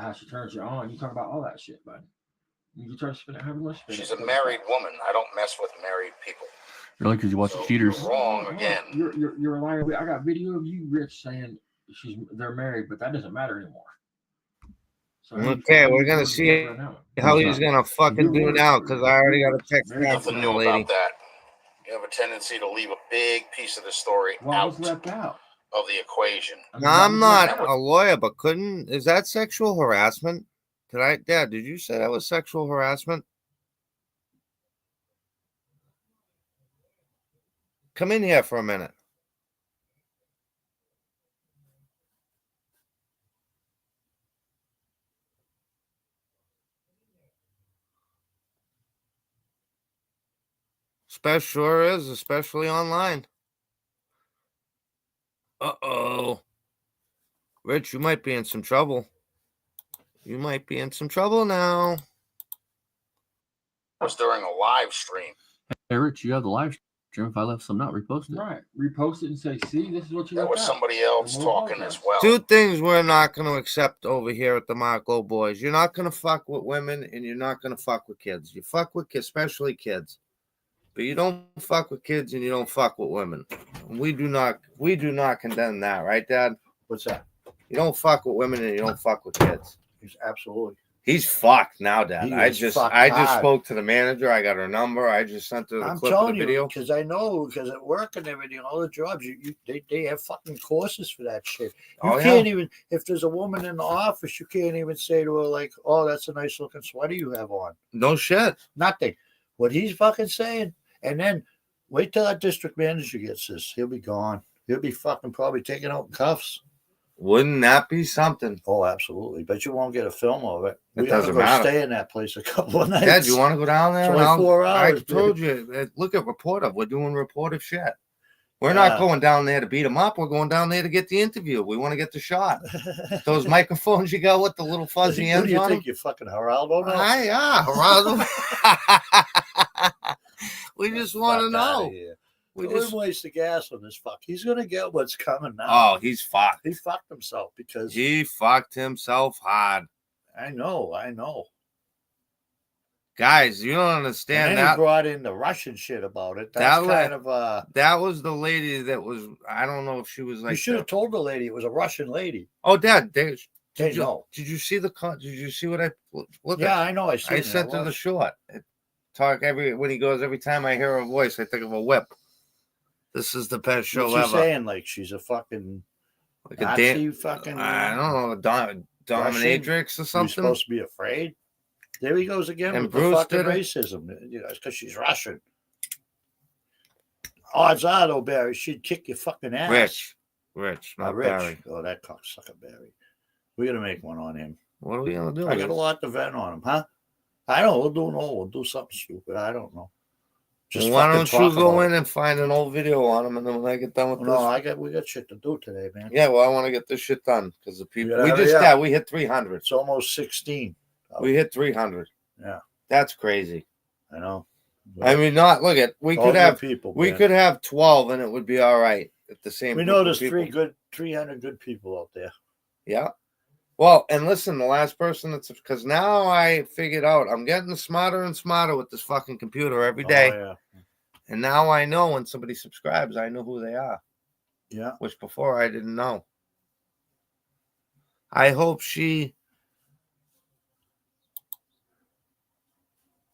how she turns you on. You talk about all that shit, bud. You try to spin it however you want to spin She's it. a married woman. I don't mess with married people. really, because you watch the cheaters. You're wrong again. You're a liar. I got video of you, Rich, saying they're married, but that doesn't matter anymore. So Okay, we're gonna see how he's gonna fucking do now, because I already got a text back Nothing from new the lady. about that. You have a tendency to leave a big piece of the story Why was out left out? of the equation. No, I'm not a lawyer, but is that sexual harassment? Dad, did you say that was sexual harassment? Come in here for a minute. Sure is, especially online. Uh-oh. Rich, you might be in some trouble. You might be in some trouble now. It was during a live stream. Hey, Rich, you have the live stream. If I left some out, repost it. Right. Repost it and say, see, this is what you There left was out. somebody else And we'll talking as apologize. well. Two things we're not going to accept over here at the Mach0 Boys. You're not going to fuck with women, and you're not going to fuck with kids. You fuck with kids, especially kids. But you don't fuck with kids, and you don't fuck with women. And we do not condemn that, right, Dad? What's that? You don't fuck with women, and you don't fuck with kids. He's absolutely. He's fucked now, Dad. He I is just fucked spoke hard. to the manager. I got her number. I just sent her the I'm clip of the telling video. you, because I know, because at work and everything, all the jobs, they have fucking courses for that shit. You can't even, if there's a woman in the office, you can't even say to her, like, oh, that's a nice looking sweater you have on. No shit. Nothing. What he's fucking saying. And then wait till that district manager gets this. He'll be gone. He'll be fucking probably taken out in cuffs. Wouldn't that be something? Oh, absolutely. But you won't get a film of it. It We have to doesn't go matter. stay in that place a couple of nights. Dad, you want to go down there? It's only 4 I hours. told you. Look at Reportive. We're doing Reportive shit. We're not going down there to beat them up. We're going down there to get the interview. We want to get the shot. Those microphones you got with the little fuzzy ends on them. You think you're fucking Geraldo now? Yeah, Geraldo. We just want to know. We just waste the gas on this fuck. He's gonna get what's coming now. Oh, he's fucked. He fucked himself because he fucked himself hard. I know. Guys, you don't understand and then that. He brought in the Russian shit about it. That's that was the lady that was. I don't know if she was like. You should have told the lady it was a Russian lady. Oh, Dad, did you see the? Did you see what I look? Yeah, I know. I sent her the short. When he goes, every time I hear her voice, I think of a whip. This is the best show ever. What's she saying? Like she's a fucking like Nazi fucking. I don't know, dominatrix or something. You're supposed to be afraid. There he goes again and with Bruce the fucking racism. You know, it's because she's Russian. Odds are, though, Barry, she'd kick your fucking ass. Rich, not Barry. Oh, that cocksucker Barry. We're gonna make one on him. What are we gonna do? I got a lot to vent on him, huh? I don't know. We'll do something stupid. I don't know. Just why don't you go in and find an old video on him, and then when I get done with this, we got shit to do today, man. Yeah, well, I want to get this shit done because the people we hit 300. It's almost 16. We hit 300. Yeah, that's crazy. I know. I mean, we could have people. We could have 12, and it would be all right at the same. We know there's 300 good people out there. Yeah. Well, and listen, the last person because now I figured out I'm getting smarter and smarter with this fucking computer every day. Oh, yeah. And now I know when somebody subscribes, I know who they are. Yeah. Which before I didn't know. I hope she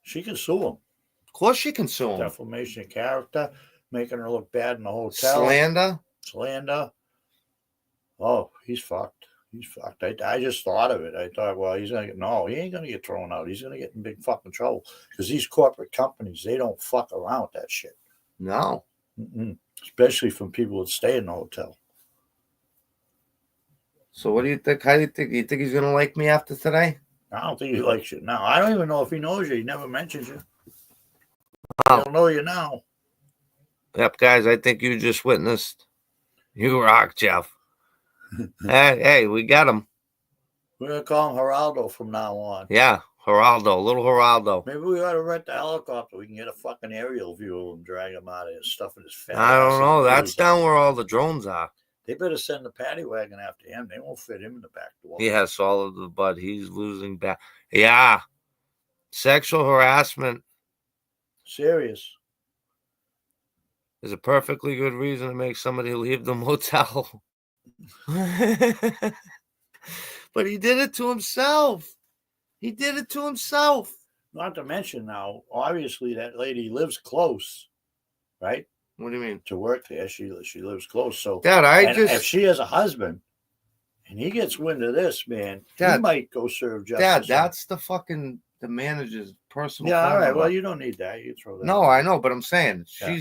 can sue him. Of course she can sue him. Defamation of character, making her look bad in the hotel. Slander. Oh, he's fucked. He's fucked. I just thought of it. I thought, well, he ain't going to get thrown out. He's going to get in big fucking trouble because these corporate companies, they don't fuck around with that shit. No. Especially from people that stay in the hotel. So what do you think? How do you think? You think he's going to like me after today? I don't think he likes you now. I don't even know if he knows you. He never mentions you. They don't know you now. Yep, guys, I think you just witnessed. You rock, Jeff. Hey, we got him. We're gonna call him Geraldo from now on. Yeah, Geraldo, little Geraldo. Maybe we ought to rent the helicopter. We can get a fucking aerial view of him, drag him out of his stuff in his fat I ass don't and know. the That's wheels down on. where all the drones are. They better send the paddy wagon after him. They won't fit him in the back door. Yes, all of the bud. He's losing back. Yeah, sexual harassment Serious. is a perfectly good reason to make somebody leave the motel. But he did it to himself. He did it to himself. Not to mention now, obviously that lady lives close, right? What do you mean? To work there. She lives close. So Dad, if she has a husband and he gets wind of this, man, he Dad, might go serve justice. Dad, that's the manager's personal. Yeah, all right. number. Well, you don't need that. You throw that. No, away. I know, but I'm saying Yeah.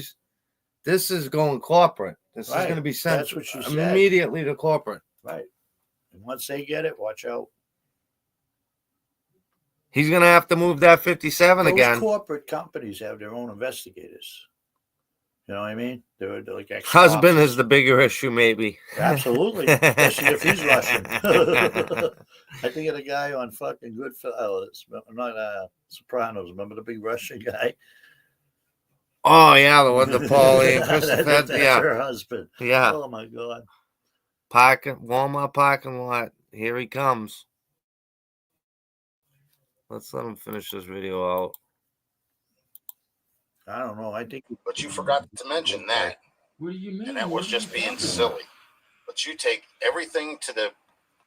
this is going corporate. This is Right. going to be sent That's what she said. immediately to corporate. Right. And once they get it, watch out. He's going to have to move that 57 Those again. corporate companies have their own investigators. You know what I mean? They're like ex-cops. Husband is the bigger issue, maybe. Absolutely, especially if he's Russian. I think of the guy on fucking Goodfellas, not Sopranos. Remember the big Russian guy? Oh yeah, the one, the Paulie and Christopher. That's Yeah, her husband. yeah. Oh my god. Walmart parking lot. Here he comes. Let's let him finish this video out. I don't know. I think. But you forgot to mention that, What do you mean? and that was just being silly. But you take everything to the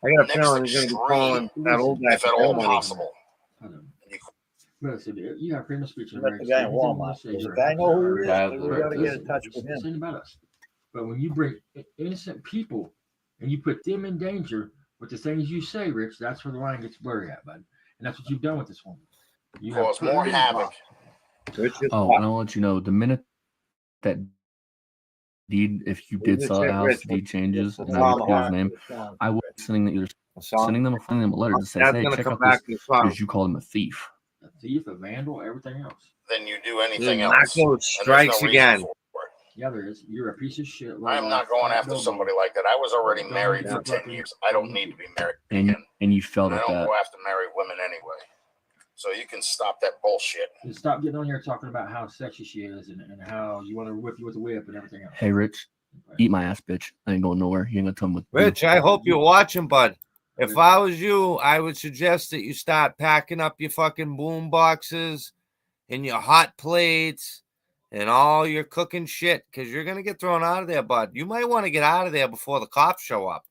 I got a next feeling he's going to be calling extreme, that old guy. if at all Germany. possible. Listen, you have freedom of speech. Let the guy in Walmart. Does the guy know who he is? Bad Maybe we got to get in touch with This him. ain't about us. But when you bring innocent people and you put them in danger with the things you say, Rich, that's where the line gets blurry at, bud. And that's what you've done with this woman. You have Cause put her more in the havoc. box. Oh, and I'll let you know the minute that deed, if you did sell a house, the deed changes, and I would clear his name, I will be sending them a letter that says, Dad's hey, going to check come out back this, to the song. because you called him a thief. A thief, a vandal, everything else. Than you do anything else. Mach0 And there's strikes no reason again. for it. Yeah, there is. You're a piece of shit. I am not going after somebody like that. I was already married for 10 years. I don't need to be married again. And you felt And I at don't that. go after married women anyway. So you can stop that bullshit. And stop getting on here talking about how sexy she is and how you want to whip you with a whip and everything else. Hey, Rich, eat my ass, bitch. I ain't going nowhere. You ain't gonna tell me what to do. Rich, I hope you're watching, bud. If I was you, I would suggest that you start packing up your fucking boom boxes and your hot plates and all your cooking shit, because you're going to get thrown out of there, bud. You might want to get out of there before the cops show up.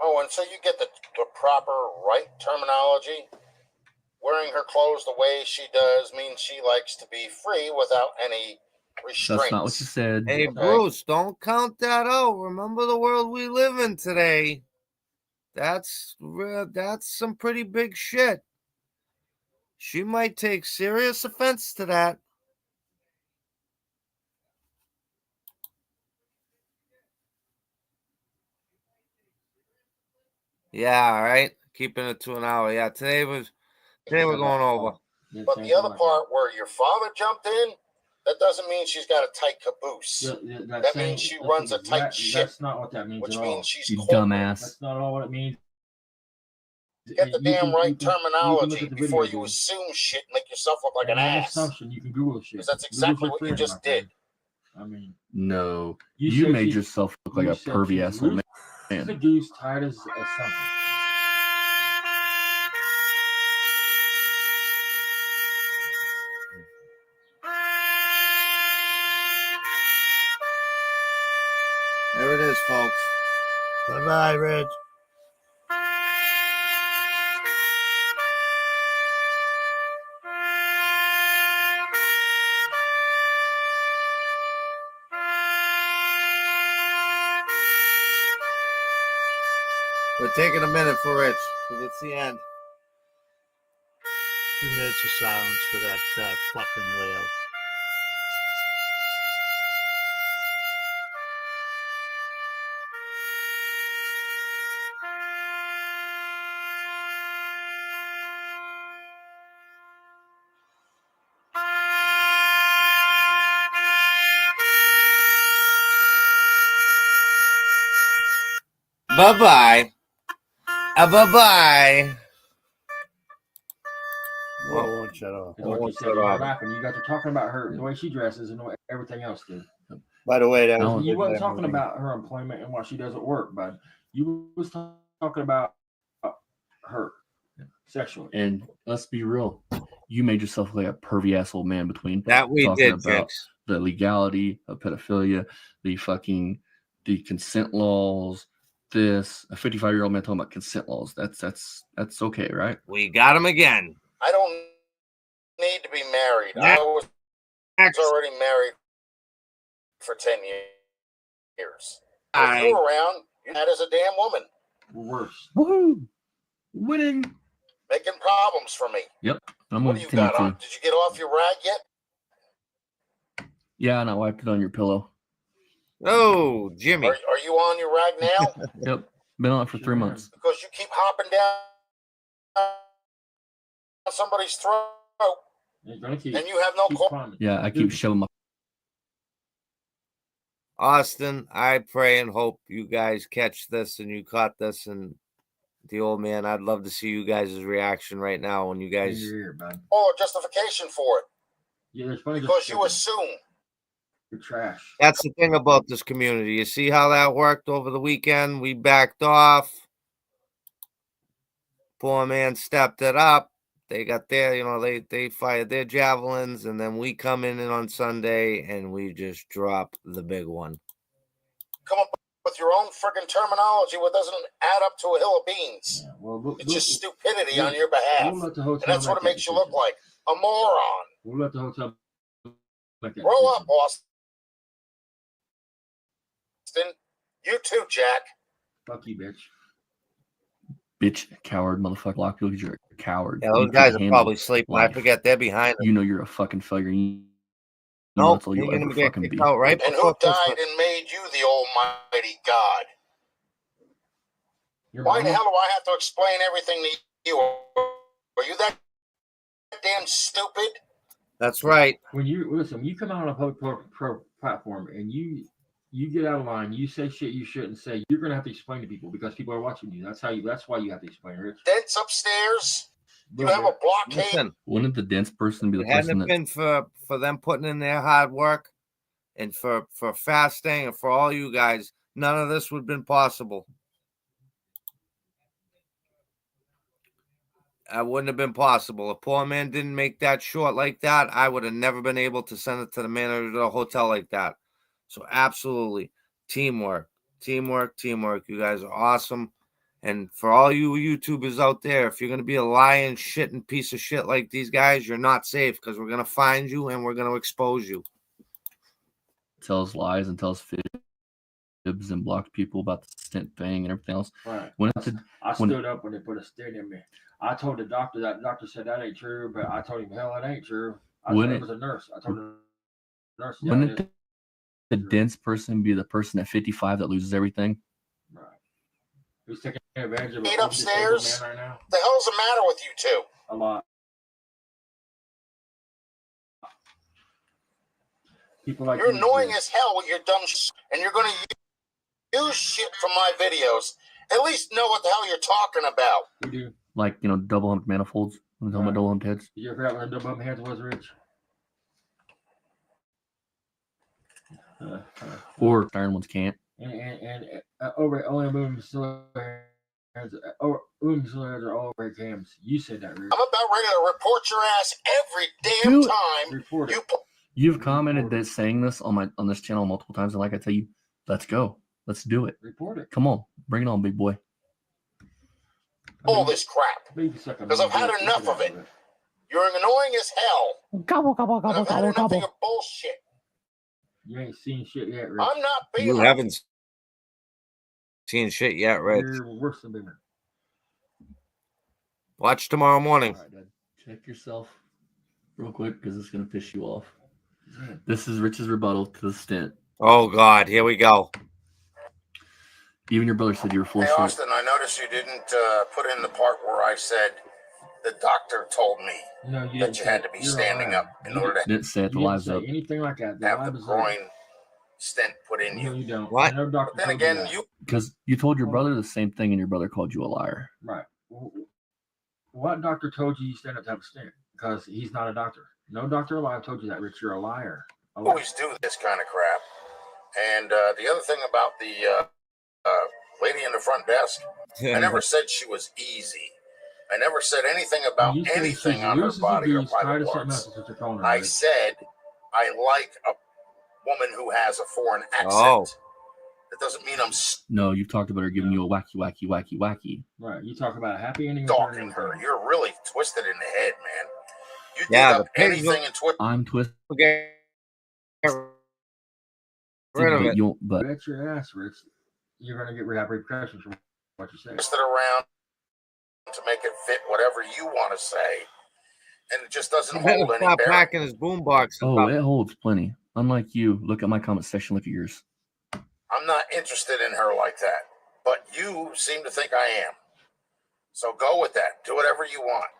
Oh, and so you get the proper right terminology. Wearing her clothes the way she does means she likes to be free without any restraints. That's not what you said. Hey, Okay. Bruce, don't count that out. Remember the world we live in today. That's some pretty big shit. She might take serious offense to that. Yeah, all right. Keeping it to an hour. Yeah, today we're going over. But the other part where your father jumped in, that doesn't mean she's got a tight caboose. That means she runs a tight ship. That's not what that means Which at all. means she's You corporate. dumbass. That's not all what it means. Get the damn right terminology at the before video, you dude. assume shit and make yourself look like And an an ass. assumption, you can Google shit. Because that's Google's exactly your what you friend, just my friend. did. I mean, No. You You said made she's- yourself look like you a said pervy she's asshole loose. man. the goose tight as something. There it is, folks. Bye-bye, Reg. We're taking a minute for Rich because it's the end. 2 minutes of silence for that fucking whale. Bye-bye. Bye-bye. Well, I won't shut off. It's like you said, you're laughing. You guys are talking about her, the way she dresses, and everything else, dude. By the way, that No, was You wasn't talking about her employment and what she does at work, but you was talking about her sexually. And let's be real, you made yourself look like a pervy ass old man between that we talking did, about Jinx. the legality of pedophilia, the consent laws. This a 55-year-old man talking about consent laws. That's okay, right? We got him again. I don't need to be married. Next. I was already married for 10 years. If you were around, you had as a damn woman. Worse. Woohoo! Winning. Making problems for me. Yep. I'm What gonna do you continue got to. on? Did you get off your rag yet? Yeah, and I wiped it on your pillow. Oh, Jimmy. Are you on your rag now? Yep. Been on it for 3 months. Because you keep hopping down somebody's throat and you have no clue. Yeah, I keep shoving my. Austin, I pray and hope you guys catch this and you caught this. And the old man, I'd love to see you guys' reaction right now when you guys. Oh, justification for it. Yeah, it's funny because you assume. You're trash. That's the thing about this community. You see how that worked over the weekend? We backed off. Poor man stepped it up. They got their, they fired their javelins, and then we come in on Sunday and we just drop the big one. Come up with your own friggin' terminology what doesn't add up to a hill of beans. Yeah, well, it's just stupidity on your behalf. And that's what it makes you look like. A moron. We'll let the hotel make that Grow up, Austin. You too, Jack. Fuck you, bitch. Bitch, coward, motherfucker, lock you because you're a coward. Yeah, those guys are probably sleeping. I forget they're behind us. You know you're a fucking failure. No, you're going to get kicked out right and who died and made you the almighty God? Why the hell do I have to explain everything to you? Are you that damn stupid? That's right. When you come out on a public platform and you get out of line, you say shit you shouldn't say, you're gonna have to explain to people because people are watching you. That's why you have to explain, Rich. Dents upstairs. You have a blockade. Listen, wouldn't the dense person be the person hadn't it been for them putting in their hard work and for fasting and for all you guys, none of this would have been possible. It wouldn't have been possible. If poor man didn't make that short like that, I would have never been able to send it to the manager of the hotel like that. So absolutely, teamwork. You guys are awesome. And for all you YouTubers out there, if you're going to be a lying shit and piece of shit like these guys, you're not safe because we're going to find you and we're going to expose you. Tells lies and tells fibs and blocks people about the stent thing and everything else. Right. I stood up when they put a stent in me. I told the doctor that. The doctor said that ain't true, but I told him, hell, it ain't true. I thought it was a nurse. I told the nurse. Wouldn't the dense person be the person at 55 that loses everything? Right. Who's taking advantage of Eat upstairs. Man right now? The hell's the matter with you two? A lot. People like you're annoying as hell with your dumb and you're going to use shit from my videos. At least know what the hell you're talking about. We do. Like, double humped manifolds. I'm talking about double humped heads. Did you ever forget what a double humped heads was, Rich? Or iron ones can't. And over only moving facility heads are all over cams. You said that, Rich. I'm about ready to report your ass every damn time. Report it. You've commented that saying this on this channel multiple times, and like I tell you, let's go. Let's do it. Report it. Come on. Bring it on, big boy. All this crap. Because I've had enough of it. You're annoying as hell. Gobble, gobble, gobble, I've had gobble, enough gobble. of your bullshit. You ain't seen shit yet, Rich. I'm not being. You haven't seen shit yet, Rich. You're worse than Boomer. Watch tomorrow morning. All right, Dad. Check yourself real quick because it's going to piss you off. This is Rich's rebuttal to the stint. Oh, God. Here we go. Even your brother said you were full of shit. Austin, I noticed you didn't put in the part where I said the doctor told me that you had to be standing up in order to Didn't say it. The live's up. Anything like that. have the groin stent put in No, you. you don't. What? No doctor Then told again, you that. you Because you told your brother the same thing, and your brother called you a liar. Right. What doctor told you stand up to have a stent? Because he's not a doctor. No doctor alive told you that, Rich. You're a liar. always do this kind of crap. And the other thing about the lady in the front desk, I never said she was easy. I never said anything about You say anything she's on her loose as a body or goose, tied private to something parts. else. That's what you're calling her. I Rich. said I like a woman who has a foreign accent. Oh. That doesn't mean I'm No, you've talked about her giving you a wacky. Right. You talk about a happy ending. stalking her. You're really twisted in the head, man. You Yeah, dig the up pigs anything and twist I'm twisted, Get rid of but it. you but Bet your ass, Rich. You're gonna get rehab repercussions from what you say. it around to make it fit whatever you want to say. And it just doesn't You better hold any stop bearing. packing his boombox. oh, it holds plenty. Unlike you, look at my comment section, look at yours. I'm not interested in her like that. But you seem to think I am. So go with that. Do whatever you want.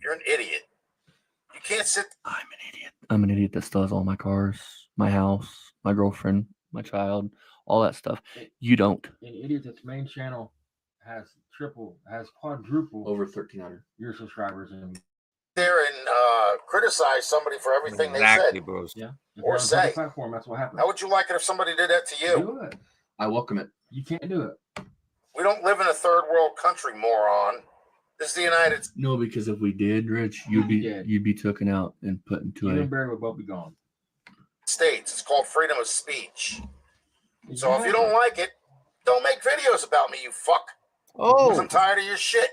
You're an idiot. You can't sit. I'm an idiot. I'm an idiot that still has all my cars, my house, my girlfriend, my child, all that stuff. You don't. An idiot that's main channel has quadruple Over 1,300. your subscribers and there and criticize somebody for everything Exactly, they said. bros. yeah. If Or you're on a say. public platform, that's what happens. How would you like it if somebody did that to you? Do it. I welcome it. You can't do it. We don't live in a third world country, moron. This is the United States. No, because if we did, Rich, you'd be taken out and put into You a. and Barry would both be gone. It's called freedom of speech. So if you don't like it, don't make videos about me, you fuck. Oh, I'm tired of your shit.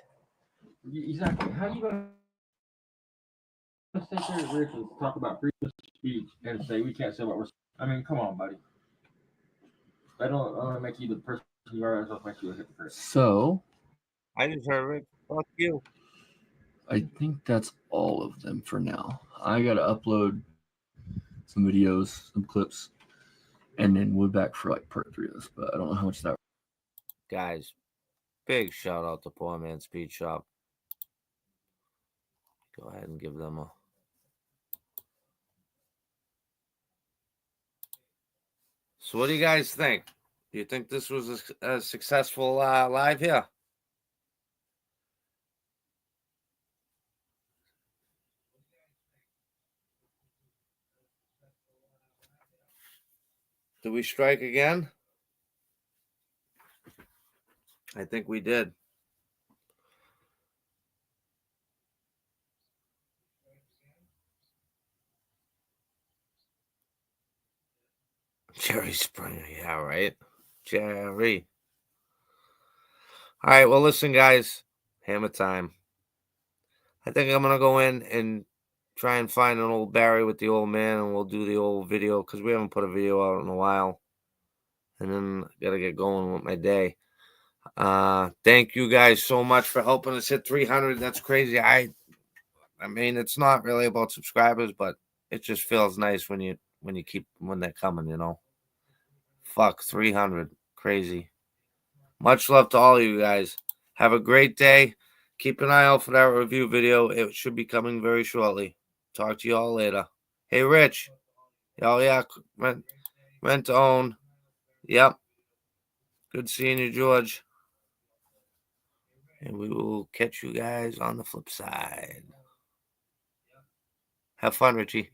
Exactly. How you gonna sit there, Rich, and talk about freedom of speech and say we can't say what we're? I mean, come on, buddy. I don't want to make you the person you are. I don't make you a hypocrite. So I just heard Rick. Fuck you. I think that's all of them for now. I gotta upload some videos, some clips, and then we'll be back for like part 3 of this. But I don't know how much that. Guys, big shout out to Poor Man Speed Shop. Go ahead and give them a. So, what do you guys think? Do you think this was a successful live here? Did we strike again? I think we did. Jerry Springer, yeah, right? Jerry. All right, well, listen, guys. Hammer time. I think I'm going to go in and try and find an old Barry with the old man, and we'll do the old video because we haven't put a video out in a while. And then I got to get going with my day. Thank you guys so much for helping us hit 300. That's crazy. I mean, it's not really about subscribers, but it just feels nice when they're coming, you know. Fuck, 300. Crazy. Much love to all of you guys. Have a great day. Keep an eye out for that review video. It should be coming very shortly. Talk to you all later. Hey, Rich. Oh, yeah. Rent to own. Yep. Good seeing you, George. And we will catch you guys on the flip side. Have fun, Richie.